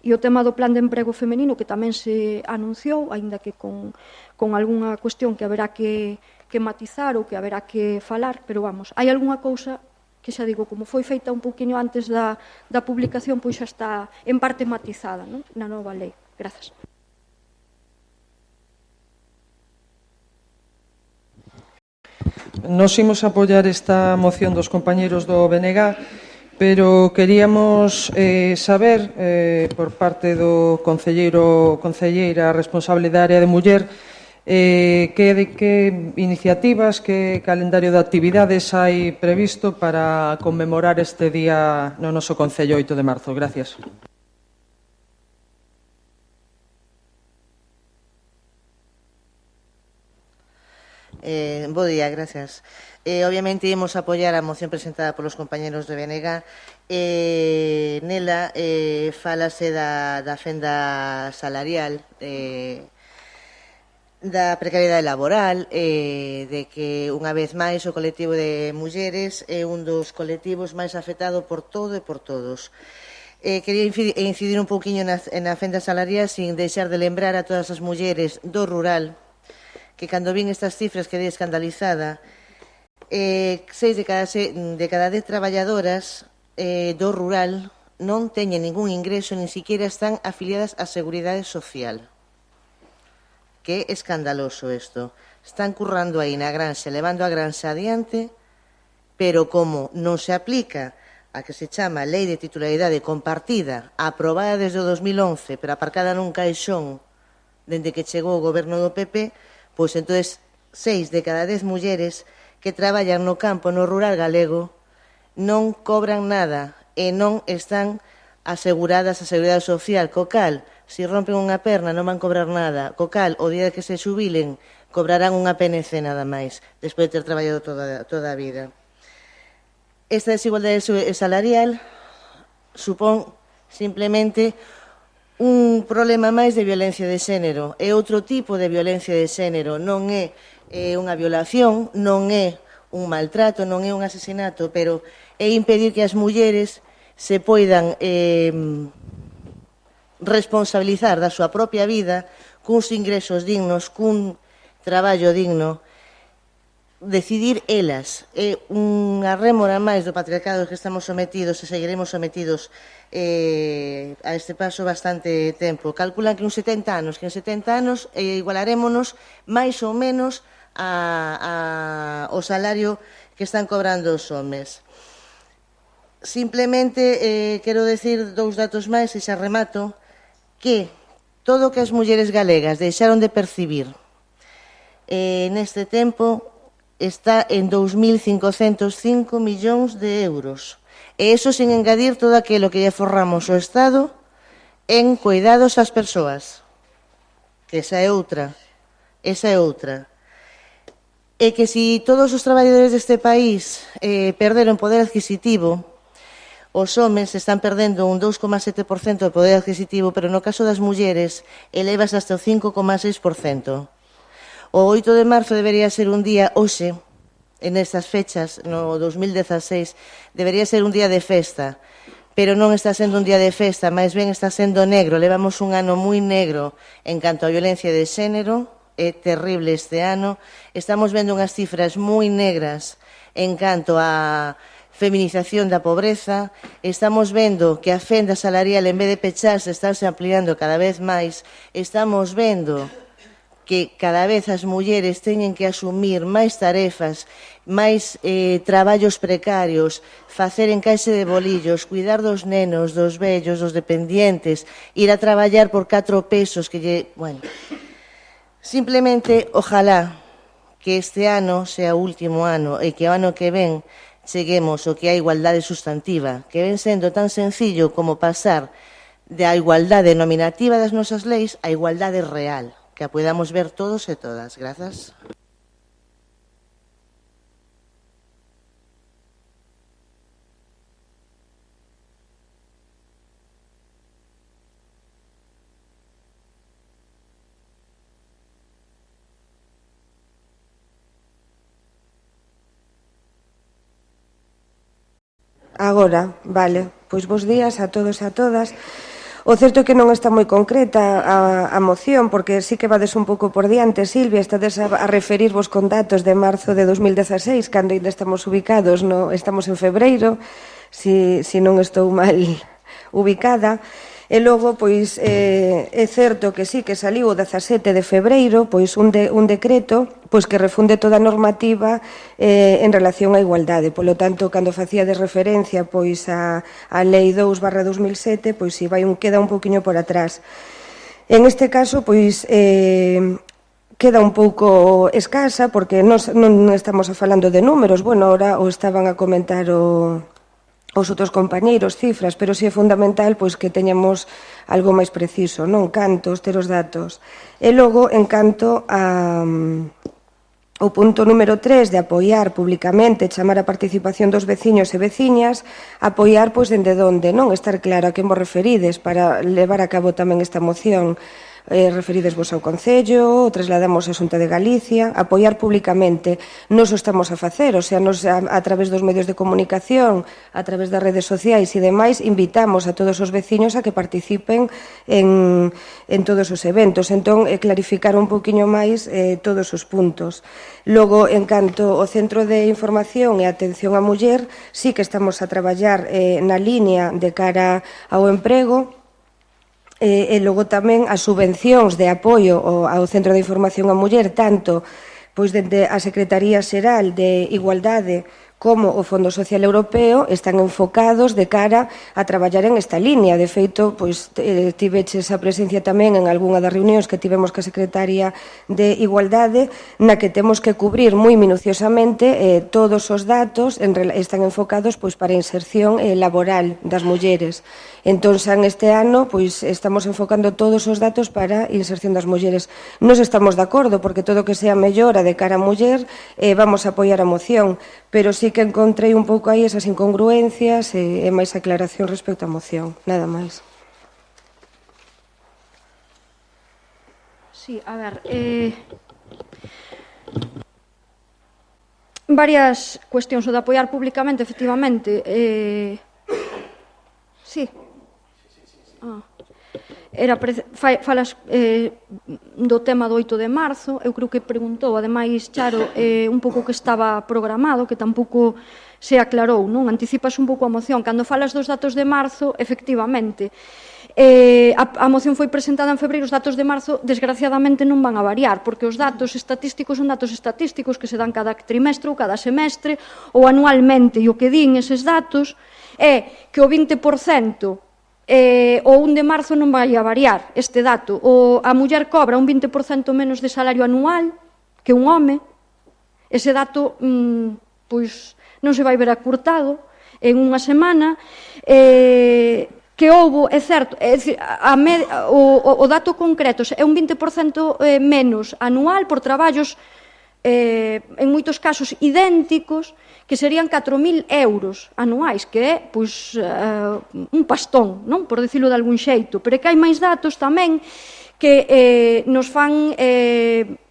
e o tema do plan de emprego femenino, que tamén se anunciou, aínda que con algunha cuestión que haberá que matizar ou que haberá que falar, pero vamos, hai algunha cousa que xa digo, como foi feita un pouquiño antes da publicación, pois xa está en parte matizada, non? Na nova lei. Grazas. Nos imos apoiar esta moción dos compañeros do BNG, pero queríamos saber, por parte do concelleira responsable da área de muller, que iniciativas, que calendario de actividades hai previsto para conmemorar este día no noso Concello 8 de marzo. Gracias. Bo día, gracias. Obviamente imos apoiar a moción presentada polos compañeros de BNG. Nela falase da fenda salarial, da precariedade laboral, de que unha vez máis o colectivo de mulleres é un dos colectivos máis afectado por todo e por todos. Quería incidir un pouquiño na fenda salarial sin deixar de lembrar a todas as mulleres do rural que cando vin estas cifras quedei escandalizada. 6 de cada 10 traballadoras do rural non teñen ningún ingreso, nin siquiera están afiliadas á Seguridade Social. Que escandaloso isto. Están currando aí na granxa, levando a granxa adiante, pero como non se aplica a que se chama Lei de Titularidade Compartida, aprobada desde o 2011, pero aparcada nun caixón dende que chegou o goberno do PP, pois entonces 6 de cada 10 mulleres que traballan no campo, no rural galego, non cobran nada e non están aseguradas a Seguridade Social, co cal, se rompen unha perna non van cobrar nada, co cal, o día que se xubilen, cobrarán unha PNC nada máis, despois de ter traballado toda a vida. Esta desigualdade salarial supón simplemente un problema máis de violencia de xénero. É outro tipo de violencia de xénero, non é unha violación, non é un maltrato, non é un asesinato, pero é impedir que as mulleres se poidan responsabilizar da súa propia vida cuns ingresos dignos, cun traballo digno, decidir elas. É unha rémora máis do patriarcado que estamos sometidos e seguiremos sometidos a este paso bastante tempo. Calculan que en 70 anos igualarémonos máis ou menos ao salario que están cobrando os homes. Simplemente quero decir 2 datos máis e xa remato, que todo o que as mulleres galegas deixaron de percibir neste tempo está en 2.505 millóns de euros. E iso sin engadir todo aquilo que lle forramos ao Estado en cuidados ás persoas. Que esa é outra. E que se todos os traballadores deste país perderon poder adquisitivo, os homes están perdendo un 2,7% de poder adquisitivo, pero no caso das mulleres elevas hasta o 5,6%. O 8 de marzo debería ser un día, hoxe, en estas fechas, no 2016, debería ser un día de festa, pero non está sendo un día de festa, máis ben está sendo negro. Levamos un ano moi negro en canto a violencia de xénero, é terrible este ano. Estamos vendo unhas cifras moi negras en canto a feminización da pobreza. Estamos vendo que a fenda salarial, en vez de pecharse, estáse ampliando cada vez máis. Estamos vendo que cada vez as mulleres teñen que asumir máis tarefas, máis traballos precarios, facer encaixe de bolillos, cuidar dos nenos, dos vellos, dos dependientes, ir a traballar por 4 pesos que lle... Bueno, simplemente, ojalá que este ano sea o último ano e que o ano que ven cheguemos ao que é a igualdade sustantiva, que ven sendo tan sencillo como pasar da igualdade nominativa das nosas leis á igualdade real, que a podamos ver todos e todas. Grazas. Agora, vale. Pois bos días a todos e a todas. O certo é que non está moi concreta a moción, porque sí que vades un pouco por diante, Silvia, estades a referirvos con datos de marzo de 2016, cando ainda estamos ubicados, estamos en febreiro, si non estou mal ubicada. E logo, pois, é certo que sí, que saliu o 17 de febreiro, pois, un decreto pois que refunde toda a normativa en relación á igualdade. Polo tanto, cando facía de referencia pois a Lei 2/2007, pois si queda un pouquiño por atrás. En este caso, pois, queda un pouco escasa, porque non estamos falando de números, bueno, ahora o estaban a comentar os outros compañeiros, cifras, pero si é fundamental pois que teñamos algo máis preciso, non? Cantos, ter os datos. E logo, en canto ao punto número 3 de apoiar públicamente, chamar a participación dos veciños e veciñas, apoiar pois dende onde, non? Estar claro a que vos referides para levar a cabo tamén esta moción. Referidesvos ao Concello, trasladamos a Xunta de Galicia, apoiar públicamente. Nos o estamos a facer, o sea, nos a través dos medios de comunicación, a través das redes sociais e demais, invitamos a todos os veciños a que participen en todos os eventos. Entón, clarificar un poquinho máis todos os puntos. Logo, en canto ao Centro de Información e Atención á Muller, sí que estamos a traballar na línea de cara ao emprego, e logo tamén as subvencións de apoio ao Centro de Información á Muller, tanto pois dende a Secretaría Xeral de Igualdade como o Fondo Social Europeo están enfocados de cara a traballar en esta línea. De feito, pois tiveches a presencia tamén en algunha das reunións que tivemos ca Secretaría de Igualdade, na que temos que cubrir moi minuciosamente todos os datos están enfocados pois para a inserción laboral das mulleres. Entón, xa neste ano, pois estamos enfocando todos os datos para a inserción das mulleres. Nos estamos de acordo, porque todo o que sea mellora de cara a muller, vamos a apoiar a moción, pero sí que encontrei un pouco aí esas incongruencias e máis aclaración respecto á moción, nada máis. Sí, a ver, varias cuestións, o de apoiar públicamente, efectivamente, sí. Falas do tema do 8 de marzo, eu creo que preguntou, ademais, Charo, un pouco que estaba programado, que tampouco se aclarou, non? Anticipas un pouco a moción. Cando falas dos datos de marzo, efectivamente, a moción foi presentada en febreiro, os datos de marzo, desgraciadamente, non van a variar, porque os datos estatísticos son datos estatísticos que se dan cada trimestre ou cada semestre ou anualmente, e o que din eses datos é que o 20%, o 1 de marzo non vai a variar este dato. A muller cobra un 20% menos de salario anual que un home. Ese dato pois non se vai ver acurtado en unha semana. Que houbo, é certo, o dato concreto é un 20% menos anual por traballos en moitos casos idénticos, que serían 4.000 euros anuais, que é pois, un pastón, non? Por dicilo de algún xeito. Pero é que hai máis datos tamén que nos fan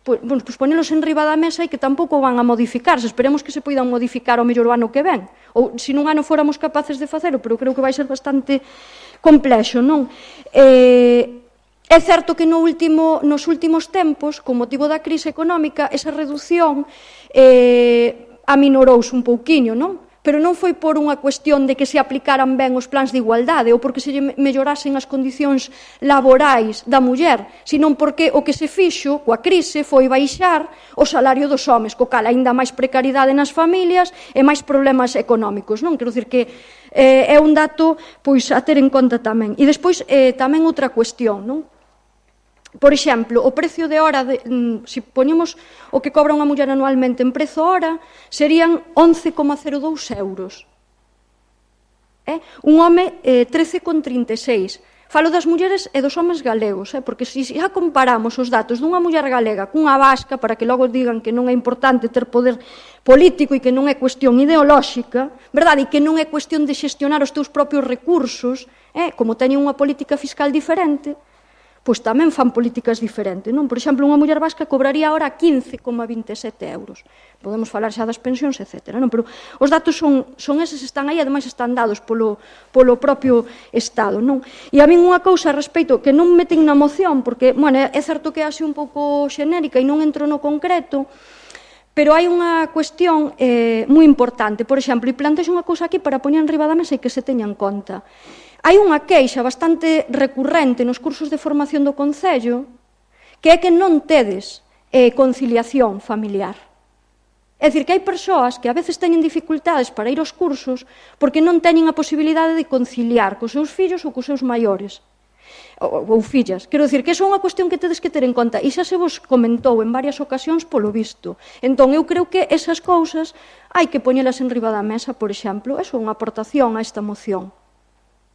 pois ponelos en riba da mesa e que tampouco van a modificarse. Esperemos que se poidan modificar ao mellor o ano que ven. Ou se nun ano fóramos capaces de facelo, pero creo que vai ser bastante complexo, non? É certo que nos últimos tempos, con motivo da crise económica, esa reducción aminorouse un pouquiño, non? Pero non foi por unha cuestión de que se aplicaran ben os plans de igualdade ou porque se mellorasen as condicións laborais da muller, senón porque o que se fixo coa crise foi baixar o salario dos homes, co cal aínda máis precariedade nas familias e máis problemas económicos, non? Quero dicir que é un dato pois a ter en conta tamén. E despois tamén outra cuestión, non? Por exemplo, o precio de hora, se poñemos o que cobra unha muller anualmente en prezo hora, serían 11,02 euros. Un home 13,36. Falo das mulleres e dos homes galegos, porque se xa comparamos os datos dunha muller galega cunha vasca, para que logo digan que non é importante ter poder político e que non é cuestión ideolóxica, verdade? E que non é cuestión de xestionar os teus propios recursos, como teñen unha política fiscal diferente, pois tamén fan políticas diferentes, non? Por exemplo, unha muller vasca cobraría ahora 15,27 euros. Podemos falar xa das pensións, etc. Non? Pero os datos son eses, están aí, ademais están dados polo propio Estado, non? E a min unha cousa a respecto que non meten na moción, porque, bueno, é certo que é así un pouco xenérica e non entro no concreto, pero hai unha cuestión moi importante. Por exemplo, e plantexo unha cousa aquí para poñer enriba da mesa e que se teña en conta. Hai unha queixa bastante recurrente nos cursos de formación do Concello que é que non tedes conciliación familiar. É dicir, que hai persoas que a veces teñen dificultades para ir aos cursos porque non teñen a posibilidade de conciliar cos seus fillos ou cos seus maiores ou fillas. Quero dicir que iso é unha cuestión que tedes que ter en conta e xa se vos comentou en varias ocasións polo visto. Entón, eu creo que esas cousas hai que poñelas en riba da mesa, por exemplo. Eso é unha aportación a esta moción.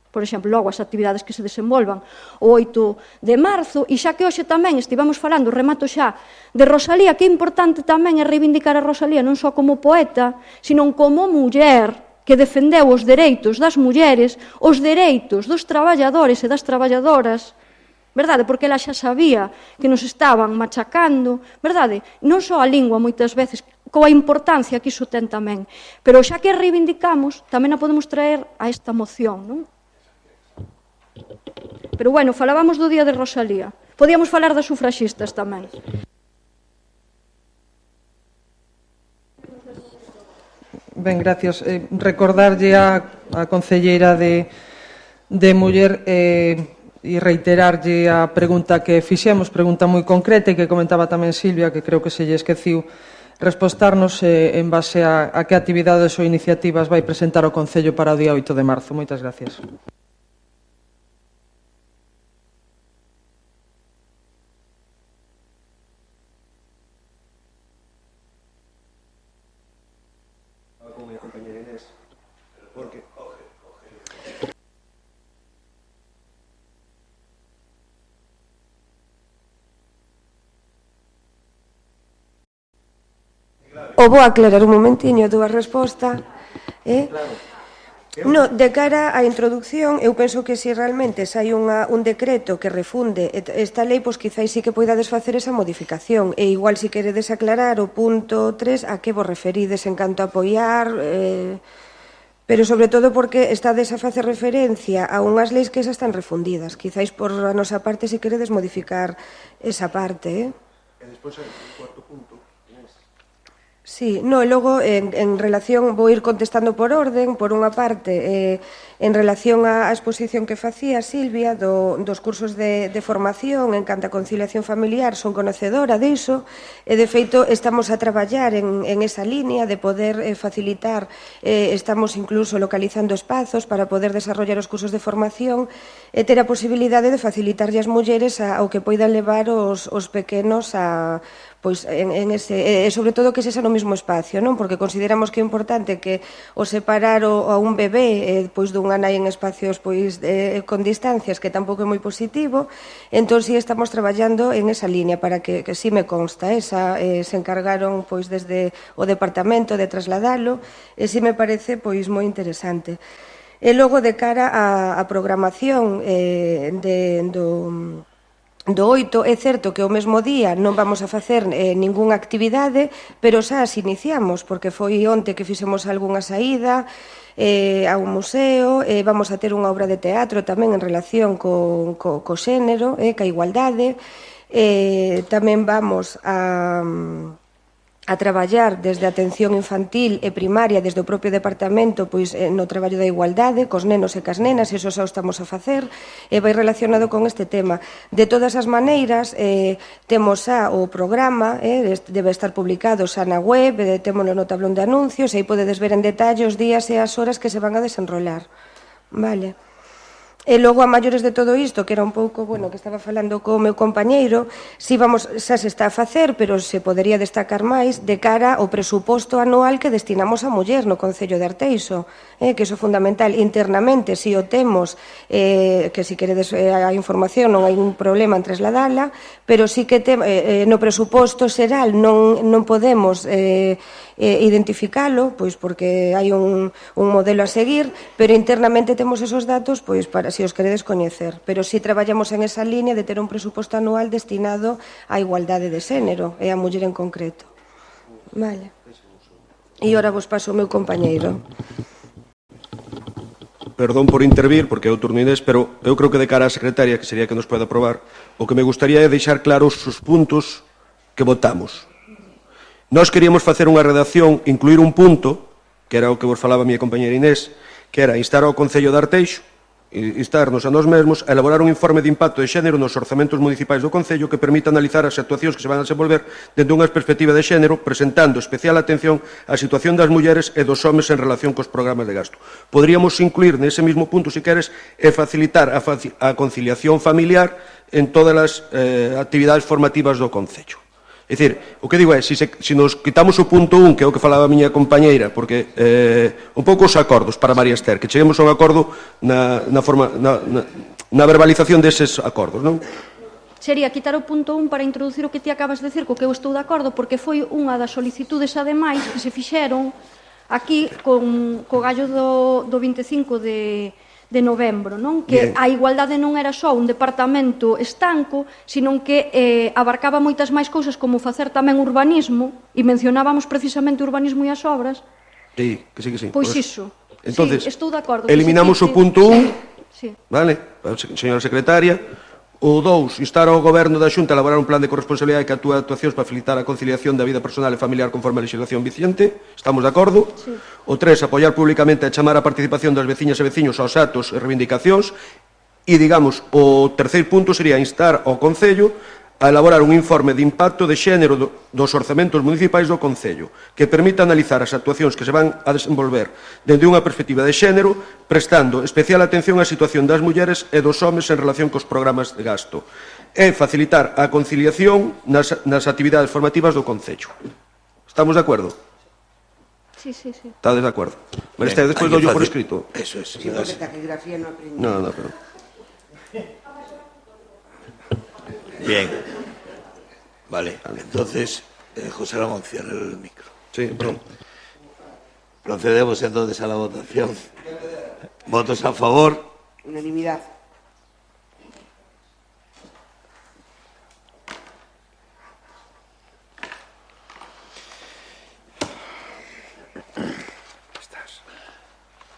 Por exemplo, logo as actividades que se desenvolvan o 8 de marzo, e xa que hoxe tamén estivamos falando, remato xa, de Rosalía, que é importante tamén é reivindicar a Rosalía non só como poeta, sino como muller que defendeu os dereitos das mulleres, os dereitos dos traballadores e das traballadoras, verdade? Porque ela xa sabía que nos estaban machacando, verdade? Non só a lingua moitas veces, coa importancia que iso ten tamén, pero xa que reivindicamos, tamén a podemos traer a esta moción, non? Pero, bueno, falábamos do Día de Rosalía. Podíamos falar das sufraxistas tamén. Ben, gracias. Recordarlle a concelleira de Muller e reiterarlle a pregunta que fixemos, pregunta moi concreta e que comentaba tamén Silvia, que creo que se lle esqueciu respostarnos en base a que actividades ou iniciativas vai presentar o Concello para o día 8 de marzo. Moitas gracias. O vou aclarar un momentiño a túa resposta. No, de cara á introducción, eu penso que se realmente hai un decreto que refunde esta lei, pois quizáis sí que poidades facer esa modificación. E igual si queredes aclarar o punto 3 a que vos referides en canto a apoiar, pero sobre todo porque estades a facer referencia a unhas leis que esas están refundidas. Quizáis por a nosa parte si queredes modificar esa parte, E despois o cuarto punto. Sí, no, e logo en relación, vou ir contestando por orden, por unha parte, en relación á exposición que facía Silvia dos cursos de formación en canto a conciliación familiar, son conocedora diso, e de feito estamos a traballar en esa línea de poder facilitar, estamos incluso localizando espazos para poder desarrollar os cursos de formación e ter a posibilidade de facilitarlle as mulleres ao que poidan levar os pequenos a pois en ese, sobre todo que se xa no mesmo espacio, non? Porque consideramos que é importante que o separar a un bebé pois dunha nai en espacios pois con distancias que tampouco é moi positivo, entón si estamos traballando en esa línea para que si me consta, se encargaron pois desde o departamento de trasladalo, e si me parece pois moi interesante. E logo de cara á programación do 8, é certo que o mesmo día non vamos a facer ningunha actividade, pero xa as iniciamos, porque foi onte que fixemos algunha saída a un museo, vamos a ter unha obra de teatro tamén en relación co xénero, ca igualdade, tamén vamos a traballar desde a atención infantil e primaria, desde o propio departamento, pois no traballo da igualdade, cos nenos e cas nenas, iso xa o estamos a facer, e vai relacionado con este tema. De todas as maneiras, temos xa o programa, debe estar publicado xa na web, témolo no tablón de anuncios, e aí podedes ver en detalle os días e as horas que se van a desenrolar. Vale. E logo, a maiores de todo isto, que era un pouco, bueno, que estaba falando co meu compañeiro, si vamos, xa se está a facer, pero se podería destacar máis de cara ao presuposto anual que destinamos a muller no Concello de Arteixo, que iso é fundamental. Internamente, si o temos, que si queredes a información non hai un problema en trasladala, pero si que no presuposto xeral non podemos identificalo, pois porque hai un modelo a seguir, pero internamente temos esos datos, pois para se os queredes coñecer, pero si traballamos en esa línea de ter un presuposto anual destinado á igualdade de xénero e á muller en concreto. Vale. E ora vos paso o meu compañeiro. Perdón por intervir, porque é o turno Inés, pero eu creo que de cara á secretaria, que sería que nos pode aprobar, o que me gustaría é deixar claros os puntos que votamos. Nós queríamos facer unha redacción, incluir un punto, que era o que vos falaba a miña compañera Inés, que era instar ao Concello de Arteixo, instarnos a nós mesmos a elaborar un informe de impacto de xénero nos orzamentos municipais do Concello que permita analizar as actuacións que se van a desenvolver dende unha perspectiva de xénero, presentando especial atención á situación das mulleres e dos homes en relación cos programas de gasto. Poderíamos incluir nese mismo punto, se queres, e facilitar a conciliación familiar en todas as actividades formativas do Concello. É dicir, o que digo é, se nos quitamos o punto 1, que é o que falaba a miña compañeira, porque un pouco os acordos para María Esther, que cheguemos a un acordo na verbalización deses acordos, non? Sería quitar o punto 1 para introducir o que ti acabas de decir, co que eu estou de acordo, porque foi unha das solicitudes, ademais, que se fixeron aquí co gallo do 25 de novembro, non? Que a igualdade non era só un departamento estanco, sino que abarcaba moitas máis cousas, como facer tamén urbanismo, e mencionábamos precisamente o urbanismo e as obras. Sí, que sí, que sí. Pois iso. Entonces, sí, estou de acordo. Eliminamos o punto 1, sí. Vale? Señora secretaria. O 2, instar ao Goberno da Xunta a elaborar un plan de corresponsabilidade que actúe actuacións para facilitar a conciliación da vida personal e familiar conforme a legislación vigente. Estamos de acordo? Sí. O 3, apoiar públicamente e chamar a participación das veciñas e veciños aos actos e reivindicacións. E, digamos, o terceiro punto sería instar ao Concello a elaborar un informe de impacto de xénero dos orzamentos municipais do Concello que permita analizar as actuacións que se van a desenvolver dende unha perspectiva de xénero, prestando especial atención á situación das mulleres e dos homes en relación cos programas de gasto e facilitar a conciliación nas actividades formativas do Concello. Estamos de acordo? Sí, sí, sí. Estades de acordo? María Esther, despois dou yo por escrito. Eso es. Sí, porque taquigrafía no aprendí. No, pero... Bien. Vale, entonces, José Ramón, cierra el micro. Sí, perdón. Procedemos entonces a la votación. ¿Votos a favor? Unanimidad. Estás.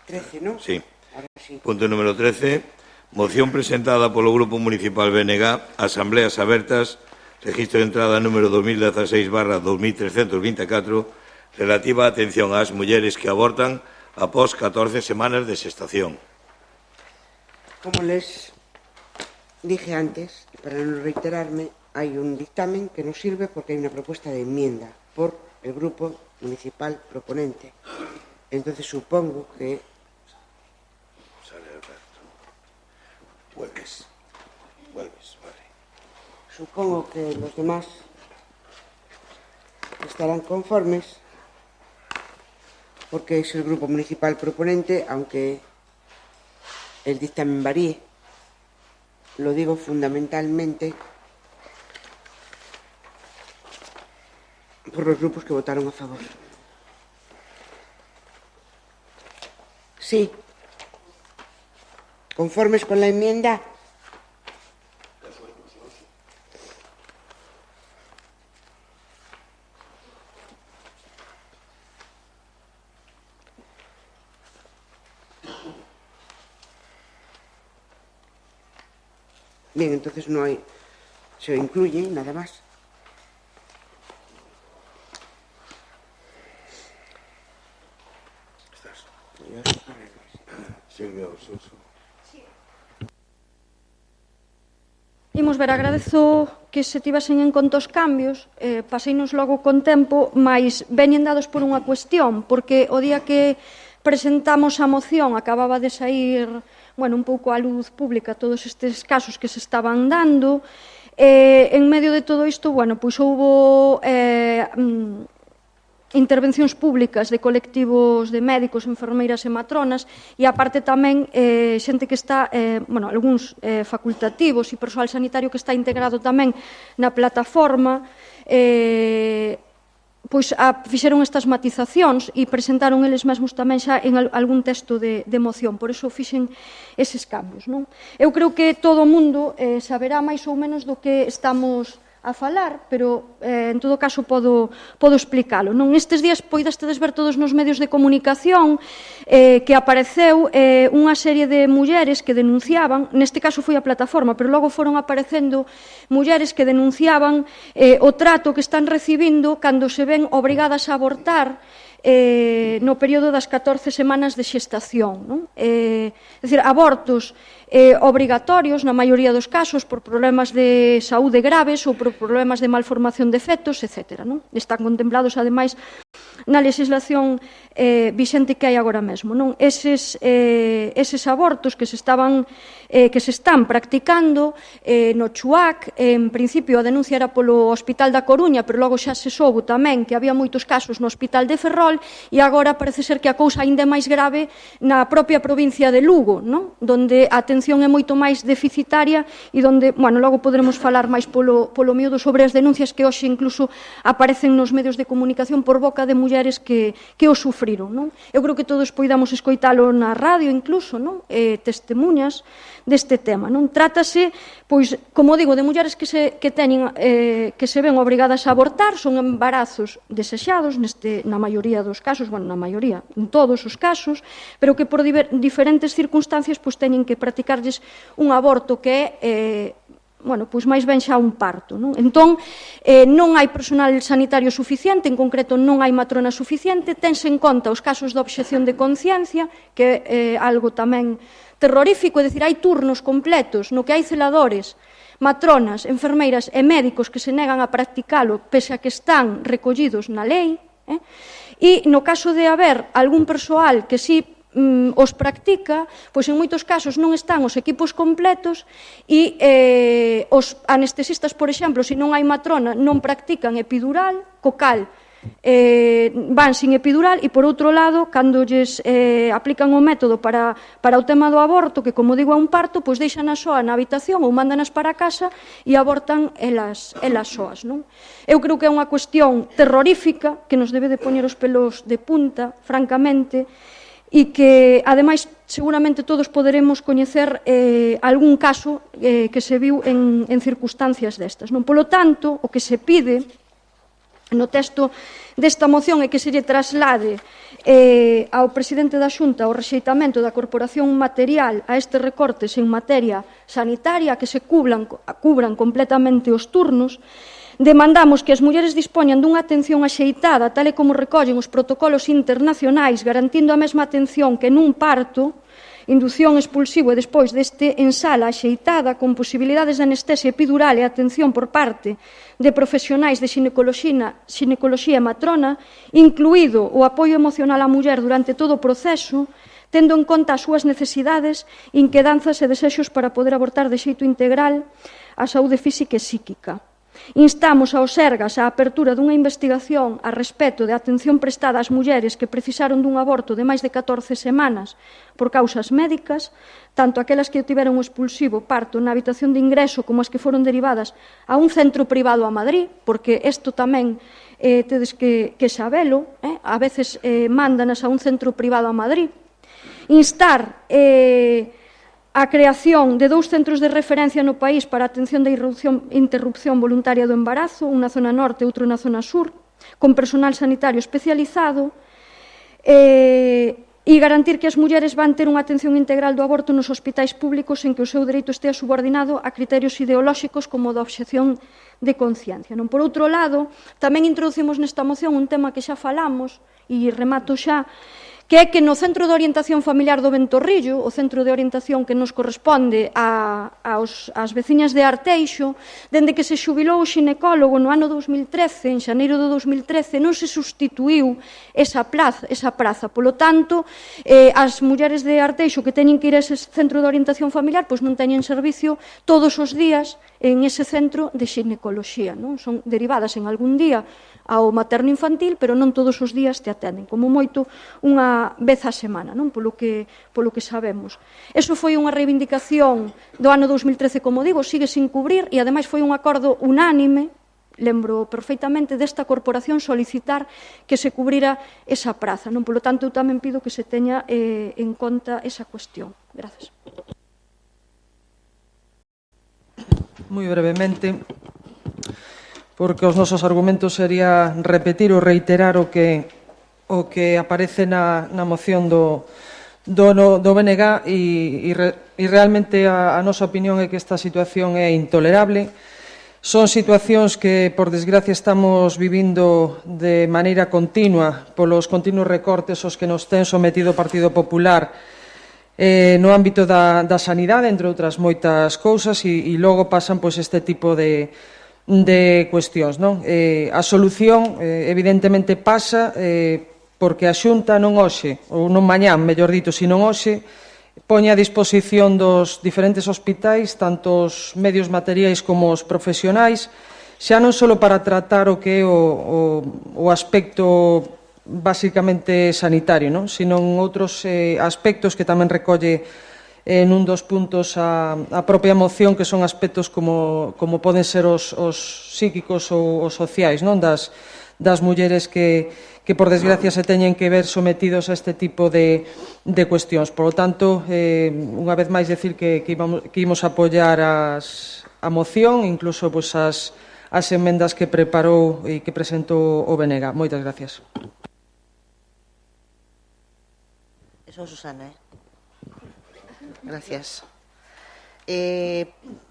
13, ¿no? Sí. Ahora sí. Punto número 13. Moción presentada polo Grupo Municipal BNG, Asambleas Abertas, registro de entrada número 2016/2324, relativa a atención ás mulleres que abortan após 14 semanas de xestación. Como les dije antes, para non reiterarme, hai un dictamen que nos sirve porque hai unha propuesta de enmienda por el Grupo Municipal proponente. Entonces supongo que Vuelves, vale. Supongo que los demás estarán conformes porque es el grupo municipal proponente, aunque el dictamen varíe. Lo digo fundamentalmente por los grupos que votaron a favor. Sí. ¿Conformes con la enmienda? Bien, entonces no hay... Se incluye nada más. Imos ver, agradezo que se tivasen en conta os cambios, paseinos logo con tempo, mas veñen dados por unha cuestión, porque o día que presentamos a moción acababa de sair, bueno, un pouco á luz pública todos estes casos que se estaban dando, en medio de todo isto, bueno, pois houbo intervencións públicas de colectivos de médicos, enfermeiras e matronas e aparte tamén xente que está, bueno, algúns facultativos e persoal sanitario que está integrado tamén na plataforma pois fixeron estas matizacións e presentaron eles mesmos tamén xa en algún texto de moción, por iso fixen eses cambios. Eu creo que todo o mundo saberá máis ou menos do que estamos a falar, pero en todo caso podo explicalo. Estes días poidastedes ver todos nos medios de comunicación que apareceu unha serie de mulleres que denunciaban, neste caso foi a plataforma, pero logo foron aparecendo mulleres que denunciaban o trato que están recibindo cando se ven obrigadas a abortar no período das 14 semanas de xestación. É dicir, abortos obrigatorios, na maioría dos casos, por problemas de saúde graves ou por problemas de malformación de fetos, etc. Están contemplados, ademais, na legislación vixente que hai agora mesmo. Eses abortos que se están practicando no Chuac, en principio a denuncia era polo Hospital da Coruña, pero logo xa se soubo tamén que había moitos casos no Hospital de Ferrol e agora parece ser que a cousa ainda é máis grave na propia provincia de Lugo, donde a atención é moito máis deficitaria e donde, logo poderemos falar máis polo miúdo sobre as denuncias que hoxe incluso aparecen nos medios de comunicación por boca de mulleres que o sufriron. Eu creo que todos poidamos escoitalo na radio incluso, testemunhas deste tema. Trátase, pois, como digo, de mulleres que se ven obrigadas a abortar, son embarazos desexados, na maioría dos casos, na maioría, en todos os casos, pero que por diferentes circunstancias pois teñen que practicarlles un aborto que é pois máis ben xa un parto. Entón, non hai personal sanitario suficiente, en concreto non hai matrona suficiente, tense en conta os casos de obxección de conciencia, que é algo tamén terrorífico, é dicir, hai turnos completos no que hai celadores, matronas, enfermeiras e médicos que se negan a practicalo pese a que están recollidos na lei, e no caso de haber algún persoal que si os practica, pois en moitos casos non están os equipos completos e os anestesistas, por exemplo, se non hai matrona, non practican epidural, co cal van sin epidural, e por outro lado, cando lles aplican o método para o tema do aborto, que como digo é un parto, pois deixan a soa na habitación ou mándanas para casa e abortan elas soas. Eu creo que é unha cuestión terrorífica que nos debe de poñer os pelos de punta, francamente, e que, ademais, seguramente todos poderemos coñecer algún caso que se viu en circunstancias destas. Polo tanto, o que se pide no texto desta moción é que se lle traslade ao presidente da Xunta o rexeitamento da corporación material a estes recortes en materia sanitaria, que se cubran completamente os turnos. Demandamos que as mulleres dispoñan dunha atención axeitada, tal e como recollen os protocolos internacionais, garantindo a mesma atención que nun parto, indución expulsivo e despois deste en sala axeitada, con posibilidades de anestesia epidural e atención por parte de profesionais de xinecoloxía e matrona, incluído o apoio emocional á muller durante todo o proceso, tendo en conta as súas necesidades, inquedanzas e desexos para poder abortar de xeito integral a saúde física e psíquica. Instamos aos Sergas á apertura dunha investigación a respecto de atención prestada ás mulleres que precisaron dun aborto de máis de 14 semanas por causas médicas, tanto aquelas que tiveron o expulsivo parto na habitación de ingreso como as que foron derivadas a un centro privado a Madrid, porque isto tamén tedes que sabelo, a veces mándanas a un centro privado a Madrid. Instar a creación de 2 centros de referencia no país para a atención da interrupción voluntaria do embarazo, un na zona norte e outro na zona sur, con personal sanitario especializado, e garantir que as mulleres van ter unha atención integral do aborto nos hospitais públicos en que o seu dereito estea subordinado a criterios ideolóxicos como da obxección de conciencia. Por outro lado, tamén introducimos nesta moción un tema que xa falamos, e remato xa, que é que no Centro de Orientación Familiar do Ventorrillo, o centro de orientación que nos corresponde ás veciñas de Arteixo, dende que se xubilou o xinecólogo no ano 2013, en xaneiro do 2013, non se sustituiu esa praza. Polo tanto, as mulleres de Arteixo que teñen que ir a ese centro de orientación familiar, pois non teñen servicio todos os días en ese centro de xinecoloxía. Son derivadas en algún día ao materno infantil, pero non todos os días te atenden, como moito unha vez a semana, polo que sabemos. Eso foi unha reivindicación do ano 2013, como digo, sigue sin cubrir, e ademais foi un acordo unánime lembro perfeitamente desta corporación solicitar que se cubrira esa praza. Non? Polo tanto, eu tamén pido que se teña en conta esa cuestión. Grazas. Moi brevemente, porque os nosos argumentos sería repetir ou reiterar o que aparece na moción do BNG e realmente a nosa opinión é que esta situación é intolerable. Son situacións que, por desgracia, estamos vivindo de maneira continua polos continuos recortes aos que nos ten sometido o Partido Popular no ámbito da sanidade, entre outras moitas cousas, e logo pasan este tipo de cuestións. A solución, evidentemente, pasa porque a Xunta non hoxe, ou non mañán, mellor dito, sino hoxe, poña a disposición dos diferentes hospitais, tanto os medios materiais como os profesionais, xa non só para tratar o que é o aspecto basicamente sanitario, sino en outros aspectos que tamén recolle nun dos puntos a propia moción, que son aspectos como poden ser os psíquicos ou os sociais das mulleres que por desgracia se teñen que ver sometidos a este tipo de cuestións. Por lo tanto, unha vez máis decir que imos apoiar a moción, incluso as emendas que preparou e que presentou o BNG. Moitas gracias. Eso, Susana, Gracias.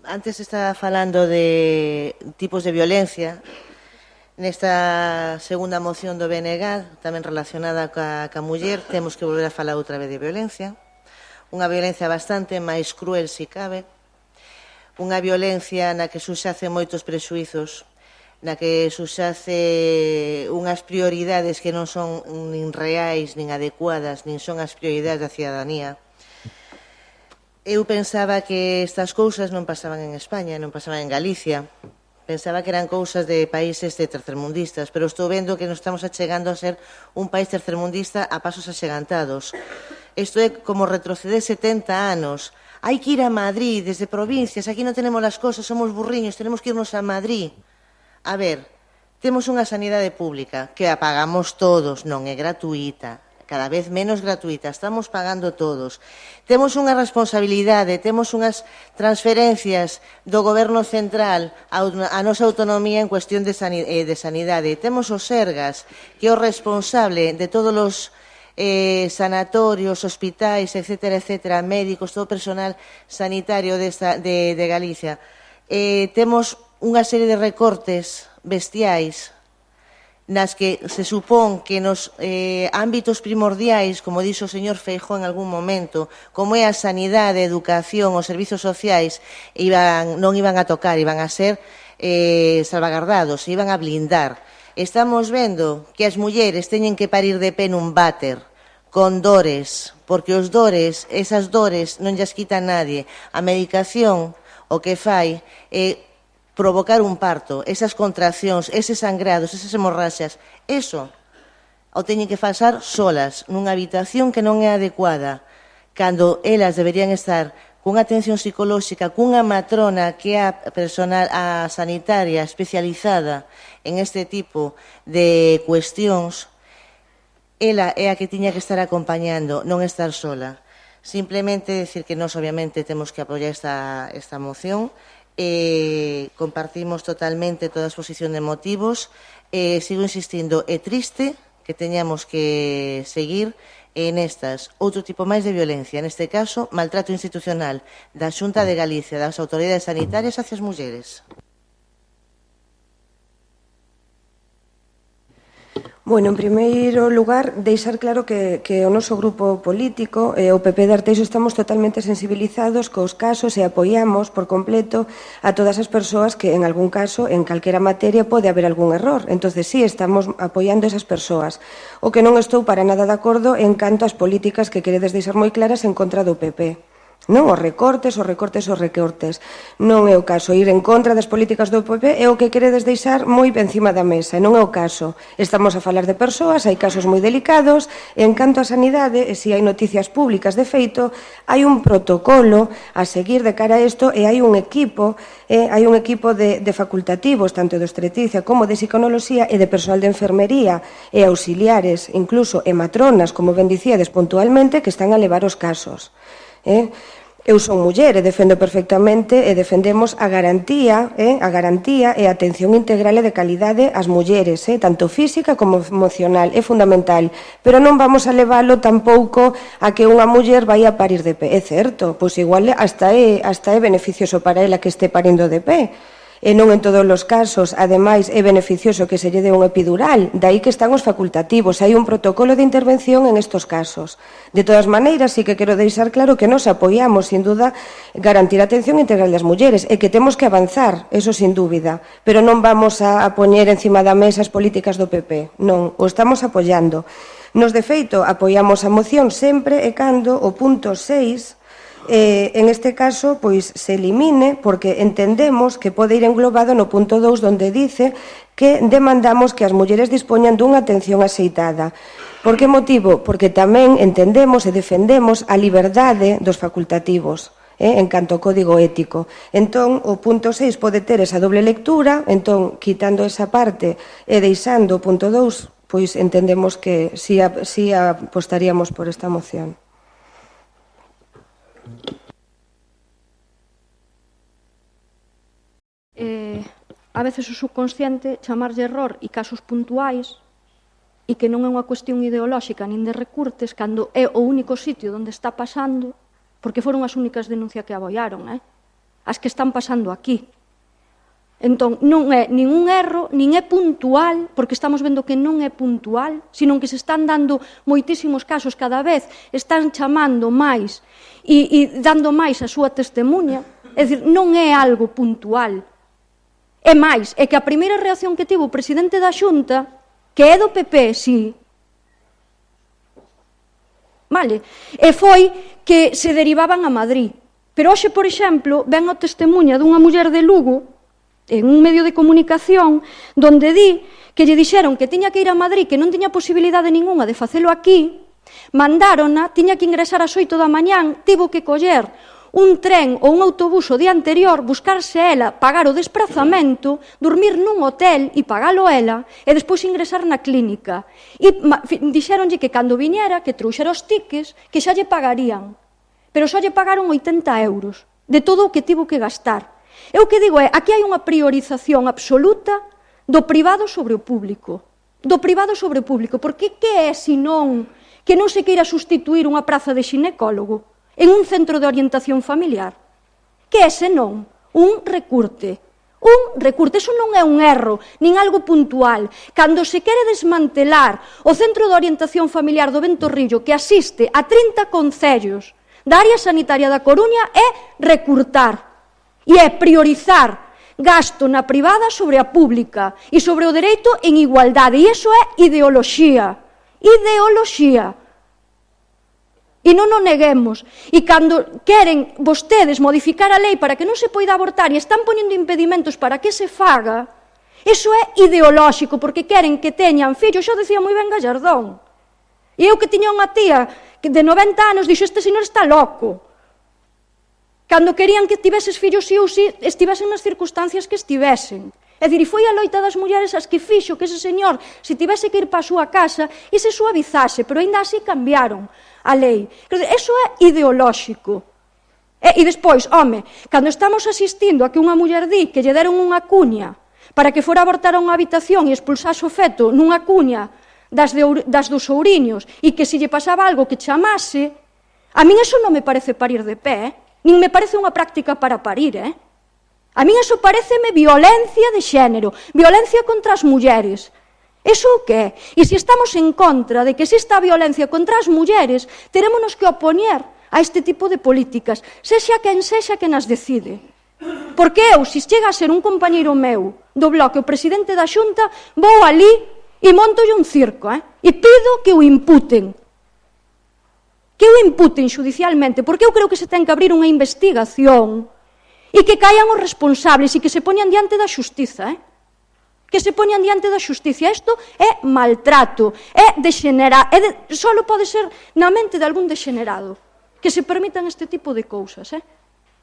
Antes estaba falando de tipos de violencia. Nesta segunda moción do BNG, tamén relacionada ca muller, temos que volver a falar outra vez de violencia. Unha violencia bastante máis cruel, se cabe. Unha violencia na que subxace moitos prexuizos, na que subxace unhas prioridades que non son nin reais, nin adecuadas, nin son as prioridades da cidadanía. Eu pensaba que estas cousas non pasaban en España, non pasaban en Galicia. Pensaba que eran cousas de países tercermundistas, pero estou vendo que nos estamos achegando a ser un país tercermundista a pasos achegantados. Isto é como retroceder 70 anos. Hai que ir a Madrid, desde provincias, aquí non tenemos as cousas, somos burriños, tenemos que irnos a Madrid. A ver, temos unha sanidade pública que a pagamos todos, non é gratuita, cada vez menos gratuita, estamos pagando todos. Temos unha responsabilidade, temos unhas transferencias do Goberno Central a nosa autonomía en cuestión de sanidade. Temos os Sergas, que é o responsable de todos os sanatorios, hospitais, etcétera, médicos, todo o personal sanitario de Galicia. Temos unha serie de recortes bestiais nas que se supón que nos ámbitos primordiais, como dixo o señor Feijóo en algún momento, como é a sanidade, a educación, os servizos sociais, non iban a tocar, iban a ser salvagardados, iban a blindar. Estamos vendo que as mulleres teñen que parir de pé nun váter, con dores, porque os dores, esas dores non llas quita nadie. A medicación o que fai é provocar un parto, esas contraccións, eses sangrados, esas hemorraxas, eso o teñen que pasar solas, nunha habitación que non é adecuada, cando elas deberían estar cunha atención psicolóxica, cunha matrona que é a sanitaria especializada en este tipo de cuestións. Ela é a que tiña que estar acompañando, non estar sola. Simplemente decir que nós, obviamente, temos que apoiar esta moción. Compartimos totalmente toda a exposición de motivos. Sigo insistindo, é triste que teñamos que seguir nestas outro tipo máis de violencia, neste caso, maltrato institucional da Xunta de Galicia, das autoridades sanitarias hacia as mulleres. Bueno, en primeiro lugar, deixar claro que o noso grupo político, o PP de Arteixo, estamos totalmente sensibilizados cos casos e apoiamos por completo a todas as persoas que, en algún caso, en calquera materia, pode haber algún error. Entonces, sí, estamos apoiando esas persoas. O que non estou para nada de acordo en canto ás políticas que queredes deixar moi claras en contra do PP. non? Os recortes. Non é o caso. Ir en contra das políticas do PP é o que queredes deixar moi encima da mesa, non é o caso. Estamos a falar de persoas, hai casos moi delicados, e en canto a sanidade, e se hai noticias públicas, de feito, hai un protocolo a seguir de cara a isto, e hai un equipo de facultativos, tanto de obstetricia como de psiconoloxía e de personal de enfermería e auxiliares, incluso e matronas, como ben dicíades puntualmente, que están a levar os casos. Eu son muller e defendo perfectamente e defendemos a garantía e a atención integral e de calidade ás mulleres, tanto física como emocional, é fundamental, pero non vamos a leválo tampouco a que unha muller vai a parir de pé, é certo, pois igual hasta é beneficioso para ela que este parindo de pé, e non en todos os casos, ademais, é beneficioso que se lle dé un epidural, dai que están os facultativos, hai un protocolo de intervención en estos casos. De todas maneiras, sí que quero deixar claro que nos apoiamos, sin duda, garantir a atención integral das mulleres, e que temos que avanzar, eso sin dúbida, pero non vamos a poñer encima da mesa as políticas do PP, non, o estamos apoiando. Nos, de feito, apoiamos a moción sempre e cando o punto 6 en este caso, pois, se elimine, porque entendemos que pode ir englobado no punto 2, onde dice que demandamos que as mulleres dispoñan dunha atención axeitada. Por que motivo? Porque tamén entendemos e defendemos a liberdade dos facultativos, en canto ao código ético. Entón, o punto 6 pode ter esa doble lectura, entón, quitando esa parte e deixando o punto 2, pois entendemos que si apostaríamos por esta moción. A veces o subconsciente chamarlle error e casos puntuais e que non é unha cuestión ideolóxica nin de recurtes cando é o único sitio onde está pasando, porque foron as únicas denuncias que aboiaron, as que están pasando aquí. Entón, non é nin un erro, nin é puntual, porque estamos vendo que non é puntual, sino que se están dando moitísimos casos, cada vez están chamando máis e dando máis a súa testemunha, é dicir, non é algo puntual. É máis, é que a primeira reacción que tivo o presidente da Xunta, que é do PP, sí, vale, e foi que se derivaban a Madrid. Pero hoxe, por exemplo, ven a testemunha dunha muller de Lugo, en un medio de comunicación, donde di que lle dixeron que tiña que ir a Madrid, que non tiña posibilidade ninguna de facelo aquí, mandárona, tiña que ingresar ás 8 da mañán, tivo que coller un tren ou un autobús o día anterior, buscarse ela, pagar o desprazamento, dormir nun hotel e pagalo ela, e despois ingresar na clínica. E dixeronlle que cando viñera, que trouxera os tiques, que xa lle pagarían. Pero só lle pagaron 80 euros de todo o que tivo que gastar. E o que digo é, aquí hai unha priorización absoluta do privado sobre o público. Do privado sobre o público. Porque que é, senón, que non se queira sustituir unha praza de xinecólogo en un centro de orientación familiar? Que é, senón, un recurte. Un recurte, eso non é un erro, nin algo puntual. Cando se quere desmantelar o centro de orientación familiar do Ventorrillo, que asiste a 30 concellos da área sanitaria da Coruña, é recurtar. E é priorizar gasto na privada sobre a pública e sobre o dereito en igualdade. E iso é ideoloxía. Ideoloxía. E non o neguemos. E cando queren vostedes modificar a lei para que non se poida abortar e están poñendo impedimentos para que se faga, iso é ideolóxico, porque queren que teñan fillos. Xa decía moi ben Gallardón. E eu que tiña unha tía de 90 anos, dixo, este señor está loco. Cando querían que tiveses fillos sí ou sí, estivesen nas circunstancias que estivesen. É dicir, e foi a loita das mulleres as que fixo que ese señor, se tivese que ir para a súa casa, e se suavizase, pero ainda así cambiaron a lei. Eso é ideolóxico. E despois, home, cando estamos asistindo a que unha muller di que lle deron unha cuña para que fora a abortar a unha habitación e expulsase o feto nunha cuña das dos ouriños e que se lle pasaba algo que chamase, a min eso non me parece parir de pé, nin me parece unha práctica para parir, A min eso pareceme violencia de xénero, violencia contra as mulleres. Eso o que é? E se estamos en contra de que exista a violencia contra as mulleres, terémonos que opoñer a este tipo de políticas, sexa quen as decide. Porque eu, se chega a ser un compañeiro meu do bloque, o presidente da Xunta, vou ali e montolle un circo, e pido que o imputen. que o imputen judicialmente, porque eu creo que se ten que abrir unha investigación e que caian os responsables e que se poñan diante da xustiza, que se poñan diante da xustiza. Isto é maltrato, é degenerado, só pode ser na mente de algún degenerado que se permitan este tipo de cousas,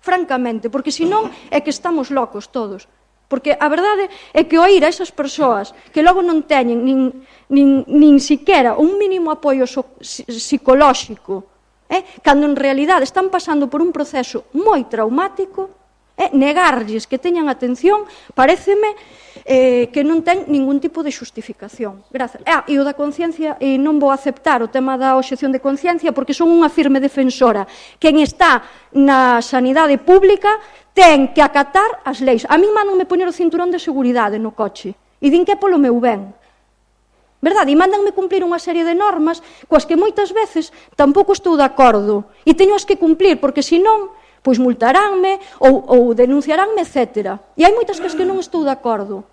francamente, porque senón é que estamos locos todos. Porque a verdade é que oír a esas persoas que logo non teñen nin siquera un mínimo apoio psicolóxico, cando en realidade están pasando por un proceso moi traumático, negarlles que teñan atención, paréceme que non ten ningún tipo de xustificación. Grazas. E o da conciencia, non vou aceptar o tema da obxección de conciencia porque son unha firme defensora. Quen está na sanidade pública ten que acatar as leis. A mí mandanme poñer o cinturón de seguridade no coche e din que é polo meu ben. Verdade? E mandanme cumplir unha serie de normas coas que moitas veces tampouco estou de acordo e teño as que cumplir porque senón pois multaránme ou denunciaránme, etc. E hai moitas que non estou de acordo,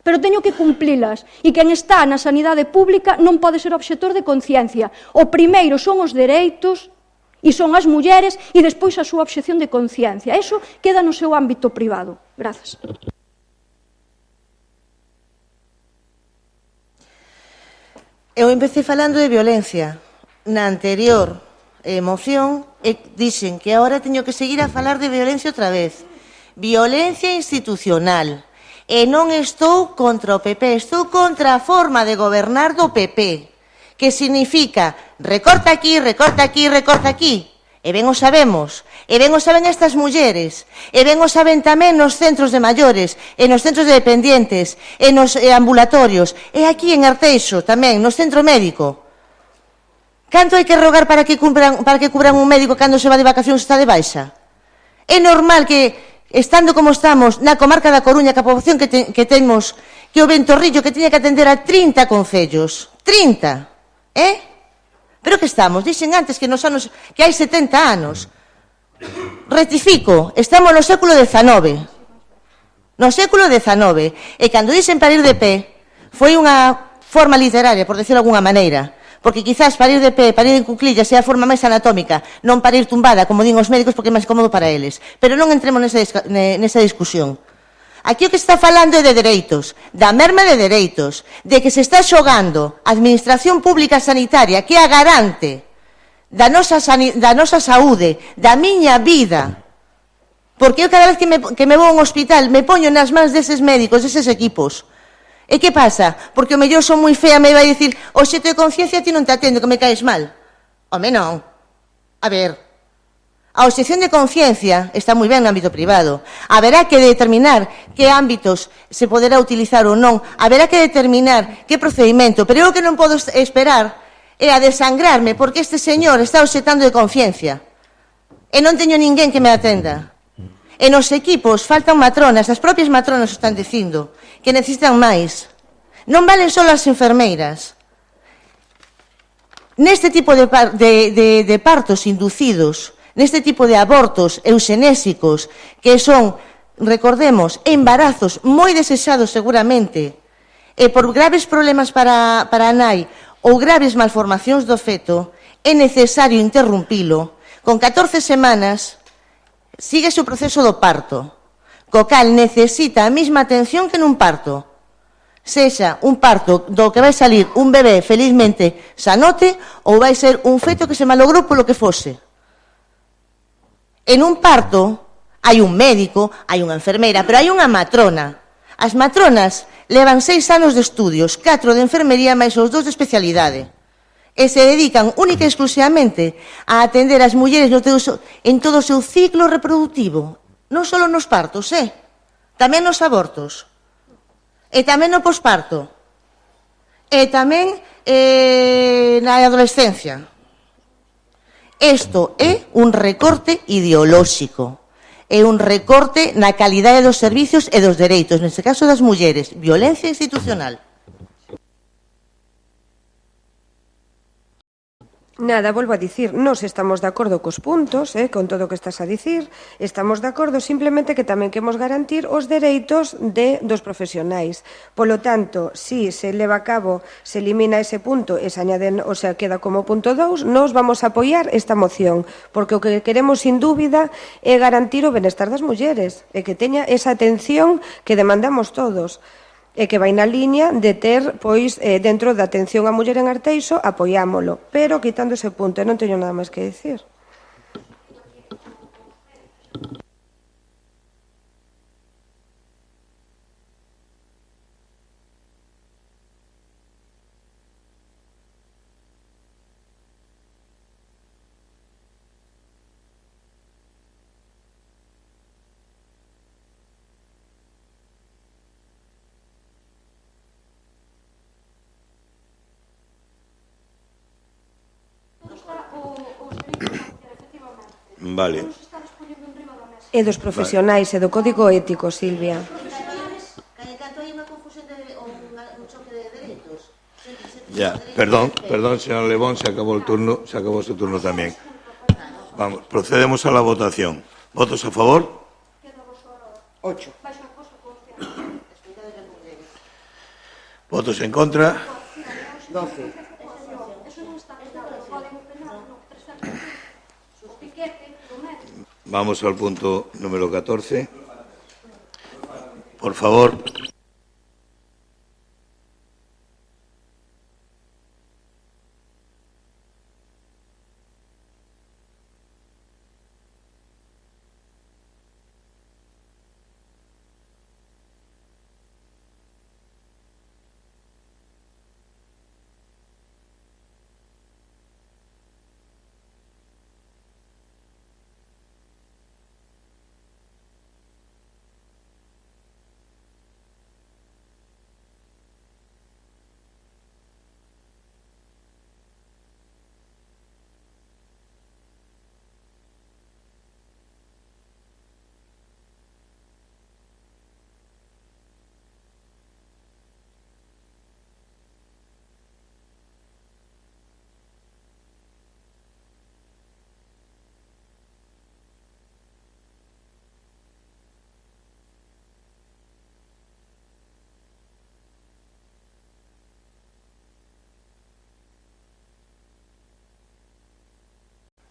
pero teño que cumplilas. E quen está na sanidade pública non pode ser obxector de conciencia. O primeiro son os dereitos e son as mulleres e despois a súa obxección de conciencia. Eso queda no seu ámbito privado. Grazas. Eu empecé falando de violencia. Na anterior moción dixen que agora teño que seguir a falar de violencia outra vez. Violencia institucional. E non estou contra o PP, estou contra a forma de gobernar do PP, que significa recorta aquí, recorta aquí, recorta aquí. E ben o sabemos, e ben o saben estas mulleres, e ben o saben tamén nos centros de maiores, e nos centros de dependientes, e nos ambulatorios, e aquí en Arteixo tamén, no centro médico. Canto hai que rogar para que cubran un médico cando se va de vacacións e está de baixa? É normal que, estando como estamos, na comarca da Coruña, que a poboación que temos, que o Ventorrillo que tiña que atender a 30 concellos. 30, Pero que estamos? Dixen antes que nos anos, que hai 70 anos. Rectifico, estamos no século XIX. No século XIX. E cando dixen parir de pé, foi unha forma literaria, por decirlo de alguna maneira. Porque quizás parir de pé, parir en cuclillas é a forma máis anatómica, non parir tumbada, como din os médicos, porque é máis cómodo para eles. Pero non entremos nesa discusión. Aquí o que está falando é de dereitos, da merma de dereitos, de que se está xogando a administración pública sanitaria, que é a garante da nosa saúde, da miña vida. Porque eu cada vez que me vou a un hospital me poño nas mans deses médicos, deses equipos. E que pasa? Porque o mellor son moi fea, me vai dicir, o xeito de conciencia ti non te atendo, que me caes mal. Home, non. A ver, a obxección de conciencia está moi ben no ámbito privado. Haberá que determinar que ámbitos se poderá utilizar ou non. Haberá que determinar que procedimento. Pero eu que non podo esperar é a desangrarme porque este señor está obxectando de conciencia. E non teño ninguén que me atenda. E nos equipos faltan matronas, as propias matronas están dicindo que necesitan máis. Non valen só as enfermeiras. Neste tipo de partos inducidos, neste tipo de abortos euxenésicos, que son, recordemos, embarazos moi desexados seguramente, e por graves problemas para a nai ou graves malformacións do feto, é necesario interrumpilo. Con 14 semanas síguese o proceso do parto, co cal necesita a mesma atención que nun parto. Sexa un parto do que vai salir un bebé felizmente sanote ou vai ser un feto que se malogrou polo que fose. En un parto hai un médico, hai unha enfermeira, pero hai unha matrona. As matronas levan 6 anos de estudios, 4 de enfermería máis os 2 de especialidade. E se dedican única e exclusivamente a atender as mulleres en todo o seu ciclo reproductivo. Non só nos partos, tamén nos abortos. E tamén no posparto. E tamén na adolescencia. Isto é un recorte ideolóxico. É un recorte na calidade dos servicios e dos dereitos, neste caso das mulleres. Violencia institucional. Nada, volvo a dicir, nós estamos de acordo cos puntos, con todo o que estás a dicir, estamos de acordo, simplemente que tamén queremos garantir os dereitos dos profesionais. Polo tanto, si se leva a cabo, se elimina ese punto e se añaden, o sea, queda como punto 2, nós vamos a apoiar esta moción, porque o que queremos, sin dúbida, é garantir o benestar das mulleres, e que teña esa atención que demandamos todos, e que vai na liña de ter, pois, dentro da atención á muller en Arteixo, apoiámolo. Pero, quitando ese punto, non teño nada máis que dicir. Vale. E dos profesionais e do código ético, Silvia. Ya, perdón, señor Lebón, se acabó el turno, se acabó su turno también. Vamos, procedemos a la votación. ¿Votos a favor? 8. ¿Votos en contra? 12. Vamos al punto número 14. Por favor.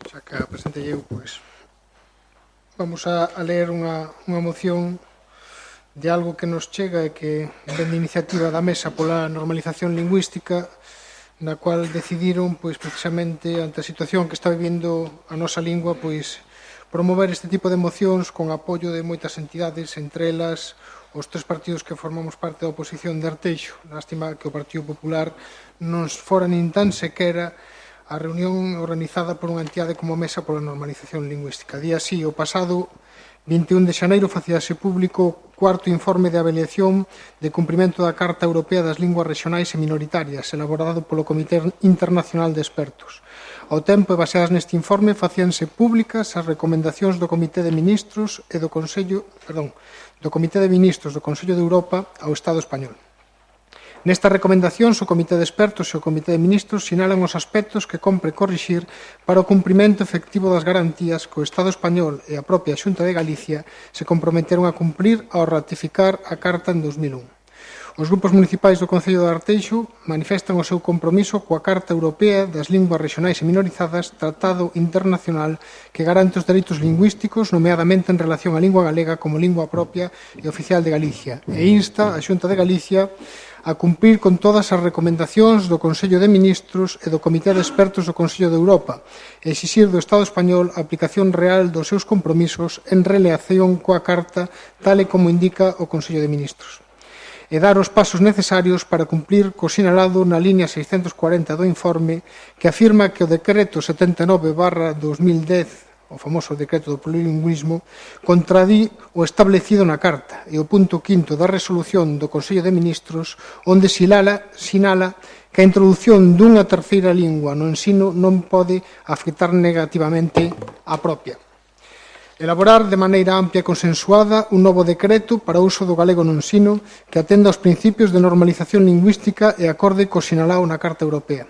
Xa que a presentei eu, pois, vamos a ler unha moción de algo que nos chega e que ven de iniciativa da Mesa pola normalización lingüística, na cual decidiron, pois, precisamente, ante a situación que está vivindo a nosa lingua, pois, promover este tipo de mocións con apoio de moitas entidades, entre elas os tres partidos que formamos parte da oposición de Arteixo. Lástima que o Partido Popular non fora nin tan sequera a reunión organizada por unha entidade como a Mesa pola Normalización Lingüística. Día así, o pasado 21 de xaneiro facíase público o cuarto informe de avaliación de cumprimento da Carta Europea das Linguas Regionais e Minoritarias, elaborado polo Comité Internacional de Expertos. Ao tempo e baseadas neste informe, facíanse públicas as recomendacións do Comité de Ministros e do Consello de Europa ao Estado español. Nestas recomendacións, o Comité de Expertos e o Comité de Ministros sinalan os aspectos que compre corrixir para o cumprimento efectivo das garantías que o Estado español e a propia Xunta de Galicia se comprometeron a cumprir ao ratificar a Carta en 2001. Os grupos municipais do Concello de Arteixo manifestan o seu compromiso coa Carta Europea das Linguas Regionais e Minorizadas, tratado internacional que garante os dereitos lingüísticos, nomeadamente en relación á lingua galega como lingua propia e oficial de Galicia, e insta a Xunta de Galicia a cumprir con todas as recomendacións do Consello de Ministros e do Comité de Expertos do Consello de Europa e exixir do Estado español a aplicación real dos seus compromisos en relación coa Carta, tal e como indica o Consello de Ministros, e dar os pasos necesarios para cumplir co sinalado na liña 640 do informe, que afirma que o Decreto 79/2010, o famoso decreto do plurilingüismo, contradí o establecido na Carta e o punto 5º da resolución do Consello de Ministros, onde sinala que a introdución dunha terceira lingua no ensino non pode afectar negativamente a propia. Elaborar de maneira amplia e consensuada un novo decreto para o uso do galego no ensino que atenda aos principios de normalización lingüística e acorde co sinalado na Carta Europea.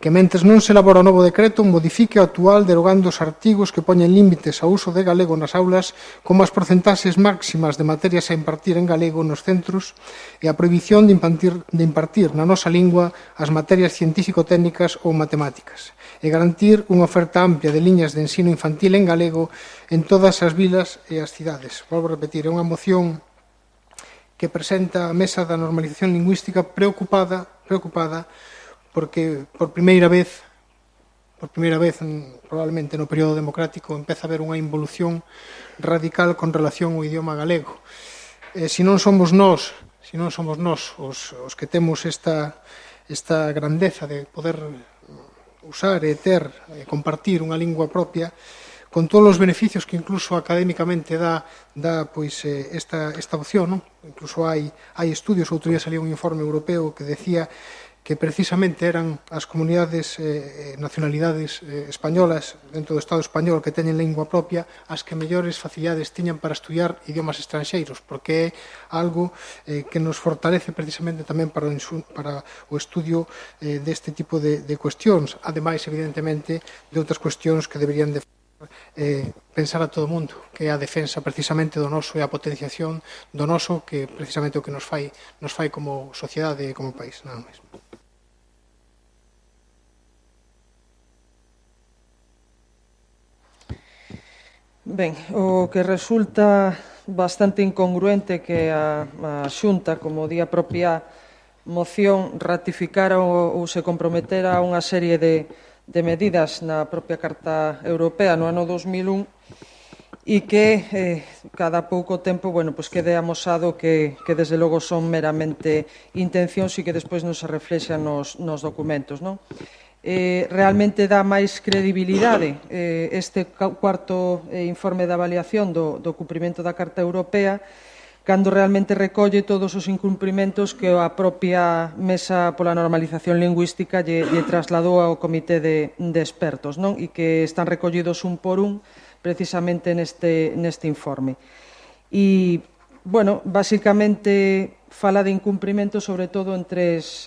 que mentres non se elabora o novo decreto modifique o actual derogando os artigos que poñen límites ao uso de galego nas aulas como as porcentaxes máximas de materias a impartir en galego nos centros e a prohibición de impartir na nosa lingua as materias científico-técnicas ou matemáticas e garantir unha oferta amplia de liñas de ensino infantil en galego en todas as vilas e as cidades. Volvo a repetir, é unha moción que presenta a Mesa da Normalización Lingüística preocupada porque por primeira vez probablemente no período democrático empeza a haber unha involución radical con relación ao idioma galego. Se non somos nós os que temos esta grandeza de poder usar e ter e compartir unha lingua propia, con todos os beneficios que incluso académicamente dá esta opción, non? Incluso hai estudios, outro día salía un informe europeo que decía que precisamente eran as comunidades, nacionalidades españolas dentro do Estado español que teñen lingua propia as que mellores facilidades tiñan para estudiar idiomas estranxeiros, porque é algo que nos fortalece precisamente tamén para o estudio deste tipo de cuestións, ademais, evidentemente, de outras cuestións que deberían de pensar a todo o mundo, que é a defensa precisamente do noso e a potenciación do noso, que precisamente o que nos fai como sociedade e como país, nada máis. Ben, o que resulta bastante incongruente que a Xunta, como di a propia moción, ratificara ou se comprometera a unha serie de medidas na propia Carta Europea no ano 2001 e que cada pouco tempo quede amosado que desde logo son meramente intencións e que despois non se reflexan nos documentos, non? Realmente dá máis credibilidade este cuarto informe de avaliación do cumprimento da Carta Europea cando realmente recolle todos os incumprimentos que a propia Mesa pola Normalización Lingüística lle trasladou ao Comité de Expertos, non? E que están recollidos un por un precisamente neste informe. E, basicamente fala de incumprimento sobre todo en tres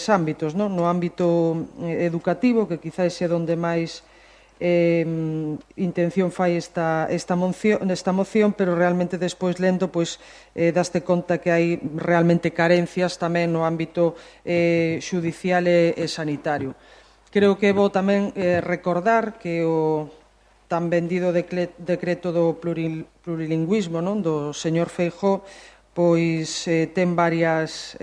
ámbitos, non? No ámbito educativo, que quizás é onde máis intención fai esta moción, pero realmente despois lendo, daste conta que hai realmente carencias tamén no ámbito xudicial e sanitario. Creo que é bo tamén recordar que o tan vendido decreto do plurilingüismo, non? Do señor Feijóo, ten varias,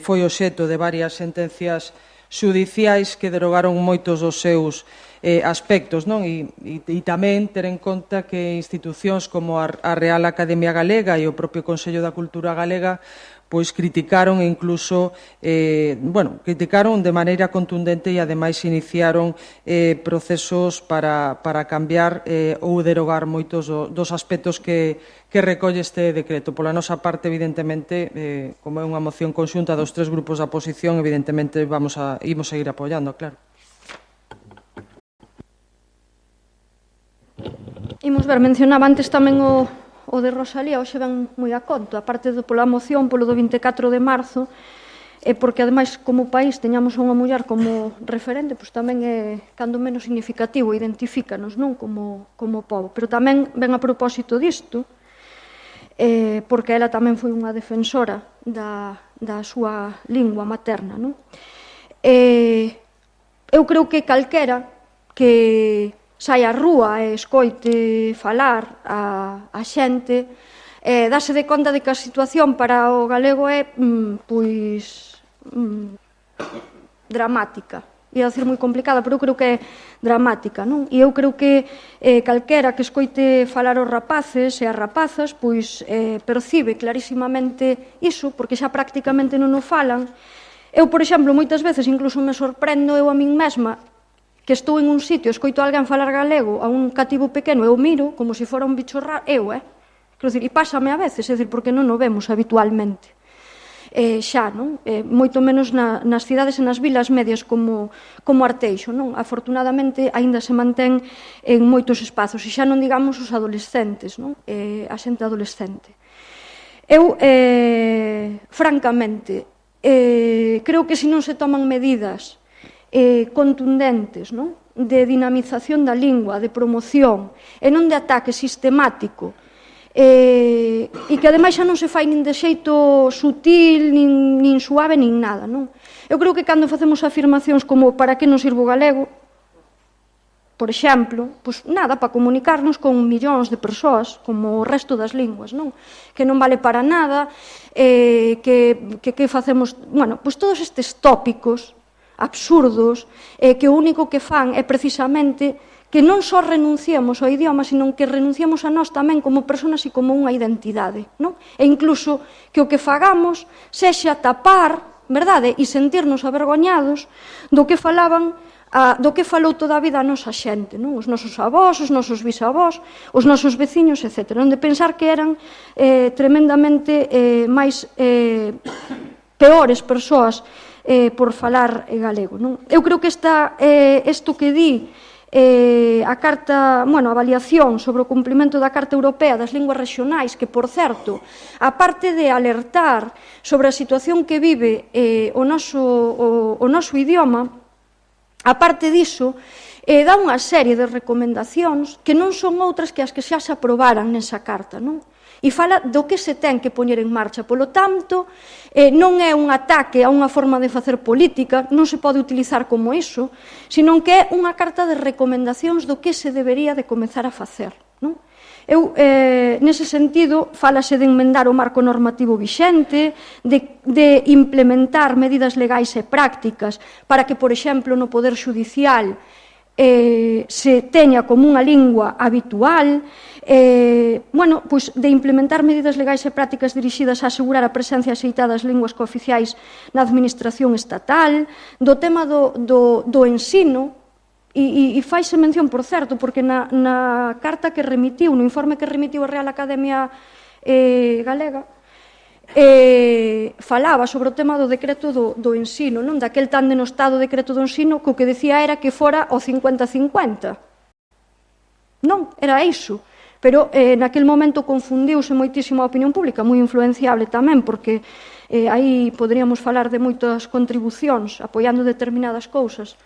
foi obxecto de varias sentencias xudiciais que derogaron moitos dos seus aspectos, non? E tamén ter en conta que institucións como a Real Academia Galega e o propio Consello da Cultura Galega criticaron e incluso criticaron de maneira contundente e ademais iniciaron procesos para cambiar ou derogar moitos dos aspectos que recolle este decreto. Pola nosa parte, evidentemente, como é unha moción conxunta dos tres grupos da oposición, evidentemente imos a seguir apoiando, claro. Imos ver, mencionaba antes tamén o de Rosalía, hoxe ven moi a conto, aparte pola moción, polo do 24 de marzo, e porque ademais como país teñamos a unha muller como referente, tamén é cando menos significativo, identifícanos, non, como pobo. Pero tamén ven a propósito disto, porque ela tamén foi unha defensora da súa lingua materna, non? Eu creo que calquera que saia á rúa e escoite falar a xente, dase de conta de que a situación para o galego é, dramática. Ia dicir moi complicada, pero eu creo que é dramática, non? E eu creo que calquera que escoite falar os rapaces e as rapazas, percibe clarísimamente iso, porque xa prácticamente non o falan. Eu, por exemplo, moitas veces incluso me sorprendo eu a min mesma que estou en un sitio, escoito a alguén falar galego a un cativo pequeno, eu miro como se fora un bicho raro, quero dicir, e pásame a veces, é dicir, porque non o vemos habitualmente. Xa, non? Moito menos nas cidades e nas vilas medias como Arteixo, non? Afortunadamente, aínda se mantén en moitos espazos, e xa non digamos os adolescentes, non? A xente adolescente. Eu, francamente, creo que se non se toman medidas contundentes, non? De dinamización da lingua, de promoción, e non de ataque sistemático, e que ademais xa non se fai nin de xeito sutil, nin suave, nin nada, non? Eu creo que cando facemos afirmacións como para que non sirve o galego, por exemplo, pois nada, para comunicarnos con millóns de persoas, como o resto das linguas, non? Que non vale para nada, que facemos... Bueno, pois todos estes tópicos absurdos, que o único que fan é precisamente que non só renunciemos ao idioma, sino que renunciamos a nós tamén como personas e como unha identidade, non? E incluso que o que fagamos sexa tapar, verdade, e sentirnos avergoñados do que falaban, do que falou toda a vida a nosa xente, non? Os nosos avós, os nosos bisavós, os nosos veciños, etc. Non de pensar que eran tremendamente máis peores persoas por falar galego, non? Eu creo que isto que di a carta, bueno, a avaliación sobre o cumprimento da Carta Europea das Linguas Regionais, que, por certo, aparte de alertar sobre a situación que vive o noso idioma, aparte diso, dá unha serie de recomendacións que non son outras que as que xa se aprobaran nesa carta, non? E fala do que se ten que poñer en marcha. Polo tanto, non é un ataque a unha forma de facer política, non se pode utilizar como iso, sino que é unha carta de recomendacións do que se debería de comezar a facer, non? Eu, nese sentido, fálase de enmendar o marco normativo vixente, de implementar medidas legais e prácticas para que, por exemplo, no Poder Judicial se teña como unha lingua habitual, bueno, pois de implementar medidas legais e prácticas dirixidas a asegurar a presencia axeitada das linguas cooficiais na administración estatal, do tema do ensino. E faise mención, por certo, porque na carta que remitiu, no informe que remitiu a Real Academia Galega, falaba sobre o tema do decreto do ensino, non? Daquel tan denostado decreto do ensino, que o que decía era que fora o 50-50. Non, era iso. Pero naquel momento confundiuse moitísimo a opinión pública, moi influenciable tamén, porque aí poderíamos falar de moitas contribucións apoiando determinadas cousas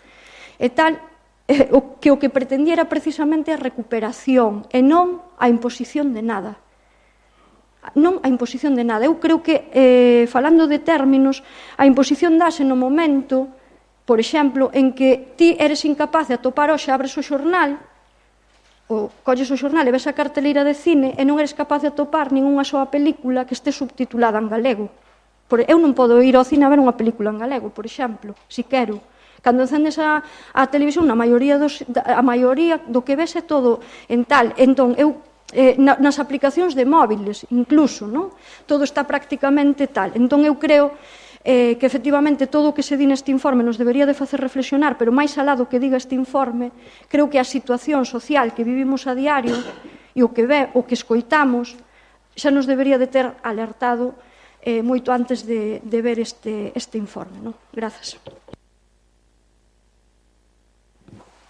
e tal. O que pretendía era precisamente a recuperación e non a imposición de nada. Non a imposición de nada. Eu creo que, falando de términos, a imposición dase no momento, por exemplo, en que ti eres incapaz de atopar hoxe, abres o xornal, ou colles o xornal e ves a carteleira de cine e non eres capaz de atopar ningunha soa película que este subtitulada en galego. Eu non podo ir ao cine a ver unha película en galego, por exemplo, si quero. Cando encendes a televisión, a maioría do que ves é todo en tal. Entón, eu, nas aplicacións de móviles, incluso, non? Todo está prácticamente tal. Entón, eu creo que, efectivamente, todo o que se di neste informe nos debería de facer reflexionar, pero máis alá do que diga este informe, creo que a situación social que vivimos a diario e o que escoitamos xa nos debería de ter alertado moito antes de ver este informe, non? Grazas.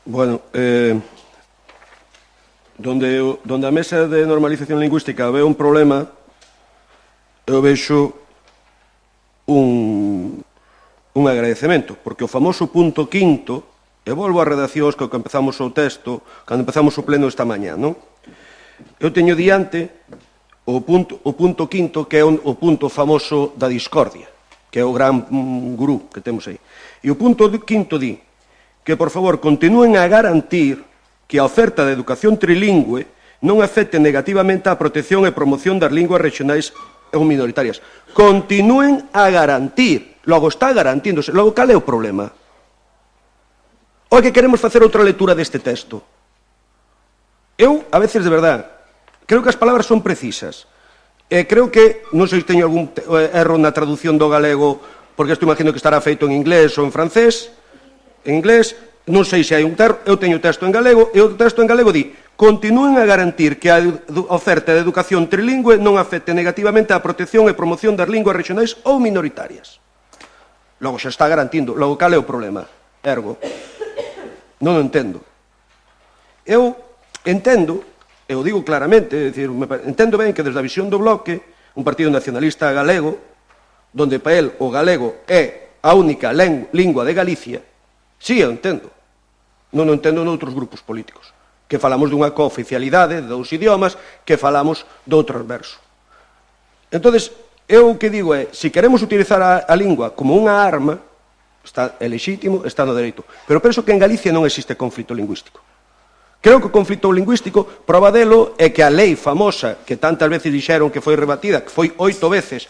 Bueno, donde a Mesa de Normalización Lingüística ve un problema, eu vexo un agradecemento, porque o famoso punto quinto, e volvo a redaccións que empezamos o texto, cando empezamos o pleno esta mañá, non? Eu teño diante o punto quinto, que é o punto famoso da discordia, que é o gran gurú que temos aí. E o punto quinto di que, por favor, continúen a garantir que a oferta de educación trilingüe non afecte negativamente a protección e promoción das linguas regionais ou minoritarias. Continúen a garantir. Logo, está garantíndose. Logo, cal é o problema? Ou é que queremos facer outra lectura deste texto? Eu, a veces, de verdad, creo que as palabras son precisas. Creo que, non sei se teño algún erro na traducción do galego, porque isto imagino que estará feito en inglés ou en francés, en inglés, non sei se hai un termo, eu teño texto en galego, e o texto en galego di: continúen a garantir que a oferta de educación trilingüe non afecte negativamente a protección e promoción das linguas regionais ou minoritarias. Logo, xa está garantindo. Logo, cal é o problema? Ergo, non o entendo. Eu entendo, eu digo claramente, é dicir, entendo ben que desde a visión do Bloque, un partido nacionalista galego, donde para el o galego é a única lingua de Galicia, Sí, eu entendo. Non o entendo noutros grupos políticos, que falamos dunha cooficialidade de 2 idiomas, que falamos do transverso. Entón, eu o que digo é, se queremos utilizar a lingua como unha arma, é legítimo, está no dereito. Pero penso que en Galicia non existe conflito lingüístico. Creo que o conflito lingüístico, proba delo, é que a lei famosa, que tantas veces dixeron que foi rebatida, que foi 8 veces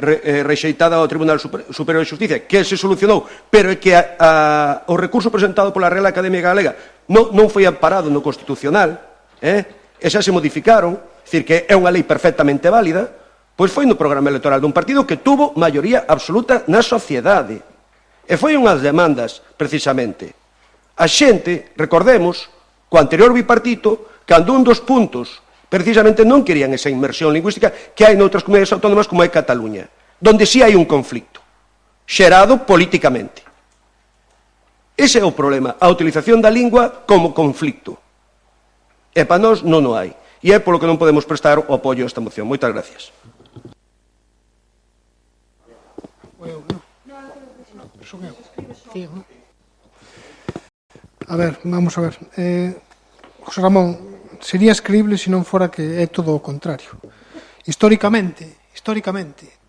rexeitada ao Tribunal Superior de Xusticia, que se solucionou, pero é que o recurso presentado pola Real Academia Galega non foi amparado no Constitucional, e xa se modificaron, dicir que é unha lei perfectamente válida, pois foi no programa electoral dun partido que tuvo maioría absoluta na sociedade. E foi unhas demandas, precisamente. A xente, recordemos, co anterior bipartito, cando un dos puntos precisamente non querían esa inmersión lingüística que hai noutras comunidades autónomas como é Cataluña, donde sí hai un conflicto, xerado políticamente. Ese é o problema, a utilización da lingua como conflicto. E para nós non o hai. E é polo que non podemos prestar o apoio a esta moción. Moitas gracias. A ver, vamos a ver. José Ramón, sería creíble se non fora que é todo o contrario. Históricamente,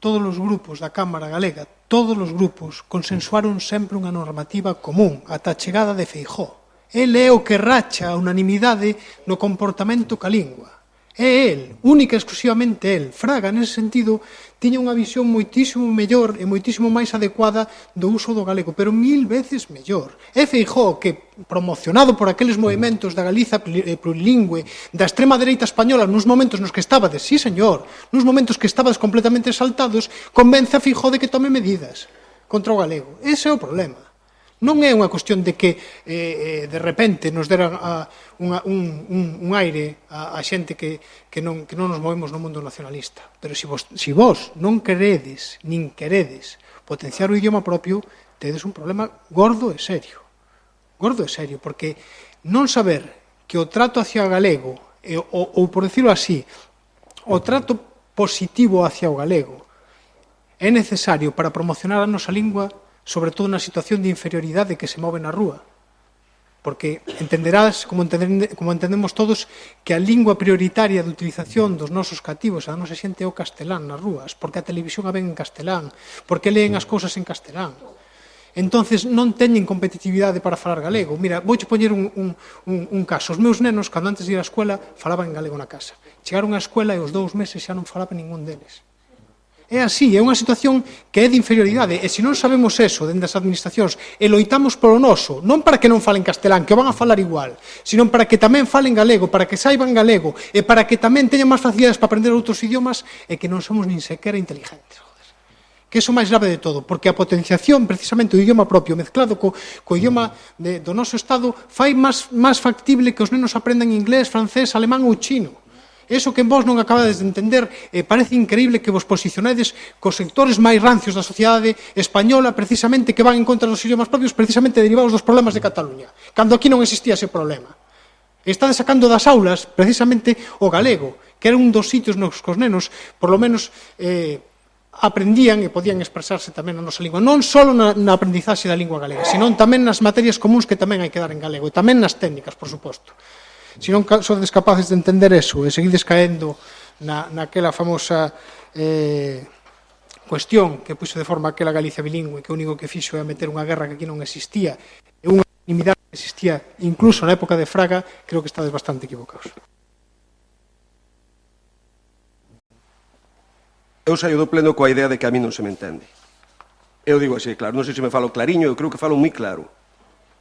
todos os grupos da Cámara Galega, todos os grupos consensuaron sempre unha normativa común, ata a chegada de Feijóo. El é o que racha a unanimidade no comportamento ca lingua. É el, única e exclusivamente el. Fraga, nese sentido, tiña unha visión moitísimo mellor e moitísimo máis adecuada do uso do galego, pero 1000 veces mellor. É Feijóo que, promocionado por aqueles movimentos da Galiza plurilingüe, da extrema dereita española, nos momentos nos que estabades, sí señor, nos momentos que estabades completamente exaltados, convence a Feijóo de que tome medidas contra o galego. Ese é o problema. Non é unha cuestión de que de repente nos deran un aire a xente que non nos movemos no mundo nacionalista. Pero se vos non queredes, nin queredes potenciar o idioma propio, tedes un problema gordo e serio. Gordo e serio, porque non saber que o trato hacia o galego, ou por decirlo así, o trato positivo hacia o galego é necesario para promocionar a nosa lingua, sobre todo na situación de inferioridade que se move na rúa. Porque entenderás, como entendemos todos, que a lingua prioritaria de utilización dos nosos cativos, a nosa xente é o castelán nas rúas, porque a televisión a ven en castelán, porque leen as cousas en castelán. Entonces non teñen competitividade para falar galego. Mira, vouche poñer un caso. Os meus nenos, cando antes de ir á escuela, falaban en galego na casa. Chegaron á escuela e aos 2 meses xa non falaban ningún deles. É así, é unha situación que é de inferioridade, e se non sabemos eso dentro das administracións e loitamos polo noso, non para que non falen castelán, que o van a falar igual, sino para que tamén falen galego, para que saiban galego, e para que tamén teñan máis facilidades para aprender outros idiomas, e que non somos nin sequera inteligentes. Que é o máis grave de todo, porque a potenciación, precisamente, do idioma propio, mezclado co idioma do noso Estado, fai máis factible que os nenos aprendan inglés, francés, alemán ou chino. Eso que vos non acabades de entender, parece increíble que vos posicionedes cos sectores máis rancios da sociedade española, precisamente que van en contra dos idiomas propios, precisamente derivados dos problemas de Cataluña, cando aquí non existía ese problema. Estade sacando das aulas, precisamente, o galego, que era un dos sitios nos que os nenos, por lo menos, aprendían e podían expresarse tamén na nosa lingua, non só na aprendizaxe da lingua galega, senón tamén nas materias comuns que tamén hai que dar en galego, e tamén nas técnicas, por suposto. Se non sodes capaces de entender eso e seguides caendo naquela famosa cuestión que puxo de forma aquela Galicia bilingüe, que o único que fixo é meter unha guerra que aquí non existía e unha inimidade que existía incluso na época de Fraga, creo que estades bastante equivocados. Eu saio do pleno coa idea de que a mí non se me entende. Eu digo así, claro, non sei se me falo clariño, eu creo que falo moi claro.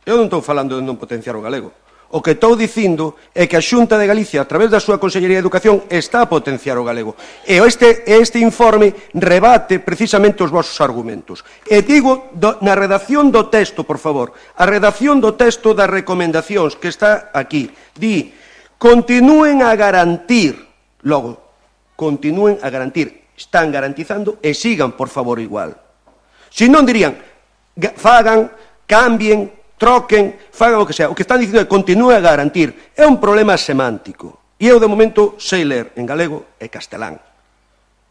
Eu non estou falando de non potenciar o galego. O que estou dicindo é que a Xunta de Galicia, a través da súa Consellería de Educación, está a potenciar o galego. E este informe rebate precisamente os vosos argumentos. E digo, na redacción do texto, por favor, a redacción do texto das recomendacións que está aquí, di, continúen a garantir, logo, continúen a garantir, están garantizando e sigan, por favor, igual. Se non dirían, fagan, cambien, troquen, fagan o que sea. O que están dicindo é continúe a garantir. É un problema semántico. E eu, de momento, sei ler en galego e castelán.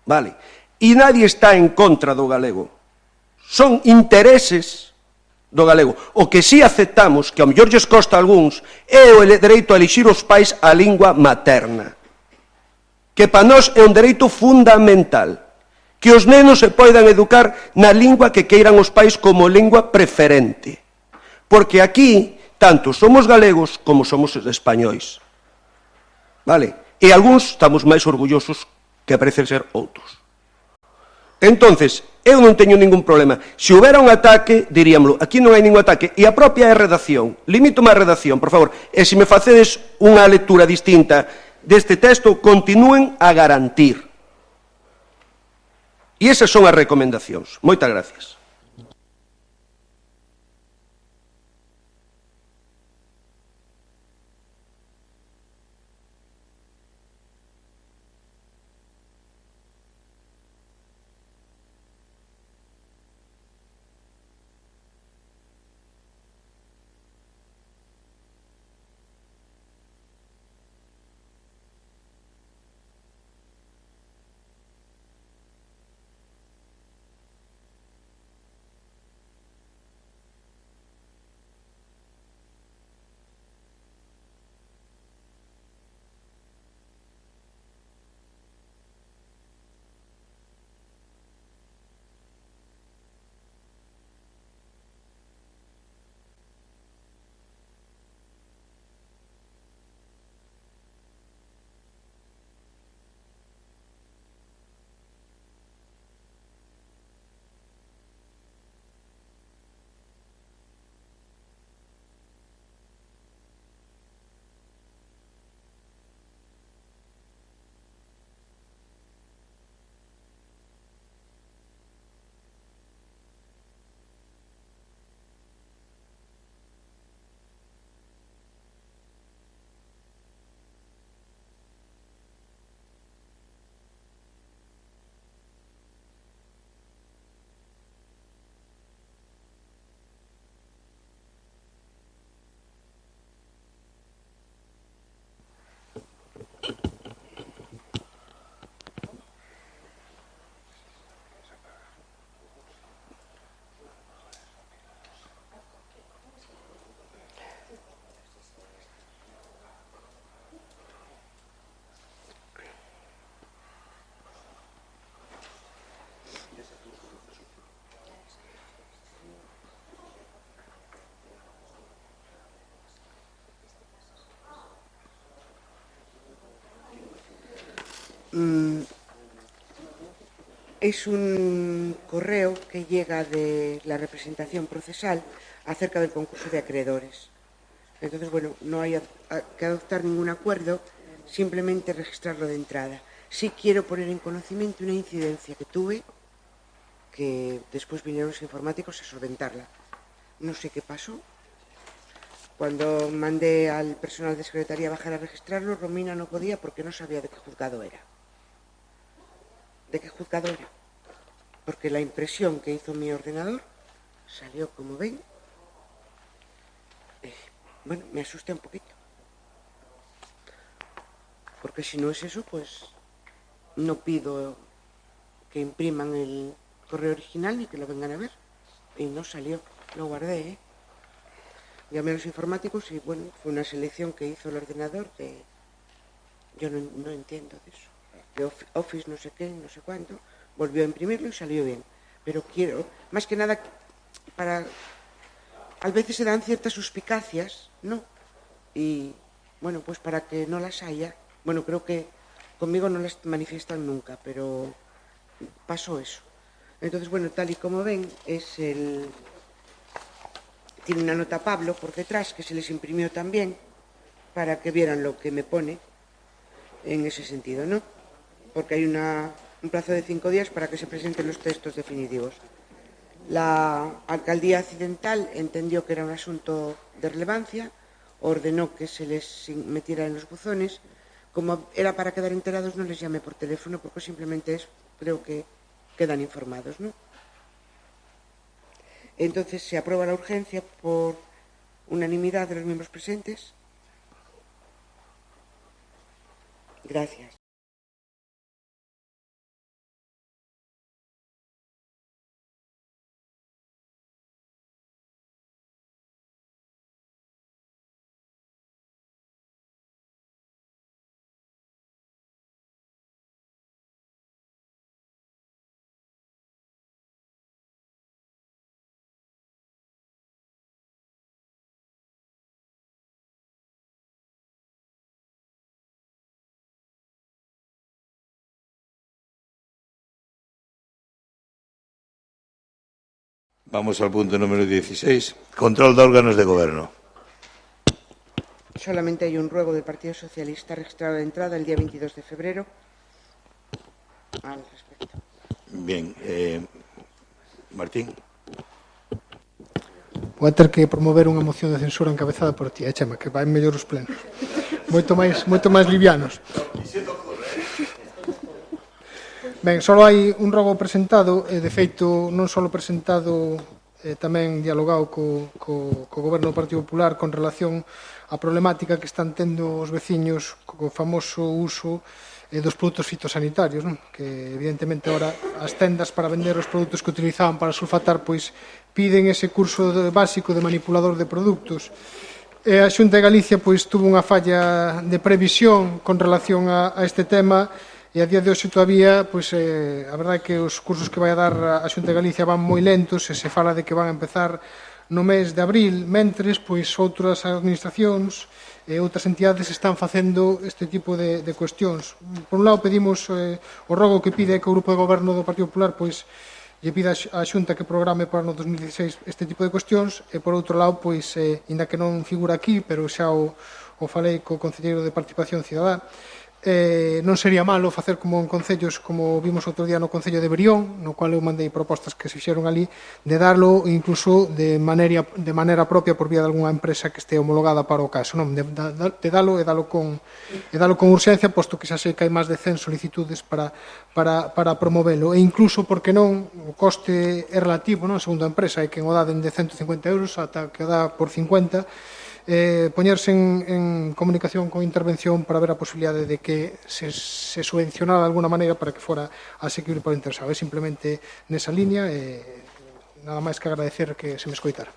Vale? E nadie está en contra do galego. Son intereses do galego. O que sí aceptamos, que ao mellor lles costa a algúns, é o dereito a elixir os pais a lingua materna, que para nós é un dereito fundamental, que os nenos se poidan educar na lingua que queiran os pais como lingua preferente, porque aquí tanto somos galegos como somos españois, vale? E algúns estamos máis orgullosos que parecen ser outros. Entonces, eu non teño ningún problema. Se houbera un ataque, diríamoslo, aquí non hai ningún ataque, e a propia redacción, limítome a redacción, por favor, e se me facedes unha lectura distinta deste texto, continúen a garantir. E esas son as recomendacións. Moitas gracias. Es un correo que llega de la representación procesal acerca del concurso de acreedores. Entonces, bueno, no hay que adoptar ningún acuerdo, simplemente registrarlo de entrada. Sí quiero poner en conocimiento una incidencia que tuve, que después vinieron los informáticos a solventarla. No sé qué pasó. Cuando mandé al personal de secretaría a bajar a registrarlo, Romina no podía porque no sabía de qué juzgado era. ¿De qué juzgado era? Porque la impresión que hizo mi ordenador salió, como ven, bueno, me asusté un poquito. Porque si no es eso, pues no pido que impriman el correo original ni que lo vengan a ver. Y no salió, lo guardé, Llamé a los informáticos y, bueno, fue una selección que hizo el ordenador de... Yo no entiendo de eso. De Office no sé qué, no sé cuánto, volvió a imprimirlo y salió bien. Pero quiero, más que nada, para... A veces se dan ciertas suspicacias, ¿no? Y, bueno, pues para que no las haya, bueno, creo que conmigo no las manifiestan nunca, pero pasó eso. Entonces, bueno, tal y como ven, es el... Tiene una nota Pablo por detrás, que se les imprimió también, para que vieran lo que me pone en ese sentido, ¿no? Porque hay un plazo de 5 días para que se presenten los textos definitivos. La alcaldía accidental entendió que era un asunto de relevancia, ordenó que se les metiera en los buzones. Como era para quedar enterados, no les llamé por teléfono, porque simplemente creo que quedan informados, ¿no? Entonces se aprueba la urgencia por unanimidad de los miembros presentes. Gracias. Vamos al punto número 16. Control de órganos de gobierno. Solamente hay un ruego del Partido Socialista registrado de entrada el día 22 de febrero al respecto. Bien. Martín. Vou ter que promover unha moción de censura encabezada por ti, Chema, que vai mellor os plenos. Moito máis livianos. Ben, só hai un rogo presentado, e de feito non só presentado, tamén dialogado co Goberno do Partido Popular con relación á problemática que están tendo os veciños co famoso uso dos produtos fitosanitarios, non? Que evidentemente ahora as tendas para vender os produtos que utilizaban para sulfatar pois piden ese curso básico de manipulador de produtos. A Xunta de Galicia pois tuvo unha falla de previsión con relación a este tema. E a día de hoxe todavía, pois, a verdade é que os cursos que vai a dar a Xunta de Galicia van moi lentos e se fala de que van a empezar no mes de abril, mentres, pois, outras administracións e outras entidades están facendo este tipo de cuestións. Por un lado, pedimos o rogo que pide que o Grupo de Goberno do Partido Popular, pois, lle pida a Xunta que programe para no 2016 este tipo de cuestións e, por outro lado, pois, inda que non figura aquí, pero xa o falei co Concelleiro de Participación Cidadá, non sería malo facer como en concellos como vimos outro día no Concello de Brión, no cual eu mandei propostas que se fixeron ali de darlo incluso de maneira propia por vía de algunha empresa que este homologada para o caso, non? De dalo con urxencia, posto que xa sei que hai máis de 100 solicitudes para promovelo, e incluso porque non o coste é relativo, non? Segundo a empresa hai quen o dá de 150 euros ata que o dá por 50, poñerse en comunicación con intervención para ver a posibilidade de que se subvencionara de alguna maneira para que fora asequible para o interesado. É simplemente nesa línea e nada máis que agradecer que se me escoitara.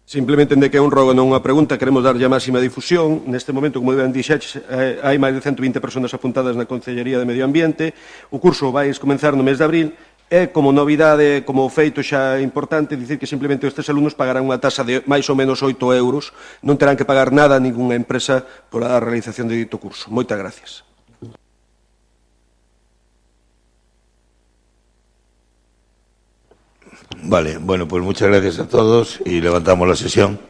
Simplemente de que é un rogo non unha pregunta, queremos darlle a máxima difusión. Neste momento, como ben dixeches, hai máis de 120 persoas apuntadas na Concellería de Medio Ambiente. O curso vai comenzar no mes de abril. E, como novidade, como feito xa importante, dicir que simplemente estes alumnos pagarán unha tasa de máis ou menos 8 euros, non terán que pagar nada a ninguna empresa pola realización de dito curso. Moitas gracias. Vale, bueno, pues muchas gracias a todos y levantamos la sesión.